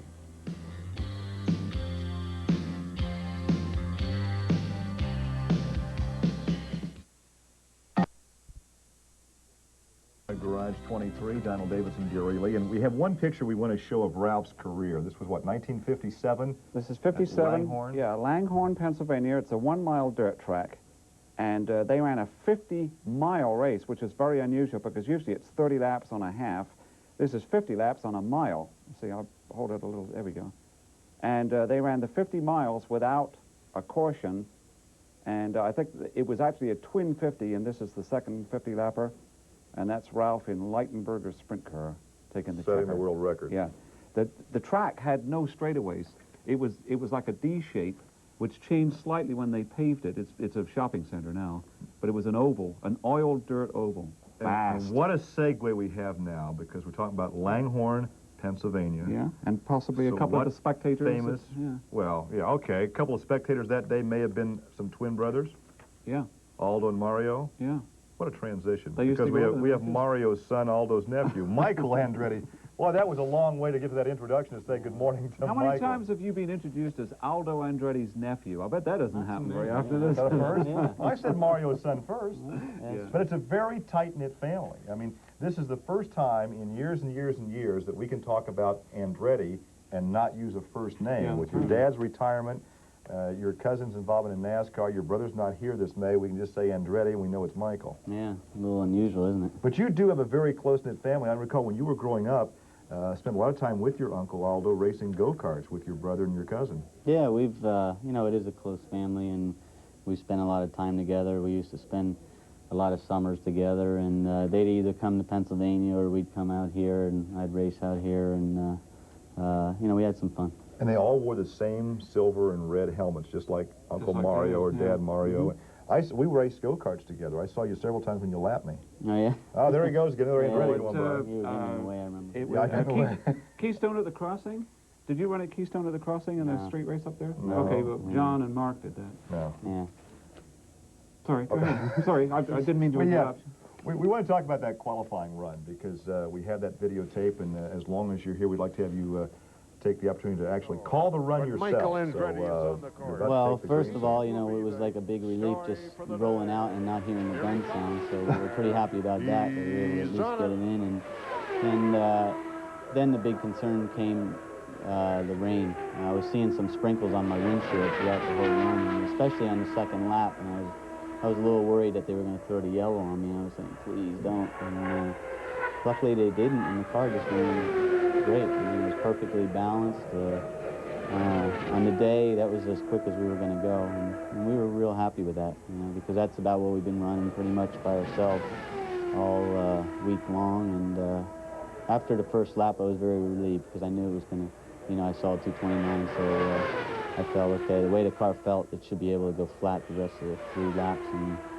Garage 23, Donald Davidson, Gary Lee, and we have one picture we want to show of Ralph's career. This was what, 1957? This is 57. Langhorne? Yeah, Langhorne, Pennsylvania. It's a 1-mile dirt track, and they ran a 50-mile race, which is very unusual because usually it's 30 laps on a half. This is 50 laps on a mile. See, I'll hold it a little. There we go. And they ran the 50 miles without a caution, and I think it was actually a twin 50, and this is the second 50-lapper. And that's Ralph in Lightenberger's sprint car taking the setting the world record. Yeah, the track had no straightaways. It was like a D shape, which changed slightly when they paved it. It's a shopping center now, but it was an oval, an oiled dirt oval. And what a segue we have now, because we're talking about Langhorne, Pennsylvania. Yeah, and possibly a couple of the spectators. Famous. Yeah. Well, yeah, okay. A couple of spectators that day may have been some twin brothers. Yeah. Aldo and Mario. Yeah. What a transition. They used because to we have Mario's son, Aldo's nephew, Michael Andretti. Boy, that was a long way to get to that introduction to say good morning to Michael. How many times have you been introduced as Aldo Andretti's nephew? I bet that doesn't happen very often. Is that a first? Yeah. I said Mario's son first. Yeah. But it's a very tight-knit family. I mean, this is the first time in years and years and years that we can talk about Andretti and not use a first name. Yeah, with your dad's retirement, your cousin's involvement in NASCAR, your brother's not here this May, we can just say Andretti and we know it's Michael. Yeah, a little unusual, isn't it? But you do have a very close-knit family. I recall when you were growing up, spent a lot of time with your uncle Aldo racing go-karts with your brother and your cousin. Yeah, we've, you know, it is a close family and we spent a lot of time together. We used to spend a lot of summers together and they'd either come to Pennsylvania or we'd come out here and I'd race out here and, you know, we had some fun. And they all wore the same silver and red helmets, just like Uncle Mario or Dad Mario. Mm-hmm. We raced go-karts together. I saw you several times when you lapped me. Oh, yeah? Oh, there he goes, getting another Andretti going by. It was Keystone at the Crossing? Did you run at Keystone at the Crossing in the street race up there? No. Okay, well, John and Mark did that. No. Yeah. Sorry, go ahead. Sorry, I didn't mean to interrupt. We want to talk about that qualifying run because we have that videotape, and as long as you're here, we'd like to have you take the opportunity to actually call the run yourself. Michael Andretti is on the card. Well, first of all, you know, it was like a big relief just rolling out and not hearing the gun sound, so we were pretty happy about that we were able to at least get it in. And then the big concern came the rain. I was seeing some sprinkles on my windshield throughout the whole run, and especially on the second lap, and I was a little worried that they were going to throw the yellow on me. I was saying, please don't. And luckily they didn't, and the car just ran great. I mean, it was perfectly balanced. On the day, that was as quick as we were going to go, and we were real happy with that, you know, because that's about what we've been running pretty much by ourselves all week long. And after the first lap, I was very relieved because I knew it was going to, you know, I saw 229, so I felt, okay, the way the car felt, it should be able to go flat the rest of the 3 laps,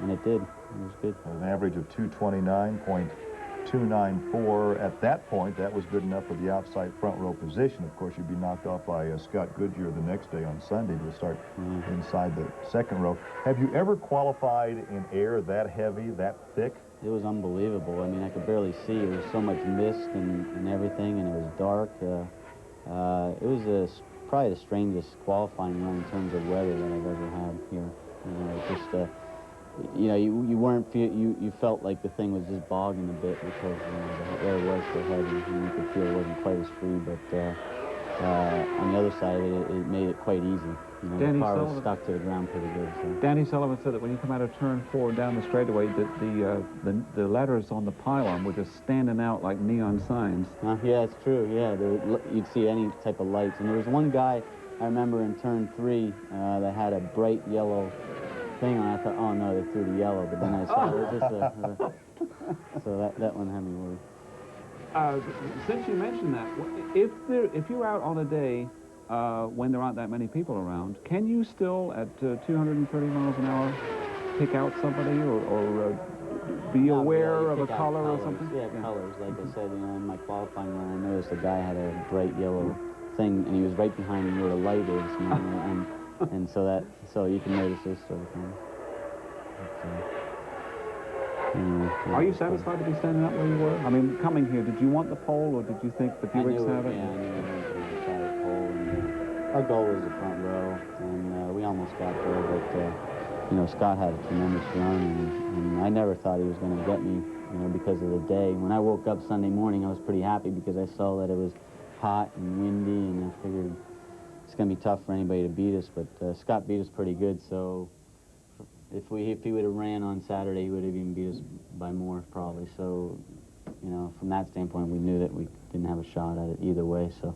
and it did. It was good. An average of 229.294. At that point, that was good enough for the outside front row position. Of course, you'd be knocked off by Scott Goodyear the next day on Sunday to start inside the second row. Have you ever qualified in air that heavy, that thick? It was unbelievable. I mean, I could barely see. There was so much mist and everything, and it was dark. It was probably the strangest qualifying run in terms of weather that I've ever had here. You know, just you know, you weren't you felt like the thing was just bogging a bit because the air was so heavy, and you could feel it wasn't quite as free. But on the other side of it, it made it quite easy. You know, Danny the car was Sullivan- stuck to the ground pretty good. So. Danny Sullivan said that when you come out of turn 4 down the straightaway, that the letters on the pylon were just standing out like neon signs. Yeah, it's true. Yeah, you'd see any type of lights. And there was one guy I remember in turn 3 that had a bright yellow thing on. I thought, oh no, they threw the yellow. But then I saw it was just so that one had me worried. Since you mentioned that, if you're out on a day when there aren't that many people around, can you still, at 230 miles an hour, pick out somebody or be aware really, of a color or colors. something? Yeah, colors. Like I said, you know, in my qualifying run, I noticed a guy had a bright yellow thing, and he was right behind me where the light is, you know, and so you can notice this sort of thing. Are you satisfied to be standing up where you were? I mean, coming here, did you want the pole, or did you think the Buicks have it? Yeah, I knew we wanted to try the pole, and our goal was the front row, and we almost got there, but you know, Scott had a tremendous run, and I never thought he was going to get me, you know, because of the day. When I woke up Sunday morning, I was pretty happy because I saw that it was hot and windy, and I figured it's going to be tough for anybody to beat us, but Scott beat us pretty good, so if he would have ran on Saturday, he would have even beat us by more, probably. So, you know, from that standpoint, we knew that we didn't have a shot at it either way, so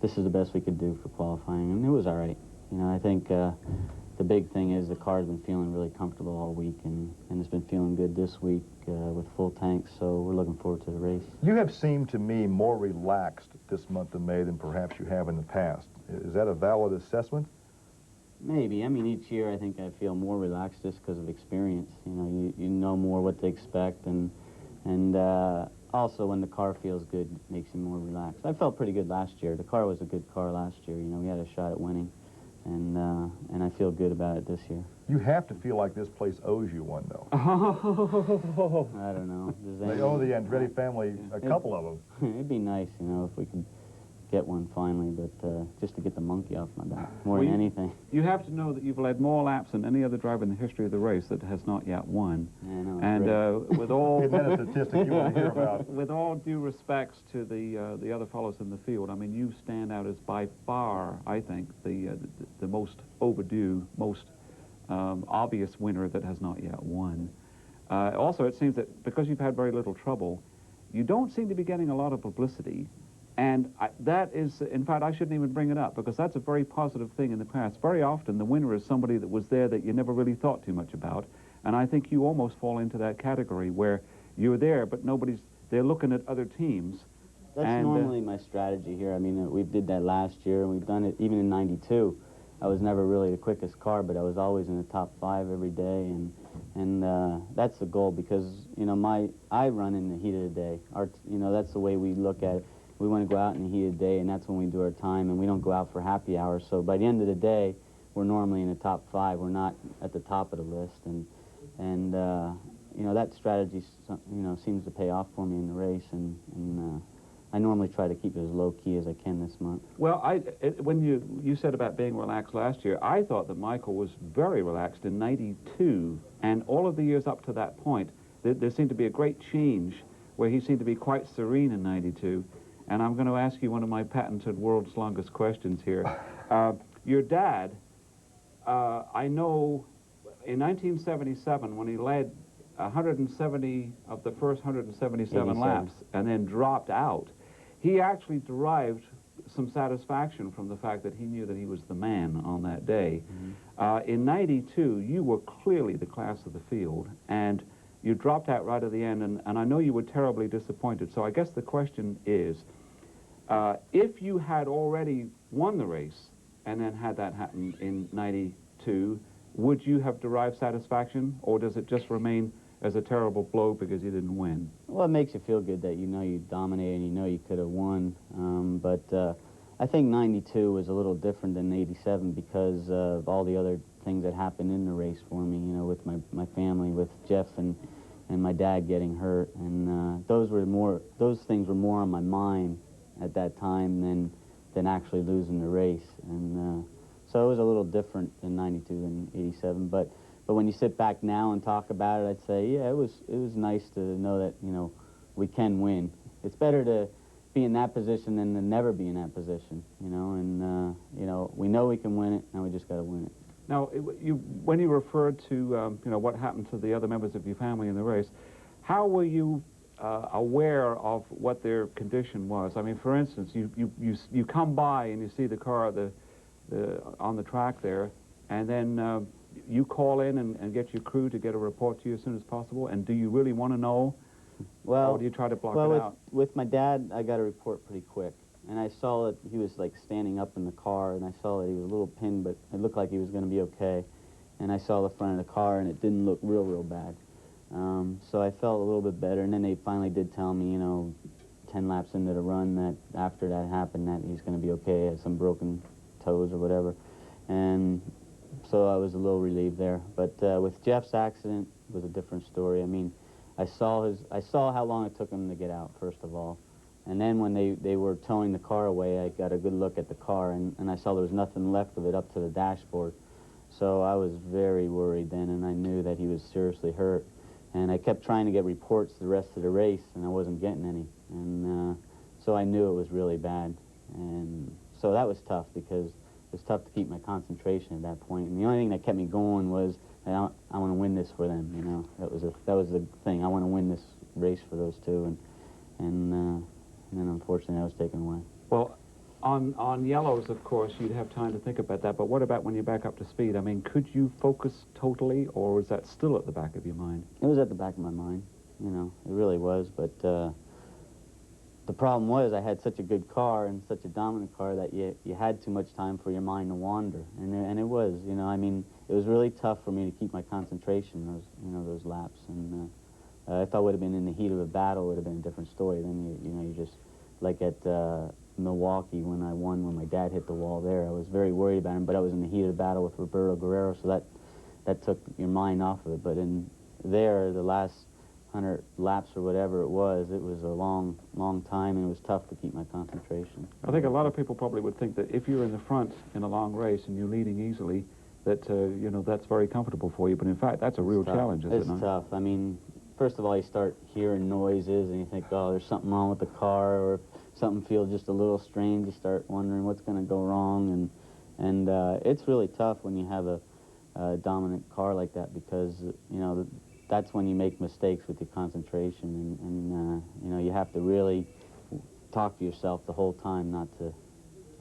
this is the best we could do for qualifying, and it was all right. You know, I think the big thing is the car's been feeling really comfortable all week, and it's been feeling good this week with full tanks, so we're looking forward to the race. You have seemed to me more relaxed this month of May than perhaps you have in the past. Is that a valid assessment? Maybe. I mean, each year I think I feel more relaxed just because of experience. You know, you know more what to expect, and also when the car feels good, it makes you more relaxed. I felt pretty good last year. The car was a good car last year. You know, we had a shot at winning, and I feel good about it this year. You have to feel like this place owes you one, though. I don't know. They owe the Andretti family a couple of them. It'd be nice, you know, if we could get one finally, but just to get the monkey off my back more than anything. You have to know that you've led more laps than any other driver in the history of the race that has not yet won. Yeah, I know, and with all Isn't that a statistic you want to hear about? With all due respects to the other fellows in the field, I mean, you stand out as by far, I think, the most overdue, most obvious winner that has not yet won. Also, it seems that because you've had very little trouble, you don't seem to be getting a lot of publicity. And that is, in fact, I shouldn't even bring it up, because that's a very positive thing in the past. Very often, the winner is somebody that was there that you never really thought too much about. And I think you almost fall into that category where you're there, but they're looking at other teams. That's normally my strategy here. I mean, we did that last year, and we've done it even in '92. I was never really the quickest car, but I was always in the top 5 every day, and that's the goal, because, you know, I run in the heat of the day. You know, that's the way we look at it. We want to go out in the heat of the day, and that's when we do our time, and we don't go out for happy hours. So by the end of the day, we're normally in the top 5. We're not at the top of the list, and you know, that strategy, you know, seems to pay off for me in the race, and I normally try to keep it as low-key as I can this month. Well, when you said about being relaxed last year, I thought that Michael was very relaxed in '92, and all of the years up to that point, there seemed to be a great change where he seemed to be quite serene in '92. And I'm going to ask you one of my patented world's longest questions here. Your dad, I know in 1977, when he led 170 of the first 177 laps and then dropped out, he actually derived some satisfaction from the fact that he knew that he was the man on that day. Mm-hmm. In '92, you were clearly the class of the field, and you dropped out right at the end, and I know you were terribly disappointed. So I guess the question is, if you had already won the race and then had that happen in '92, would you have derived satisfaction, or does it just remain as a terrible blow because you didn't win? Well, it makes you feel good that you know you dominated and you know you could have won. But I think '92 was a little different than '87 because of all the other things that happened in the race for me, you know, with my family, with Jeff and my dad getting hurt. And those things were more on my mind at that time than actually losing the race. And so it was a little different in '92 than '87. But when you sit back now and talk about it, I'd say, yeah, it was nice to know that, you know, we can win. It's better to be in that position than to never be in that position, you know, and, you know, we know we can win it, and we just got to win it. Now, when you referred to, you know, what happened to the other members of your family in the race, how were you aware of what their condition was? I mean, for instance, you come by and you see the car on the track there, and then you call in and get your crew to get a report to you as soon as possible, and do you really want to know? Well, or do you try to block it out? With my dad, I got a report pretty quick. And I saw that he was, like, standing up in the car, and I saw that he was a little pinned, but it looked like he was going to be okay. And I saw the front of the car, and it didn't look real bad. So I felt a little bit better. And then they finally did tell me, you know, 10 laps into the run, that after that happened, that he's going to be okay, has some broken toes or whatever. And so I was a little relieved there. But with Jeff's accident, it was a different story. I mean, I saw how long it took him to get out, first of all. And then when they were towing the car away, I got a good look at the car, and I saw there was nothing left of it up to the dashboard. So I was very worried then, and I knew that he was seriously hurt. And I kept trying to get reports the rest of the race, and I wasn't getting any. And so I knew it was really bad. And so that was tough, because it was tough to keep my concentration at that point. And the only thing that kept me going was, I want to win this for them, you know. That was the thing. I want to win this race for those two. And then unfortunately I was taken away. Well, on yellows, of course, you'd have time to think about that, but what about when you're back up to speed? I mean, could you focus totally, or was that still at the back of your mind? It was at the back of my mind, you know, it really was, but the problem was I had such a good car and such a dominant car that you had too much time for your mind to wander, and it was, you know, I mean, it was really tough for me to keep my concentration those laps, and if I would have been in the heat of a battle, it would have been a different story. Then you just, like at Milwaukee when I won, when my dad hit the wall there, I was very worried about him, but I was in the heat of the battle with Roberto Guerrero, so that took your mind off of it. But in there, the last 100 laps or whatever it was a long time, and it was tough to keep my concentration. I think a lot of people probably would think that if you're in the front in a long race and you're leading easily, that you know, that's very comfortable for you. But in fact, that's a real challenge, is it not? It's tough. I mean, first of all, you start hearing noises, and you think, oh, there's something wrong with the car, or if something feels just a little strange, you start wondering what's going to go wrong, and it's really tough when you have a dominant car like that, because you know that's when you make mistakes with your concentration, and you know, you have to really talk to yourself the whole time not to,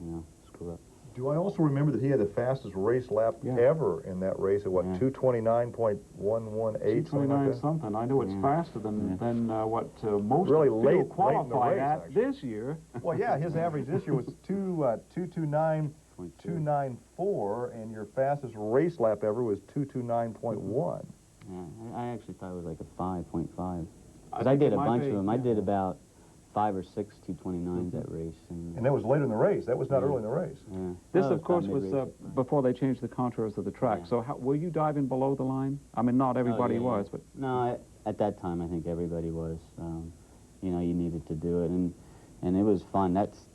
you know, screw up. Do I also remember that he had the fastest race lap ever in that race at what, 229.118? 229 something. I know it's faster than what most really field late qualified race, at actually. this year. Well, yeah, his average this year was 229.294, and your fastest race lap ever was 229.1. Yeah, I actually thought it was like a 5.5. Because I did a bunch of them. I did about 5 or 6 229s that race. And that was later in the race. That was not early in the race. Yeah. This, of course, was before they changed the contours of the track. So were you diving below the line? I mean, not everybody was, but... No, at that time, I think everybody was. You know, you needed to do it, and it was fun. That's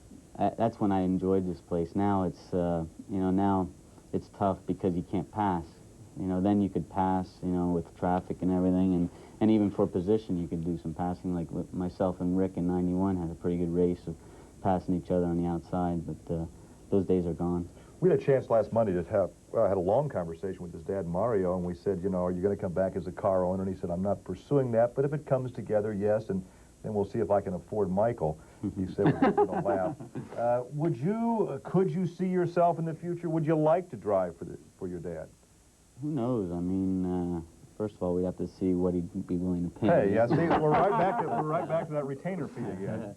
when I enjoyed this place. Now it's, you know, now it's tough because you can't pass. You know, then you could pass, you know, with traffic and everything, and even for position, you could do some passing. Like myself and Rick in '91 had a pretty good race of passing each other on the outside, but those days are gone. We had a chance last Monday to have had a long conversation with his dad, Mario, and we said, you know, are you going to come back as a car owner? And he said, I'm not pursuing that, but if it comes together, yes, and then we'll see if I can afford Michael. He said with a laugh. Could you see yourself in the future? Would you like to drive for your dad? Who knows? I mean, first of all, we have to see what he'd be willing to pay. Hey, yeah, see, we're right back to that retainer fee again.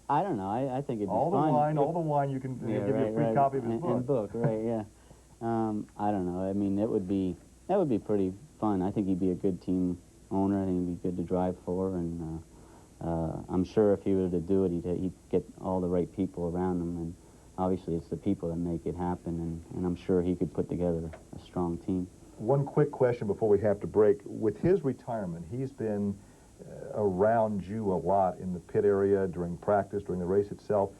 I don't know. I think it'd be all fun. All the wine you can give you a free copy of his book. And book, right? Yeah. I don't know. I mean, that would be pretty fun. I think he'd be a good team owner. I think he'd be good to drive for, and I'm sure if he were to do it, he'd get all the right people around him, and obviously it's the people that make it happen, and I'm sure he could put together a strong team. One quick question before we have to break. With his retirement, he's been around you a lot in the pit area, during practice, during the race itself.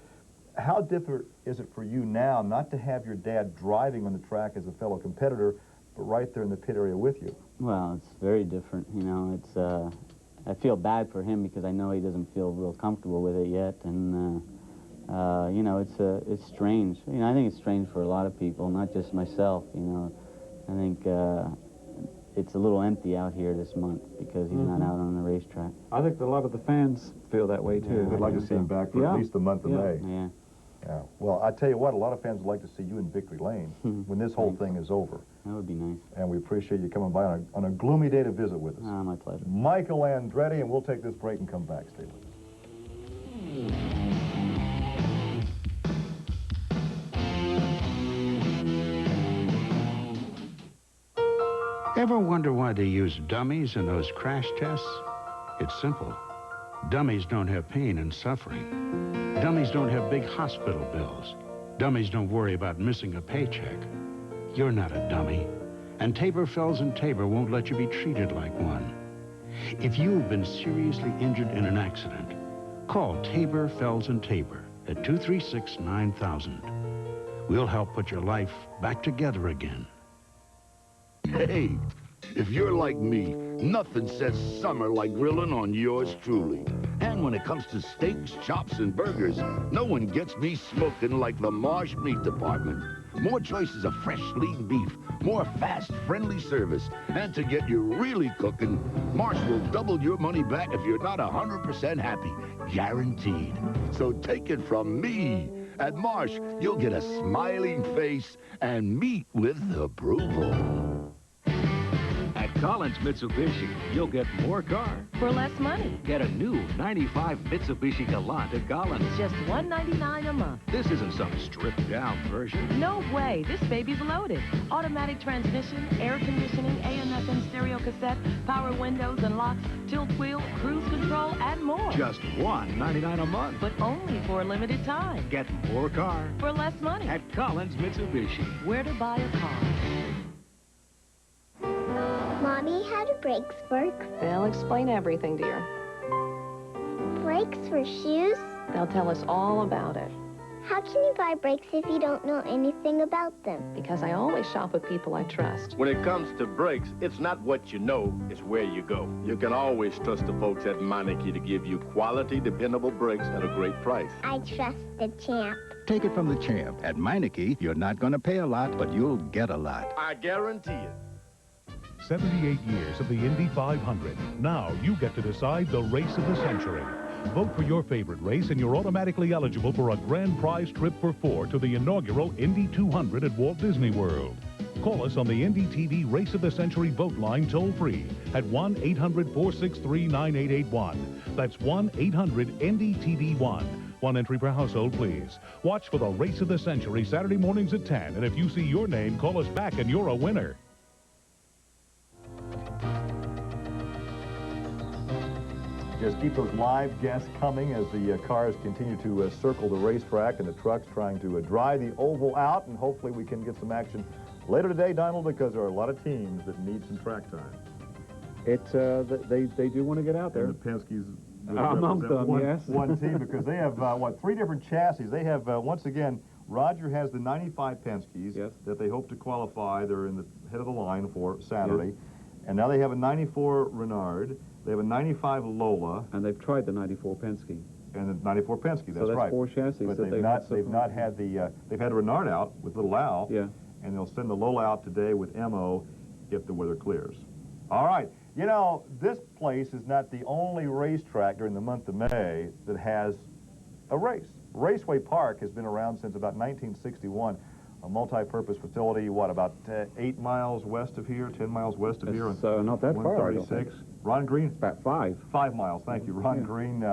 How different is it for you now not to have your dad driving on the track as a fellow competitor, but right there in the pit area with you? Well, it's very different, you know. It's I feel bad for him because I know he doesn't feel real comfortable with it yet, and you know, it's strange. You know, I think it's strange for a lot of people, not just myself. You know, I think it's a little empty out here this month because he's not out on the racetrack. I think a lot of the fans feel that way too. They'd like to see him back for at least the month of May. Yeah. Yeah. Well, I tell you what, a lot of fans would like to see you in Victory Lane when this whole thing is over. That would be nice. And we appreciate you coming by on a gloomy day to visit with us. My pleasure. Michael Andretti, and we'll take this break and come back. Stay with us. Ever wonder why they use dummies in those crash tests? It's simple. Dummies don't have pain and suffering. Dummies don't have big hospital bills. Dummies don't worry about missing a paycheck. You're not a dummy. And Tabor, Fells & Tabor won't let you be treated like one. If you've been seriously injured in an accident, call Tabor, Fells & Tabor at 236-9000. We'll help put your life back together again. Hey, if you're like me, nothing says summer like grilling on yours truly. And when it comes to steaks, chops, and burgers, no one gets me smoking like the Marsh Meat Department. More choices of fresh, lean beef, more fast, friendly service. And to get you really cooking, Marsh will double your money back if you're not 100% happy. Guaranteed. So take it from me. At Marsh, you'll get a smiling face and meat with approval. At Collins Mitsubishi, you'll get more car for less money. Get a new 95 Mitsubishi Galant at Collins. Just $199 a month. This isn't some stripped-down version. No way. This baby's loaded. Automatic transmission, air conditioning, AM/FM stereo cassette, power windows and locks, tilt wheel, cruise control, and more. Just $199 a month. But only for a limited time. Get more car for less money. At Collins Mitsubishi. Where to buy a car. Mommy, how do brakes work? They'll explain everything, dear. Brakes for shoes? They'll tell us all about it. How can you buy brakes if you don't know anything about them? Because I always shop with people I trust. When it comes to brakes, it's not what you know, it's where you go. You can always trust the folks at Meineke to give you quality, dependable brakes at a great price. I trust the champ. Take it from the champ. At Meineke, you're not going to pay a lot, but you'll get a lot. I guarantee it. 78 years of the Indy 500. Now you get to decide the race of the century. Vote for your favorite race and you're automatically eligible for a grand prize trip for 4 to the inaugural Indy 200 at Walt Disney World. Call us on the Indy TV Race of the Century vote line toll-free at 1-800-463-9881. That's 1-800-ND-TV1. One entry per household, please. Watch for the Race of the Century Saturday mornings at 10. And if you see your name, call us back and you're a winner. Just keep those live guests coming as the cars continue to circle the racetrack and the trucks trying to dry the oval out, and hopefully we can get some action later today, Donald, because there are a lot of teams that need some track time. It's they do want to get out there. And the Penske's among them, yes. One team, because they have, 3 different chassis. They have, once again, Roger has the 95 Penske's that they hope to qualify. They're in the head of the line for Saturday. Yes. And now they have a 94 Renard. They have a 95 Lola. And they've tried the 94 Penske. And the 94 Penske, that's right. So that's 4 chassis. But that they've not had the, they've had a Renard out with Little Al. Yeah. And they'll send the Lola out today with MO if the weather clears. All right. You know, this place is not the only racetrack during the month of May that has a race. Raceway Park has been around since about 1961. A multi-purpose facility, about 8 miles west of here, 10 miles west of here. So not that far, I don't think. 136. Ron Green? About 5. 5 miles, thank you. Ron Green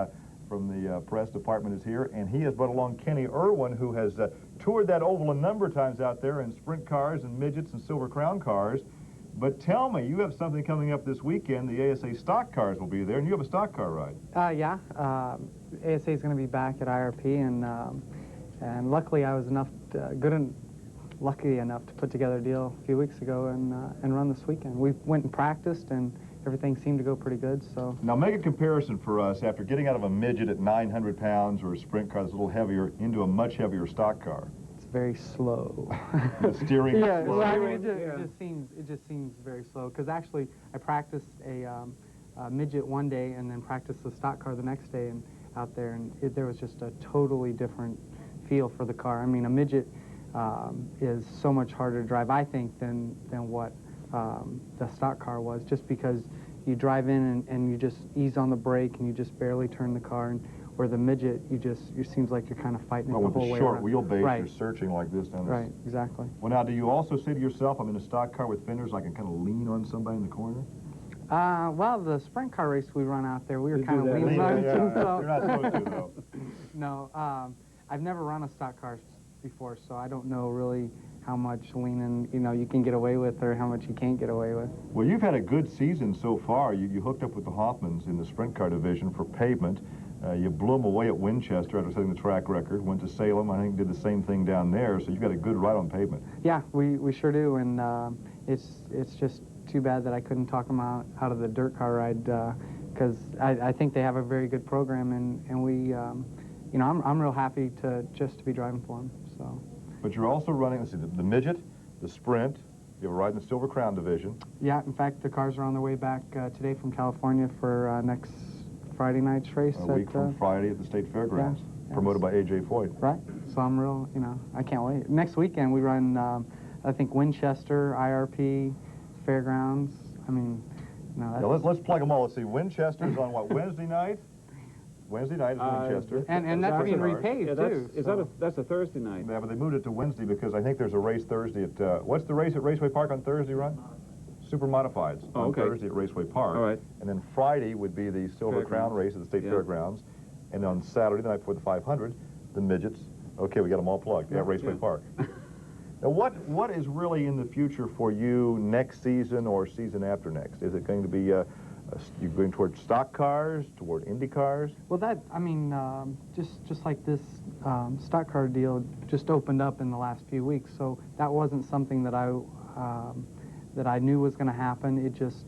from the press department is here, and he has brought along Kenny Irwin, who has toured that oval a number of times out there in sprint cars and midgets and Silver Crown cars. But tell me, you have something coming up this weekend. The ASA stock cars will be there, and you have a stock car ride. Yeah. ASA is going to be back at IRP, and luckily I was lucky enough to put together a deal a few weeks ago and run this weekend. We went and practiced, and everything seemed to go pretty good. So now make a comparison for us after getting out of a midget at 900 pounds or a sprint car that's a little heavier into a much heavier stock car. It's very slow. The steering. Yeah, well, I mean, it just seems very slow. Because actually, I practiced a midget one day and then practice the stock car the next day and out there, and there was just a totally different feel for the car. I mean, a midget is so much harder to drive, I think, than what the stock car was, just because you drive in and you just ease on the brake and you just barely turn the car, and where the midget, it seems like you're kind of fighting it the whole way around. With the short wheelbase, right. You're searching like this down this. Right, exactly. Well, now, do you also say to yourself, I'm in a stock car with fenders, I can kind of lean on somebody in the corner? Well, the sprint car race we run out there, we were kind of leaning on each other. So. You're not supposed to, though. No, I've never run a stock car before, so I don't know really how much leaning, you can get away with or how much you can't get away with. Well, you've had a good season so far. You hooked up with the Hoffmans in the sprint car division for pavement. You blew them away at Winchester after setting the track record. Went to Salem, I think did the same thing down there, so you've got a good ride on pavement. Yeah, we sure do, and it's just too bad that I couldn't talk them out of the dirt car ride, because I think they have a very good program, and we, I'm real happy to be driving for them. So. But you're also running, let's see, the midget, the sprint. You have a ride in the Silver Crown division. Yeah, in fact, the cars are on their way back today from California for next Friday night's race. A week from Friday at the State Fairgrounds, promoted by A.J. Foyt. Right. So I'm real, I can't wait. Next weekend we run, I think, Winchester, IRP, Fairgrounds. I mean, that's... Yeah, let's plug them all. Let's see, Winchester's on what, Wednesday night? Wednesday night is Winchester. And that's being repaved, too. That's a Thursday night. Yeah, but they moved it to Wednesday because I think there's a race Thursday at, what's the race at Raceway Park on Thursday, Ron? Super Modifieds on Thursday at Raceway Park. All right. And then Friday would be the Silver Crown race at the State Fairgrounds. And on Saturday, the night before the 500, the midgets. Okay, we got them all plugged at Raceway Park. Now, what is really in the future for you next season or season after next? Is it going to be you're going toward stock cars, toward Indy cars? Well, just like this stock car deal just opened up in the last few weeks, so that wasn't something that I knew was going to happen. It just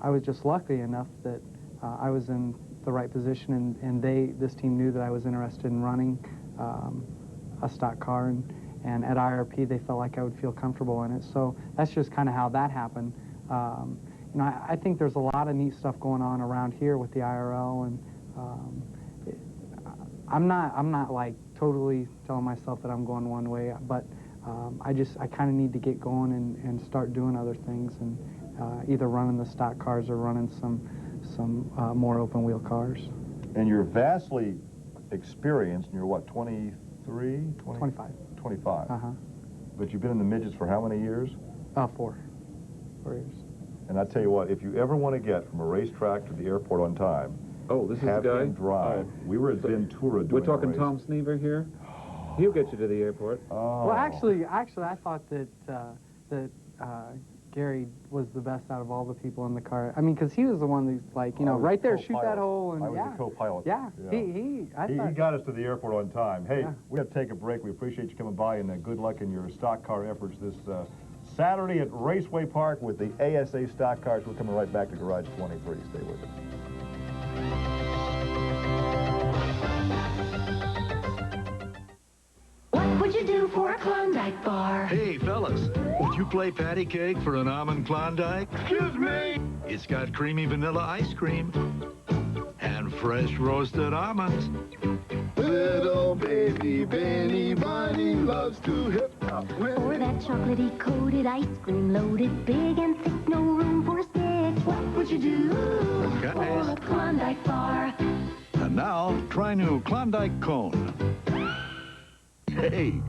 I was just lucky enough that I was in the right position, and this team knew that I was interested in running a stock car, and at IRP they felt like I would feel comfortable in it. So that's just kind of how that happened. I think there's a lot of neat stuff going on around here with the IRL, and I'm not like totally telling myself that I'm going one way, but I kind of need to get going and start doing other things, and either running the stock cars or running some more open wheel cars. And you're vastly experienced, and you're what, 23? 25. 25. But you've been in the midgets for how many years? 4 years. And I tell you what, if you ever want to get from a racetrack to the airport on time, this is have the guy? him drive. We were at Ventura doing We're talking a race. Tom Sneaver here? He'll get you to the airport. Oh. Well, actually, I thought that Gary was the best out of all the people in the car. I mean, because he was the one that's like, right there, shoot that hole, and I was the co-pilot. Yeah, He got us to the airport on time. Hey, we have to take a break. We appreciate you coming by, and good luck in your stock car efforts this Saturday at Raceway Park with the ASA stock cars. We're coming right back to Garage 23. Stay with us. What would you do for a Klondike bar? Hey, fellas, would you play patty cake for an almond Klondike? Excuse me! It's got creamy vanilla ice cream and fresh roasted almonds. Little baby Benny Bunny loves to hip-hop. For that chocolatey coated ice cream loaded big and thick, no room for a stick. What would you do for a Klondike bar? And now, try new Klondike Cone. Hey,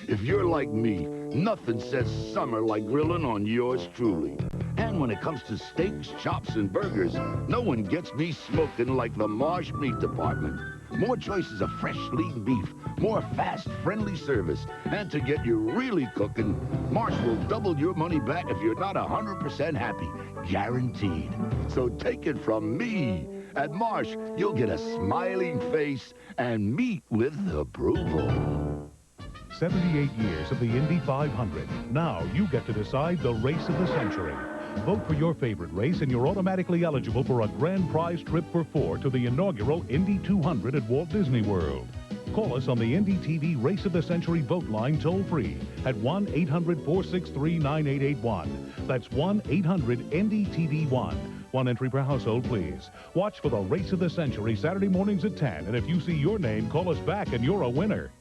if you're like me, nothing says summer like grilling on yours truly. And when it comes to steaks, chops, and burgers, no one gets me smoking like the Marsh Meat Department. More choices of fresh, lean beef, more fast, friendly service. And to get you really cooking, Marsh will double your money back if you're not 100% happy. Guaranteed. So take it from me. At Marsh, you'll get a smiling face and meat with approval. 78 years of the Indy 500. Now you get to decide the race of the century. Vote for your favorite race and you're automatically eligible for a grand prize trip for 4 to the inaugural Indy 200 at Walt Disney World. Call us on the Indy TV Race of the Century vote line toll-free at 1-800-463-9881. That's 1-800-NDTV1. One entry per household, please. Watch for the Race of the Century Saturday mornings at 10, and if you see your name, call us back and you're a winner.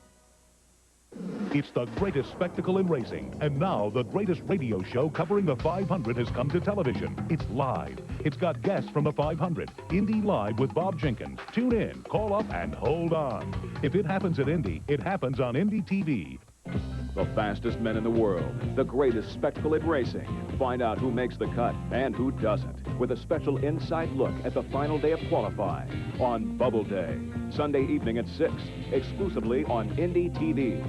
It's the greatest spectacle in racing, and now the greatest radio show covering the 500 has come to television. It's live. It's got guests from the 500. Indy Live with Bob Jenkins. Tune in, call up, and hold on. If it happens at Indy, it happens on Indy TV. The fastest men in the world, the greatest spectacle in racing. Find out who makes the cut and who doesn't with a special inside look at the final day of qualifying on Bubble Day, Sunday evening at 6, exclusively on Indy TV.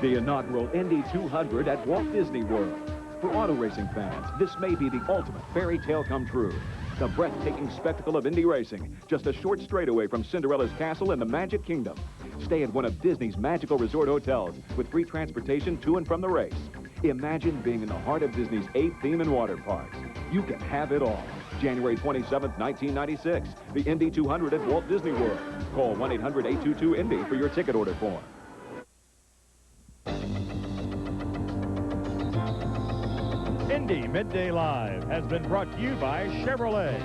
The inaugural Indy 200 at Walt Disney World. For auto racing fans, this may be the ultimate fairy tale come true. The breathtaking spectacle of Indy racing, just a short straightaway from Cinderella's castle in the Magic Kingdom. Stay at one of Disney's magical resort hotels with free transportation to and from the race. Imagine being in the heart of Disney's 8 theme and water parks. You can have it all. January 27th, 1996, the Indy 200 at Walt Disney World. Call 1-800-822-INDY for your ticket order form. Indy Midday Live has been brought to you by Chevrolet.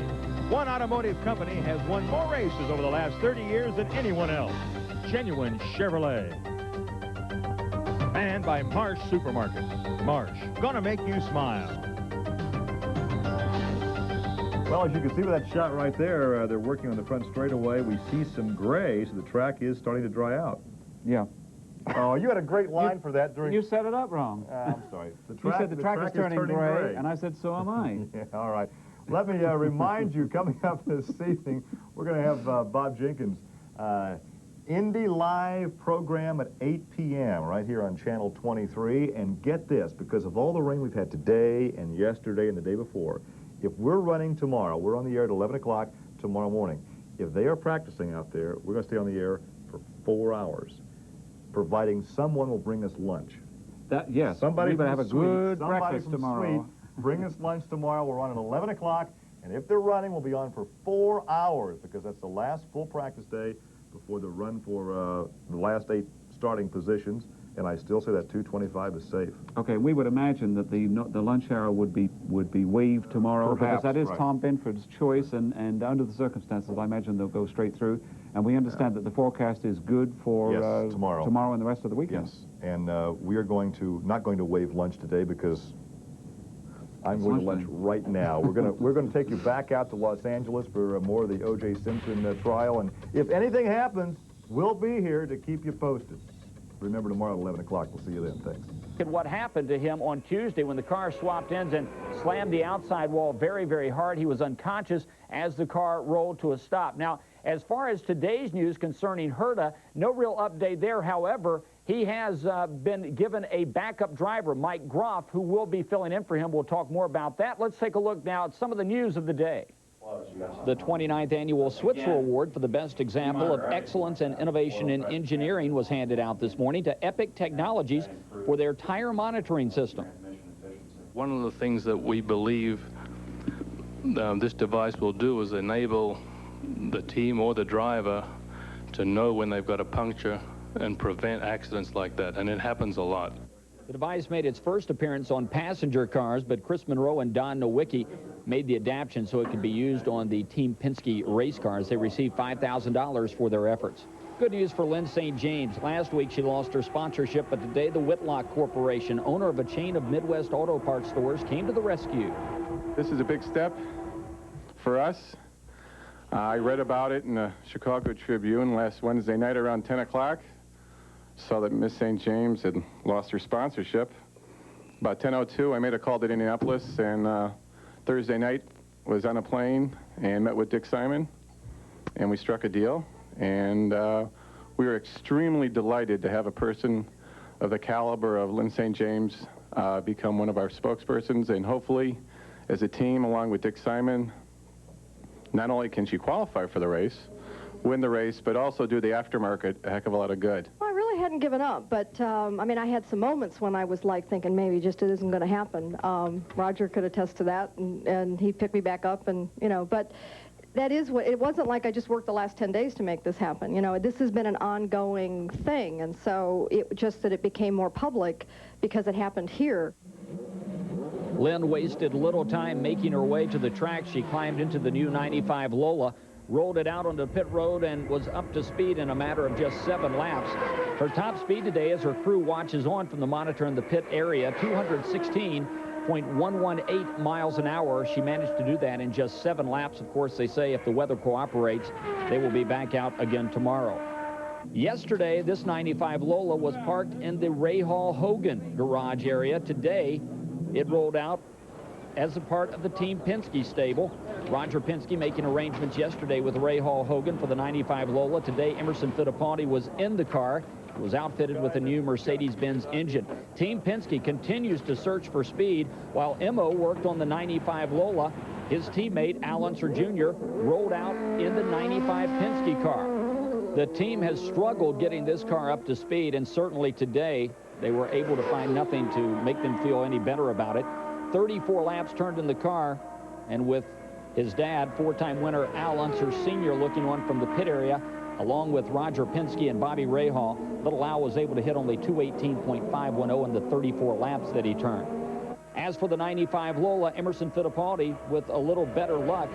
One automotive company has won more races over the last 30 years than anyone else. Genuine Chevrolet. And by Marsh Supermarket. Marsh, gonna make you smile. Well, as you can see with that shot right there, they're working on the front straightaway. We see some gray, so the track is starting to dry out. Yeah. Oh, you had a great line for that during... You set it up wrong. I'm sorry. You said the track is turning gray, and I said, so am I. Yeah, all right. Let me remind you, coming up this evening, we're going to have Bob Jenkins. Indy Live program at 8 p.m. right here on Channel 23. And get this, because of all the rain we've had today and yesterday and the day before, if we're running tomorrow, we're on the air at 11 o'clock tomorrow morning. If they are practicing out there, we're going to stay on the air for 4 hours, providing someone will bring us lunch. Yes, somebody we're going to have a good somebody breakfast tomorrow. Bring us lunch tomorrow. We're on at 11 o'clock, and if they're running, we'll be on for 4 hours because that's the last full practice day before the run for the last 8 starting positions. And I still say that 2:25 is safe. Okay, we would imagine that the lunch hour would be waived tomorrow. Perhaps, because that is right. Tom Binford's choice, and under the circumstances, I imagine they'll go straight through. And we understand that the forecast is good for tomorrow and the rest of the weekend. Yes, and we are not going to waive lunch today because I'm going to lunch right now. We're going to take you back out to Los Angeles for more of the O.J. Simpson trial, and if anything happens, we'll be here to keep you posted. Remember, tomorrow at 11 o'clock. We'll see you then. Thanks. What happened to him on Tuesday when the car swapped ends and slammed the outside wall very, very hard. He was unconscious as the car rolled to a stop. Now, as far as today's news concerning Herta, no real update there. However, he has been given a backup driver, Mike Groff, who will be filling in for him. We'll talk more about that. Let's take a look now at some of the news of the day. The 29th Annual Switzer Award for the best example of excellence and innovation in engineering was handed out this morning to Epic Technologies for their tire monitoring system. One of the things that we believe this device will do is enable the team or the driver to know when they've got a puncture and prevent accidents like that, and it happens a lot. The device made its first appearance on passenger cars, but Chris Monroe and Don Nowicki made the adaptation so it could be used on the Team Penske race cars. They received $5,000 for their efforts. Good news for Lynn St. James. Last week she lost her sponsorship, but today the Whitlock Corporation, owner of a chain of Midwest auto parts stores, came to the rescue. This is a big step for us. I read about it in the Chicago Tribune last Wednesday night around 10 o'clock. Saw that Miss St. James had lost her sponsorship. About 10:02, I made a call to Indianapolis, and Thursday night was on a plane and met with Dick Simon, and we struck a deal. And we were extremely delighted to have a person of the caliber of Lynn St. James become one of our spokespersons, and hopefully, as a team, along with Dick Simon, not only can she qualify for the race, win the race, but also do the aftermarket a heck of a lot of good. Well, I really hadn't given up, but I mean, I had some moments when I was like thinking maybe just it isn't going to happen. Roger could attest to that, and he picked me back up, and you know, but that is what, it wasn't like I just worked the last 10 days to make this happen. You know, this has been an ongoing thing, and so it just that it became more public because it happened here. Lynn wasted little time making her way to the track. She climbed into the new 95 Lola, rolled it out onto pit road, and was up to speed in a matter of just 7 laps. Her top speed today, as her crew watches on from the monitor in the pit area, 216.118 miles an hour. She managed to do that in just 7 laps. Of course, they say if the weather cooperates, they will be back out again tomorrow. Yesterday, this 95 Lola was parked in the Ray Hall Hogan garage area. Today, it rolled out as a part of the Team Penske stable. Roger Penske making arrangements yesterday with Ray Hall Hogan for the 95 Lola. Today, Emerson Fittipaldi was in the car. It was outfitted with a new Mercedes-Benz engine. Team Penske continues to search for speed while Emo worked on the 95 Lola. His teammate, Al Unser Jr., rolled out in the 95 Penske car. The team has struggled getting this car up to speed, and certainly today they were able to find nothing to make them feel any better about it. 34 laps turned in the car, and with his dad, 4-time winner Al Unser Sr. looking on from the pit area, along with Roger Penske and Bobby Rahal, little Al was able to hit only 218.510 in the 34 laps that he turned. As for the 95 Lola, Emerson Fittipaldi, with a little better luck,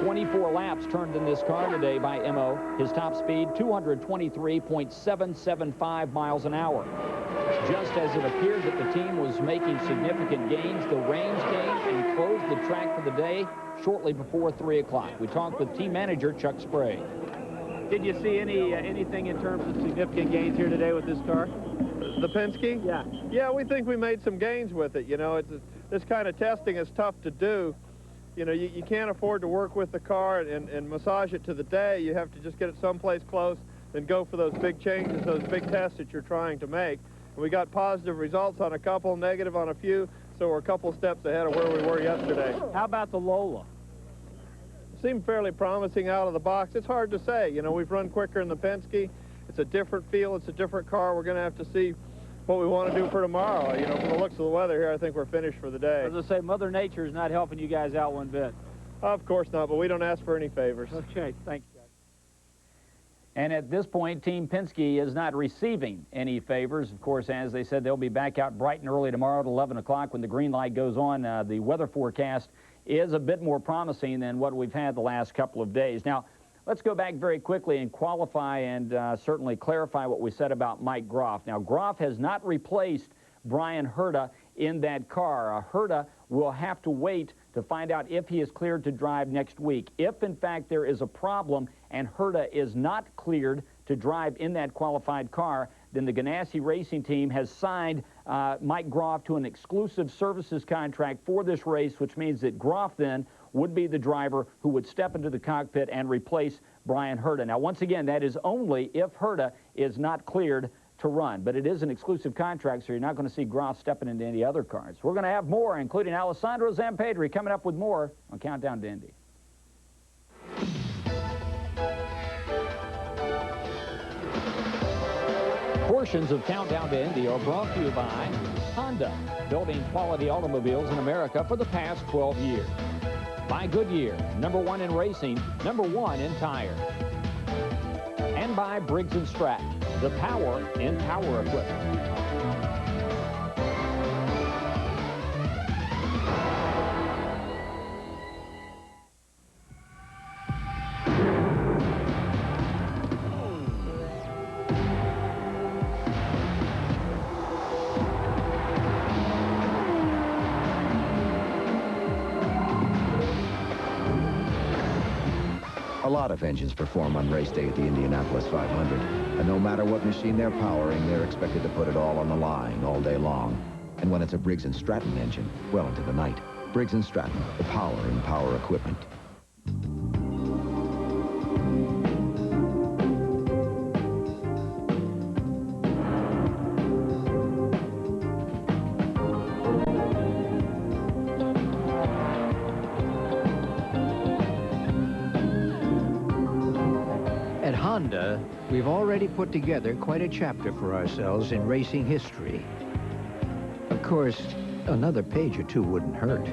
24 laps turned in this car today by Mo. His top speed, 223.775 miles an hour. Just as it appeared that the team was making significant gains, the rains came and closed the track for the day shortly before 3 o'clock. We talked with team manager Chuck Spray. Did you see anything in terms of significant gains here today with this car? The Penske? Yeah. Yeah, we think we made some gains with it. You know, this kind of testing is tough to do. You know, you can't afford to work with the car and massage it to the day. You have to just get it someplace close and go for those big changes, those big tests that you're trying to make. And we got positive results on a couple, negative on a few, so we're a couple steps ahead of where we were yesterday. How about the Lola? Seemed fairly promising out of the box. It's hard to say. You know, we've run quicker in the Penske. It's a different feel. It's a different car. We're going to have to see what we want to do for tomorrow. You know, from the looks of the weather here, I think we're finished for the day. As I say, Mother Nature is not helping you guys out one bit. Of course not, but we don't ask for any favors. Okay, thank you. And at this point, Team Penske is not receiving any favors. Of course, as they said, they'll be back out bright and early tomorrow at 11 o'clock when the green light goes on. The weather forecast is a bit more promising than what we've had the last couple of days. Now, let's go back very quickly and qualify and certainly clarify what we said about Mike Groff. Now, Groff has not replaced Brian Herta in that car. Herta will have to wait to find out if he is cleared to drive next week. If, in fact, there is a problem and Herta is not cleared to drive in that qualified car, then the Ganassi Racing Team has signed Mike Groff to an exclusive services contract for this race, which means that Groff then would be the driver who would step into the cockpit and replace Brian Herta. Now, once again, that is only if Herta is not cleared to run, but it is an exclusive contract, so you're not going to see Groff stepping into any other cars. We're going to have more, including Alessandro Zampedri, coming up with more on Countdown to Indy. Portions of Countdown to Indy are brought to you by Honda, building quality automobiles in America for the past 12 years. By Goodyear, #1 in racing, #1 in tires. And by Briggs & Stratton, the power in power equipment. A lot of engines perform on race day at the Indianapolis 500, and no matter what machine they're powering, they're expected to put it all on the line all day long. And when it's a Briggs & Stratton engine, well into the night. Briggs & Stratton, the power in power equipment. At Honda, we've already put together quite a chapter for ourselves in racing history. Of course, another page or two wouldn't hurt.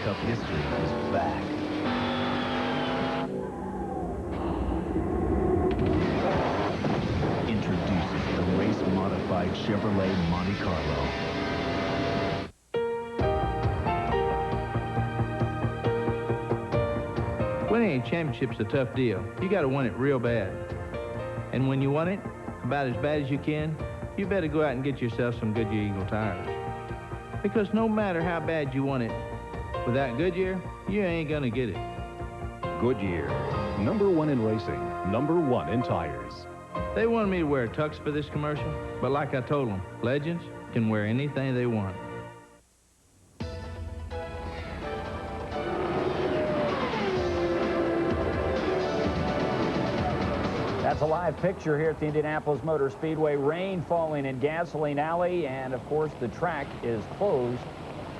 Cup history is back. Introducing the race-modified Chevrolet Monte Carlo. Winning a championship's a tough deal. You got to want it real bad. And when you want it about as bad as you can, you better go out and get yourself some Goodyear Eagle tires. Because no matter how bad you want it, without Goodyear, you ain't gonna get it. Goodyear, #1 in racing, #1 in tires. They wanted me to wear a tux for this commercial, but like I told them, legends can wear anything they want. That's a live picture here at the Indianapolis Motor Speedway. Rain falling in Gasoline Alley, and of course the track is closed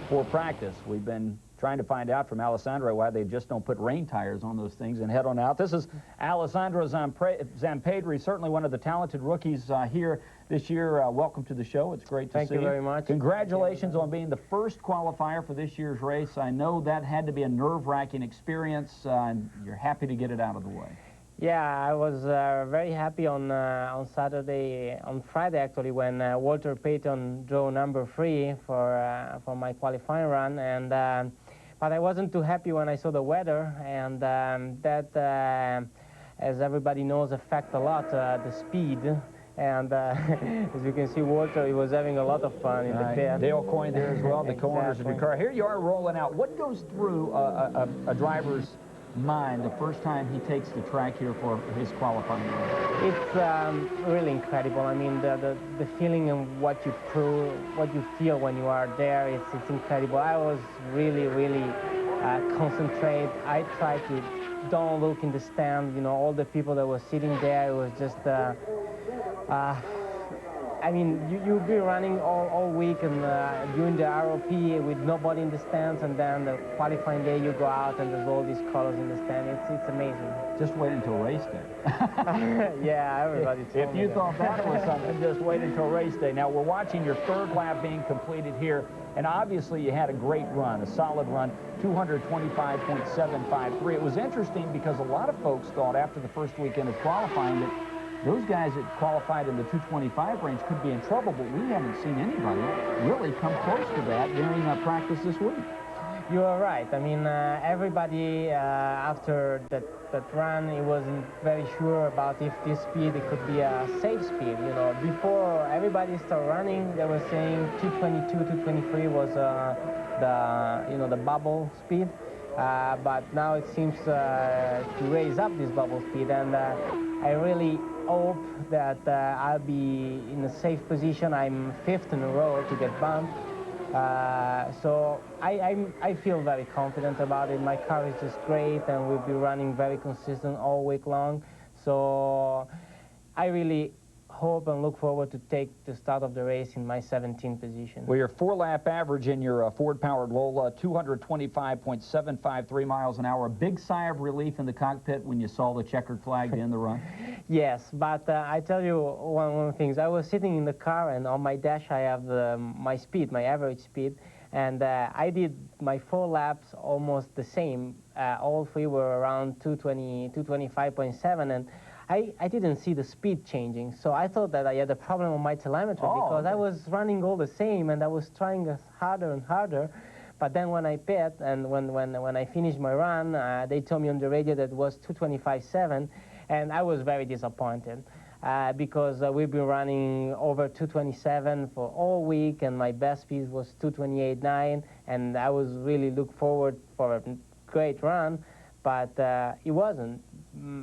for practice. We've been trying to find out from Alessandro why they just don't put rain tires on those things and head on out. This is Alessandro Zampedri, certainly one of the talented rookies here this year. Welcome to the show. It's great to see you. Thank you very much. Congratulations on being the first qualifier for this year's race. I know that had to be a nerve-wracking experience, and you're happy to get it out of the way. Yeah, I was very happy on Friday actually, when Walter Payton drove #3 for my qualifying run, and but I wasn't too happy when I saw the weather, and that, as everybody knows, affect a lot the speed. And as you can see, Walter, he was having a lot of fun in the pit. Dale Coyne there as well, the Exactly. co-owners of your car. Here you are rolling out. What goes through a driver's mind the first time he takes the track here for his qualifying run? It's really incredible. I mean, the feeling and what you feel when you are there, it's incredible. I was really concentrate. I tried to don't look in the stand. You know, all the people that were sitting there, it was just I mean, you'll be running all week and during the ROP with nobody in the stands, and then the qualifying day you go out and there's all these colors in the stand. It's amazing. Just wait until race day. Yeah, everybody told If me you that. thought that was something, just wait until race day. Now, we're watching your third lap being completed here, and obviously you had a great run, a solid run, 225.753. It was interesting because a lot of folks thought after the first weekend of qualifying that those guys that qualified in the 225 range could be in trouble, but we haven't seen anybody really come close to that during practice this week. You are right. I mean, everybody after that run, he wasn't very sure about if this speed it could be a safe speed. You know, before everybody started running, they were saying 222, 223 was the bubble speed. But now it seems to raise up this bubble speed, and I really hope that I'll be in a safe position. I'm 5th in a row to get bumped. So I feel very confident about it. My car is just great, and we'll be running very consistent all week long. So I really hope and look forward to take the start of the race in my 17th position. Well, your 4-lap average in your Ford-powered Lola, 225.753 miles an hour. A big sigh of relief in the cockpit when you saw the checkered flag to end the run? Yes, but I tell you one of the things. I was sitting in the car, and on my dash I have my speed, my average speed, and I did my 4 laps almost the same. All 3 were around 225.7, and I didn't see the speed changing, so I thought that I had a problem on my telemetry because I was running all the same, and I was trying harder and harder. But then when I pit and when I finished my run, they told me on the radio that it was 225.7, and I was very disappointed because we've been running over 227 for all week, and my best speed was 228.9, and I was really looking forward for a great run, but it wasn't.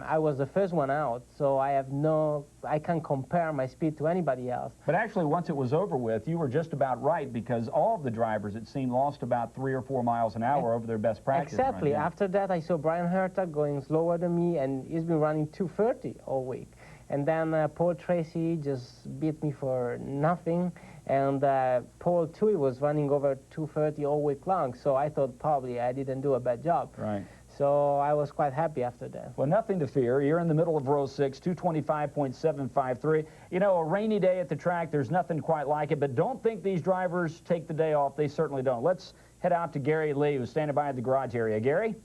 I was the first one out, so I can't compare my speed to anybody else. But actually, once it was over with, you were just about right, because all of the drivers, it seemed, lost about 3 or 4 miles an hour over their best practice. Exactly. Run, yeah. After that, I saw Brian Herta going slower than me, and he's been running 230 all week. And then Paul Tracy just beat me for nothing, and Paul Tui was running over 230 all week long, so I thought probably I didn't do a bad job. Right. So I was quite happy after that. Well, nothing to fear. You're in the middle of row 6, 225.753. You know, a rainy day at the track, there's nothing quite like it, but don't think these drivers take the day off. They certainly don't. Let's head out to Gary Lee, who's standing by at the garage area. Gary?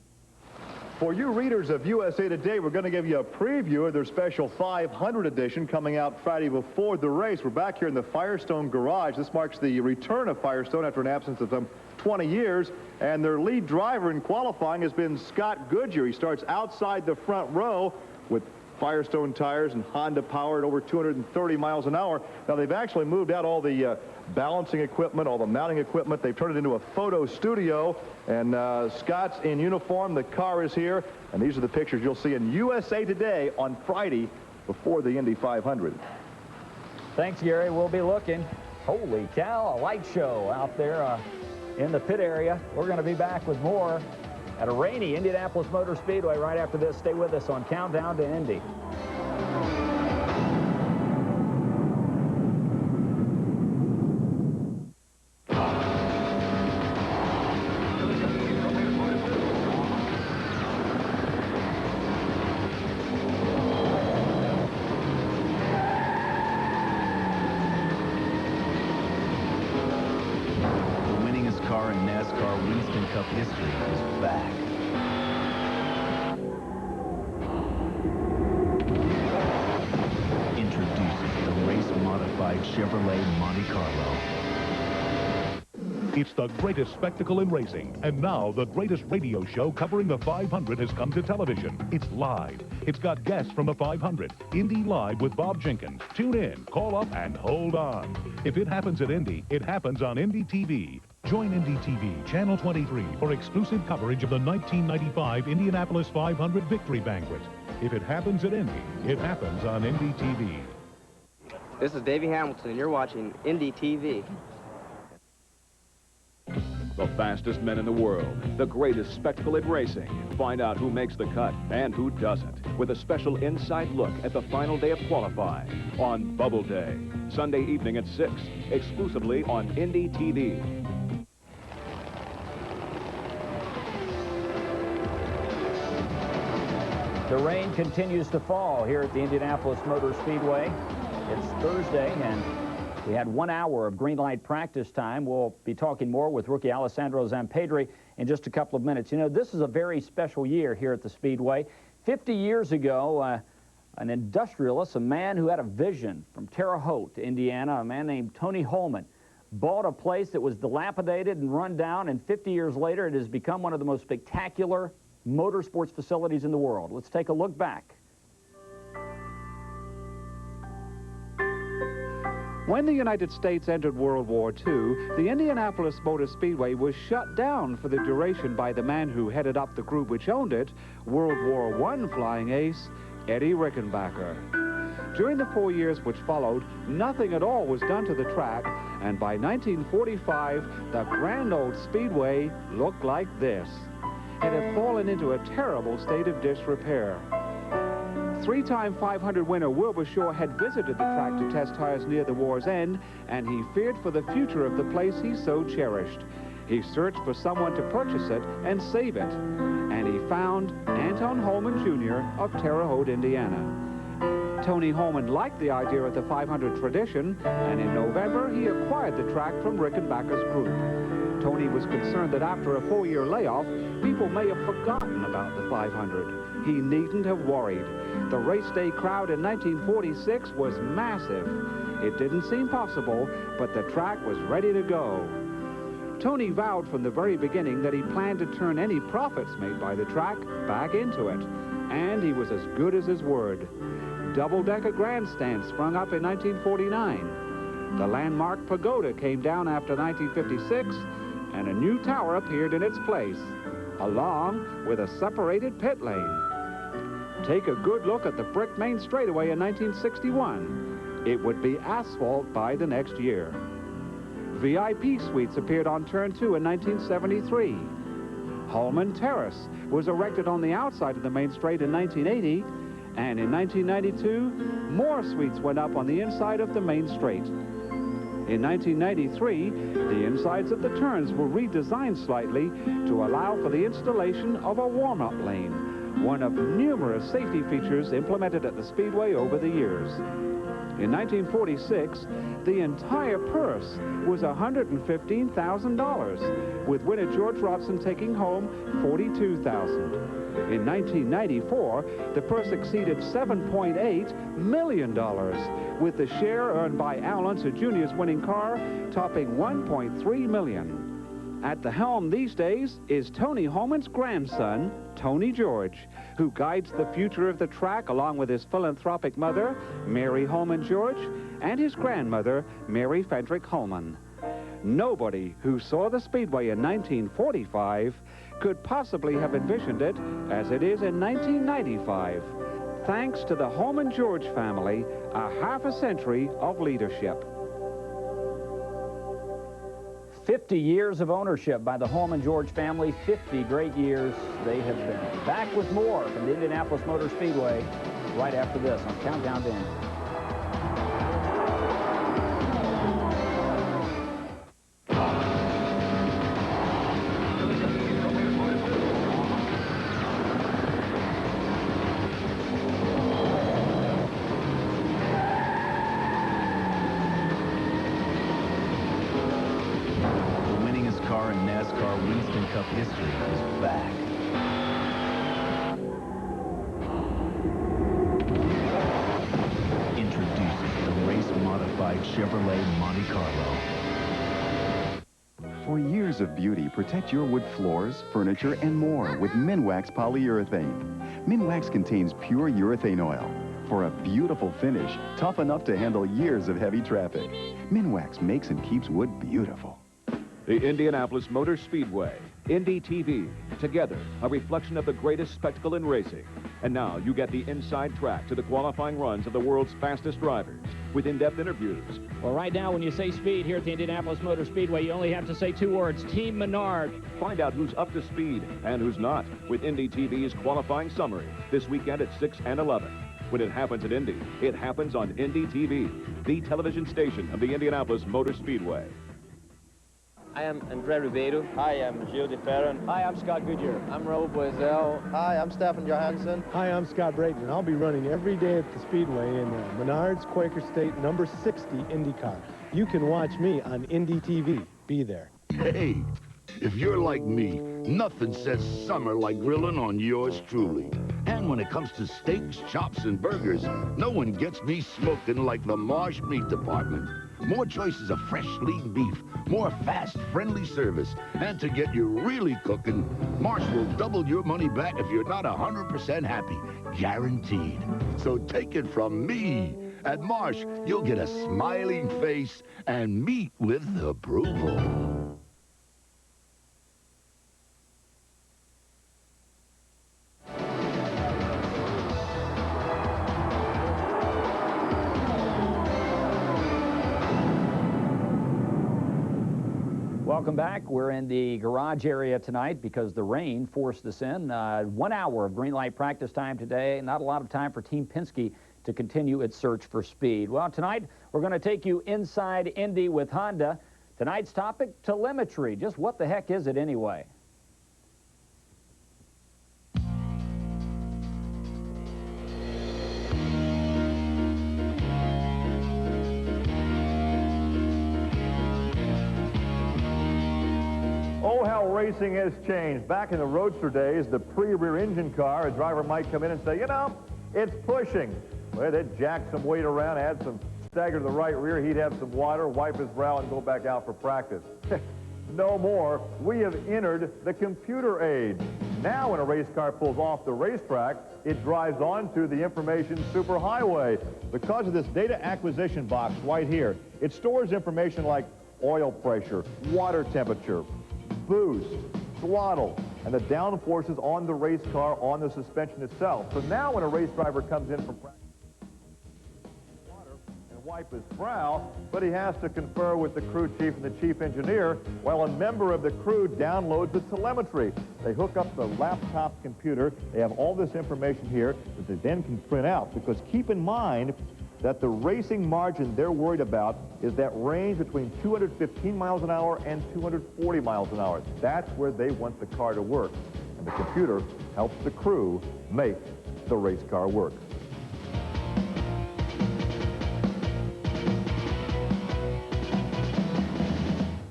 For you readers of USA Today, we're going to give you a preview of their special 500 edition coming out Friday before the race. We're back here in the Firestone garage. This marks the return of Firestone after an absence of some 20 years, and their lead driver in qualifying has been Scott Goodyear. He starts outside the front row with Firestone tires and Honda power at over 230 miles an hour. Now, they've actually moved out all the balancing equipment, all the mounting equipment. They've turned it into a photo studio, and Scott's in uniform. The car is here, and these are the pictures you'll see in USA Today on Friday before the Indy 500. Thanks, Gary. We'll be looking. Holy cow, a light show out there in the pit area. We're going to be back with more at a rainy Indianapolis Motor Speedway right after this. Stay with us on Countdown to Indy. History is back. Introducing the race-modified Chevrolet Monte Carlo. It's the greatest spectacle in racing, and now the greatest radio show covering the 500 has come to television. It's live. It's got guests from the 500. Indy Live with Bob Jenkins. Tune in, call up, and hold on. If it happens at Indy, it happens on Indy TV. Join Indy TV, Channel 23, for exclusive coverage of the 1995 Indianapolis 500 Victory Banquet. If it happens at Indy, it happens on Indy TV. This is Davey Hamilton, and you're watching Indy TV. The fastest men in the world, the greatest spectacle in racing. Find out who makes the cut and who doesn't with a special inside look at the final day of qualifying on Bubble Day, Sunday evening at 6, exclusively on Indy TV. The rain continues to fall here at the Indianapolis Motor Speedway. It's Thursday, and we had 1 hour of green light practice time. We'll be talking more with rookie Alessandro Zampedri in just a couple of minutes. You know, this is a very special year here at the Speedway. 50 years ago, an industrialist, a man who had a vision from Terre Haute, Indiana, a man named Tony Holman, bought a place that was dilapidated and run down, and 50 years later, it has become one of the most spectacular motorsports facilities in the world. Let's take a look back. When the United States entered World War II, the Indianapolis Motor Speedway was shut down for the duration by the man who headed up the group which owned it, World War I flying ace, Eddie Rickenbacker. During the 4 years which followed, nothing at all was done to the track, and by 1945, the grand old Speedway looked like this. It had fallen into a terrible state of disrepair. Three-time 500 winner Wilbur Shaw had visited the track to test tires near the war's end, and he feared for the future of the place he so cherished. He searched for someone to purchase it and save it, and he found Anton Holman Jr. of Terre Haute, Indiana. Tony Holman liked the idea of the 500 tradition, and in November he acquired the track from Rickenbacker's group. Tony was concerned that after a 4-year layoff, people may have forgotten about the 500. He needn't have worried. The race day crowd in 1946 was massive. It didn't seem possible, but the track was ready to go. Tony vowed from the very beginning that he planned to turn any profits made by the track back into it, and he was as good as his word. Double-decker grandstands sprung up in 1949. The landmark pagoda came down after 1956, and a new tower appeared in its place, along with a separated pit lane. Take a good look at the brick main straightaway in 1961. It would be asphalt by the next year. VIP suites appeared on turn 2 in 1973. Holman Terrace was erected on the outside of the main straight in 1980, and in 1992, more suites went up on the inside of the main straight. In 1993, the insides of the turns were redesigned slightly to allow for the installation of a warm-up lane, one of numerous safety features implemented at the Speedway over the years. In 1946, the entire purse was $115,000, with winner George Robson taking home $42,000. In 1994, the purse exceeded $7.8 million, with the share earned by Al Unser Jr.'s winning car topping $1.3 million. At the helm these days is Tony Holman's grandson, Tony George, who guides the future of the track along with his philanthropic mother, Mary Holman George, and his grandmother, Mary Frederick Holman. Nobody who saw the Speedway in 1945 could possibly have envisioned it as it is in 1995, thanks to the Holman George family, a half a century of leadership. 50 years of ownership by the Holman George family, 50 great years they have been. Back with more from the Indianapolis Motor Speedway right after this on Countdown to Indy. History is back. Introducing the race-modified Chevrolet Monte Carlo. For years of beauty, protect your wood floors, furniture, and more with Minwax polyurethane. Minwax contains pure urethane oil for a beautiful finish, tough enough to handle years of heavy traffic. Minwax makes and keeps wood beautiful. The Indianapolis Motor Speedway, Indy TV, together, a reflection of the greatest spectacle in racing. And now you get the inside track to the qualifying runs of the world's fastest drivers with in-depth interviews. Well, right now, when you say speed here at the Indianapolis Motor Speedway, you only have to say two words, Team Menard. Find out who's up to speed and who's not with Indy TV's qualifying summary this weekend at 6 and 11. When it happens at Indy, it happens on Indy TV, the television station of the Indianapolis Motor Speedway. I am Andre Ribeiro. Hi, I'm Gilles de Ferran. Hi, I'm Scott Goodyear. I'm Raul Boisel. Hi, I'm Stefan Johansson. Hi, I'm Scott Brayton. I'll be running every day at the Speedway in Menards Quaker State number 60 IndyCar. You can watch me on Indy TV. Be there. Hey, if you're like me, nothing says summer like grilling on yours truly. And when it comes to steaks, chops, and burgers, no one gets me smoking like the Marsh Meat Department. More choices of fresh, lean beef, more fast, friendly service. And to get you really cooking, Marsh will double your money back if you're not 100% happy. Guaranteed. So take it from me. At Marsh, you'll get a smiling face and meat with approval. Welcome back. We're in the garage area tonight because the rain forced us in. 1 hour of green light practice time today. Not a lot of time for Team Penske to continue its search for speed. Well, tonight we're going to take you inside Indy with Honda. Tonight's topic, telemetry. Just what the heck is it anyway? Oh, how racing has changed. Back in the Roadster days, the pre-rear engine car, a driver might come in and say, you know, it's pushing. Well, they'd jack some weight around, add some stagger to the right rear, he'd have some water, wipe his brow, and go back out for practice. No more. We have entered the computer age. Now when a race car pulls off the racetrack, it drives onto the information superhighway. Because of this data acquisition box right here, it stores information like oil pressure, water temperature, boost, throttle, and the downforces on the race car, on the suspension itself. So now when a race driver comes in from practice, water and wipe his brow, but he has to confer with the crew chief and the chief engineer, while a member of the crew downloads the telemetry. They hook up the laptop computer. They have all this information here that they then can print out, because keep in mind, that the racing margin they're worried about is that range between 215 miles an hour and 240 miles an hour. That's where they want the car to work. And the computer helps the crew make the race car work.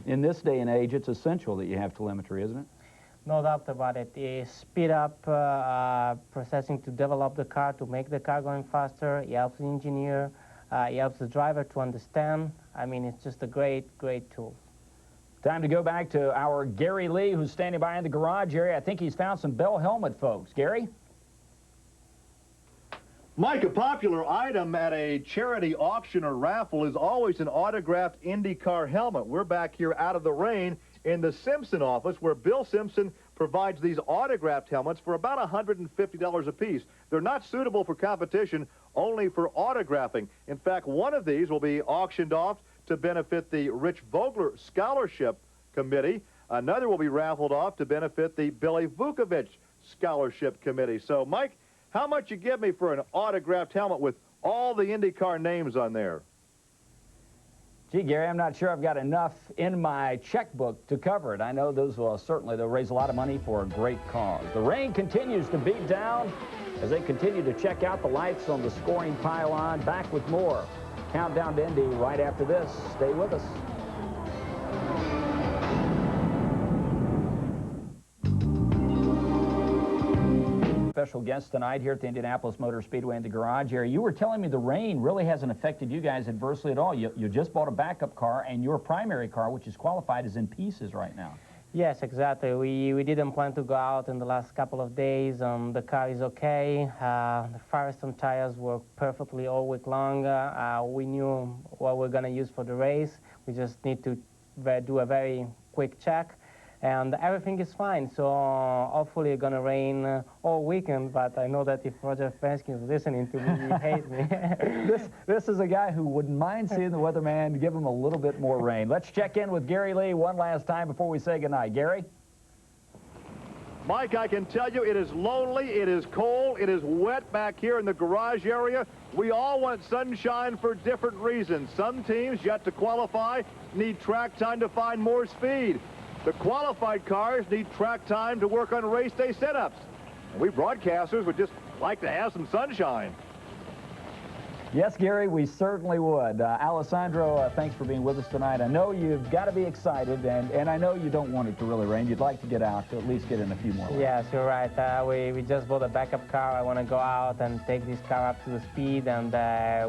In this day and age, it's essential that you have telemetry, isn't it? No doubt about it. It speed up processing to develop the car, to make the car going faster. It helps the engineer. It helps the driver to understand. I mean, it's just a great, great tool. Time to go back to our Gary Lee, who's standing by in the garage area. I think he's found some Bell helmet folks. Gary? Mike, a popular item at a charity auction or raffle is always an autographed IndyCar helmet. We're back here out of the rain in the Simpson office, where Bill Simpson provides these autographed helmets for about $150 a piece. They're not suitable for competition, only for autographing. In fact, one of these will be auctioned off to benefit the Rich Vogler Scholarship Committee. Another will be raffled off to benefit the Billy Vukovich Scholarship Committee. So, Mike, how much you give me for an autographed helmet with all the IndyCar names on there? Gee, Gary, I'm not sure I've got enough in my checkbook to cover it. I know those will certainly, they'll raise a lot of money for a great cause. The rain continues to beat down as they continue to check out the lights on the scoring pylon. Back with more Countdown to Indy right after this. Stay with us. Special guest tonight here at the Indianapolis Motor Speedway in the garage area. You were telling me the rain really hasn't affected you guys adversely at all. You just bought a backup car, and your primary car, which is qualified, is in pieces right now. Yes, exactly. We didn't plan to go out in the last couple of days. The car is okay. The Firestone tires work perfectly all week long. We knew what we're going to use for the race. We just need to do a very quick check. And everything is fine, so hopefully it's going to rain all weekend, but I know that if Roger Penske is listening to me, he hates me. This is a guy who wouldn't mind seeing the weatherman give him a little bit more rain. Let's check in with Gary Lee one last time before we say goodnight. Gary? Mike, I can tell you it is lonely, it is cold, it is wet back here in the garage area. We all want sunshine for different reasons. Some teams yet to qualify need track time to find more speed. The qualified cars need track time to work on race day setups. And we broadcasters would just like to have some sunshine. Yes, Gary, we certainly would. Alessandro, thanks for being with us tonight. I know you've got to be excited, and I know you don't want it to really rain. You'd like to get out to at least get in a few more laps. Yes, you're right. We just bought a backup car. I want to go out and take this car up to the speed, and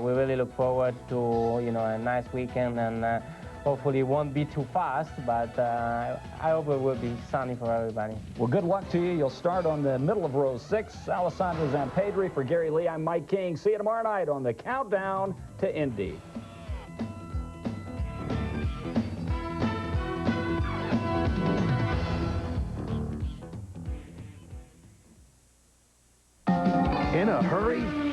we really look forward to, you know, a nice weekend, and hopefully it won't be too fast, but I hope it will be sunny for everybody. Well, good luck to you. You'll start on the middle of row 6. Alessandro Zampedri for Gary Lee. I'm Mike King. See you tomorrow night on the Countdown to Indy. In a hurry?